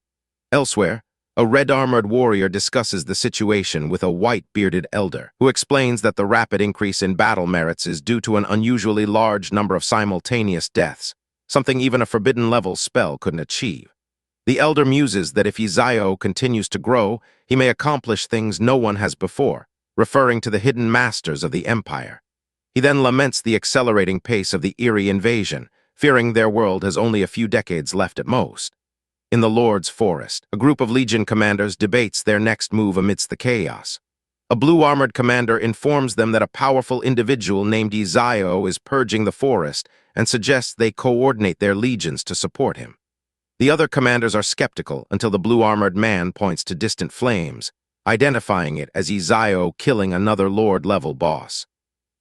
Elsewhere, a red-armored warrior discusses the situation with a white-bearded elder, who explains that the rapid increase in battle merits is due to an unusually large number of simultaneous deaths, something even a forbidden-level spell couldn't achieve. The elder muses that if Yahello continues to grow, he may accomplish things no one has before, referring to the hidden masters of the Empire. He then laments the accelerating pace of the eerie invasion, fearing their world has only a few decades left at most. In the Lord's Forest, a group of Legion commanders debates their next move amidst the chaos. A blue-armored commander informs them that a powerful individual named Yahello is purging the forest and suggests they coordinate their legions to support him. The other commanders are skeptical until the blue-armored man points to distant flames, identifying it as Yahello killing another Lord-level boss.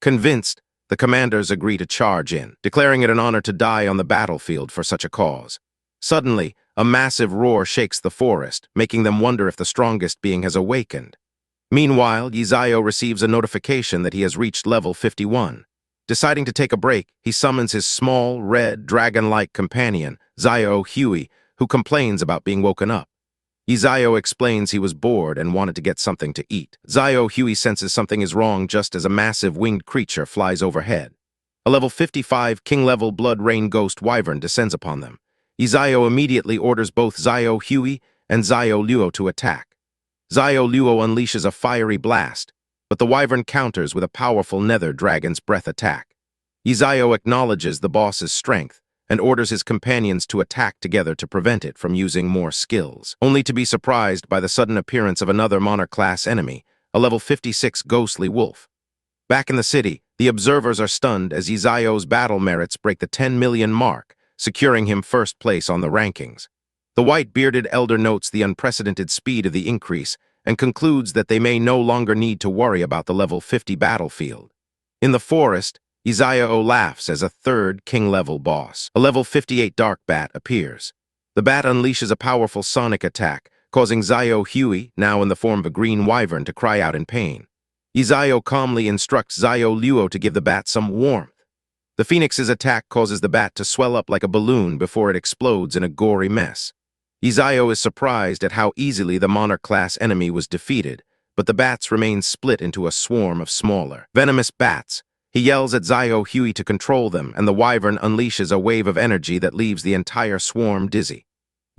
Convinced, the commanders agree to charge in, declaring it an honor to die on the battlefield for such a cause. Suddenly, a massive roar shakes the forest, making them wonder if the strongest being has awakened. Meanwhile, Yahello receives a notification that he has reached level 51. Deciding to take a break, he summons his small, red, dragon-like companion, Yahello, who complains about being woken up. Yahello explains he was bored and wanted to get something to eat. Yahello senses something is wrong just as a massive winged creature flies overhead. A level 55 king-level blood rain ghost wyvern descends upon them. Yahello immediately orders both Yahello and Yahello to attack. Yahello unleashes a fiery blast, but the wyvern counters with a powerful nether dragon's breath attack. Yahello acknowledges the boss's strength and orders his companions to attack together to prevent it from using more skills, only to be surprised by the sudden appearance of another monarch-class enemy, a level 56 ghostly wolf. Back in the city, the observers are stunned as Yahello's battle merits break the 10 million mark, securing him first place on the rankings. The white-bearded elder notes the unprecedented speed of the increase and concludes that they may no longer need to worry about the level 50 battlefield. In the forest, Yahello laughs as a third king-level boss, a level 58 dark bat, appears. The bat unleashes a powerful sonic attack, causing Yahello, now in the form of a green wyvern, to cry out in pain. Yahello calmly instructs Yahello to give the bat some warmth. The phoenix's attack causes the bat to swell up like a balloon before it explodes in a gory mess. Yahello is surprised at how easily the monarch-class enemy was defeated, but the bats remain split into a swarm of smaller, venomous bats. He yells at Yahello to control them, and the wyvern unleashes a wave of energy that leaves the entire swarm dizzy.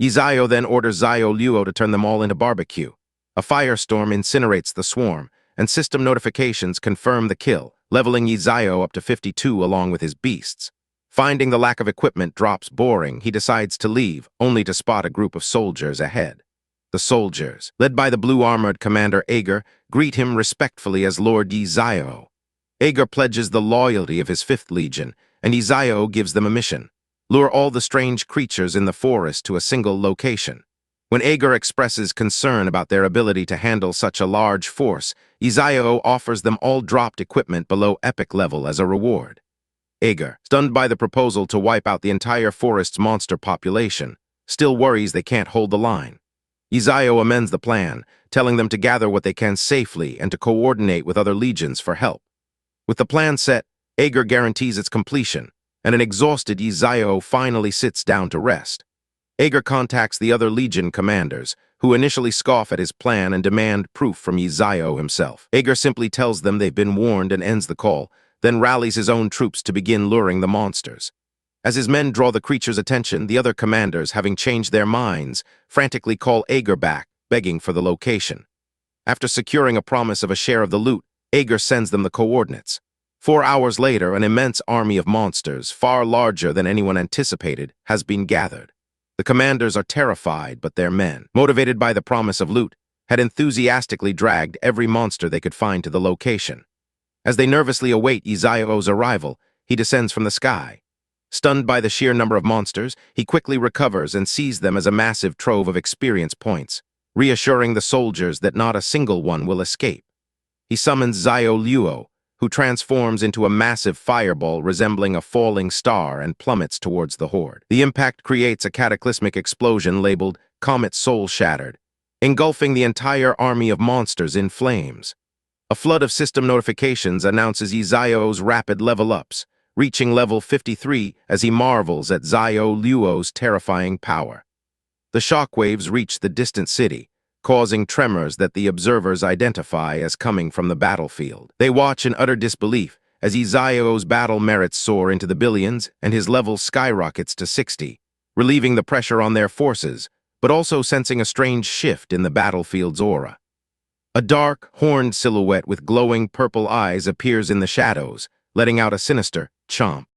Yahello then orders Yahello to turn them all into barbecue. A firestorm incinerates the swarm, and system notifications confirm the kill, leveling Yahello up to 52 along with his beasts. Finding the lack of equipment drops boring, he decides to leave, only to spot a group of soldiers ahead. The soldiers, led by the blue-armored commander Ager, greet him respectfully as Lord Yahello. Ager pledges the loyalty of his 5th Legion, and Yahello gives them a mission: lure all the strange creatures in the forest to a single location. When Ager expresses concern about their ability to handle such a large force, Yahello offers them all dropped equipment below epic level as a reward. Ager, stunned by the proposal to wipe out the entire forest's monster population, still worries they can't hold the line. Yahello amends the plan, telling them to gather what they can safely and to coordinate with other legions for help. With the plan set, Ager guarantees its completion, and an exhausted Yahello finally sits down to rest. Ager contacts the other Legion commanders, who initially scoff at his plan and demand proof from Yahello himself. Ager simply tells them they've been warned and ends the call, then rallies his own troops to begin luring the monsters. As his men draw the creature's attention, the other commanders, having changed their minds, frantically call Ager back, begging for the location. After securing a promise of a share of the loot, Ager sends them the coordinates. 4 hours later, an immense army of monsters, far larger than anyone anticipated, has been gathered. The commanders are terrified, but their men, motivated by the promise of loot, had enthusiastically dragged every monster they could find to the location. As they nervously await Yahello's arrival, he descends from the sky. Stunned by the sheer number of monsters, he quickly recovers and sees them as a massive trove of experience points, reassuring the soldiers that not a single one will escape. He summons Yahello, who transforms into a massive fireball resembling a falling star and plummets towards the horde. The impact creates a cataclysmic explosion labeled Comet Soul Shattered, engulfing the entire army of monsters in flames. A flood of system notifications announces Yahello's rapid level-ups, reaching level 53 as he marvels at Yahello's terrifying power. The shockwaves reach the distant city, causing tremors that the observers identify as coming from the battlefield. They watch in utter disbelief as Yahello's battle merits soar into the billions and his level skyrockets to 60, relieving the pressure on their forces, but also sensing a strange shift in the battlefield's aura. A dark, horned silhouette with glowing purple eyes appears in the shadows, letting out a sinister chomp.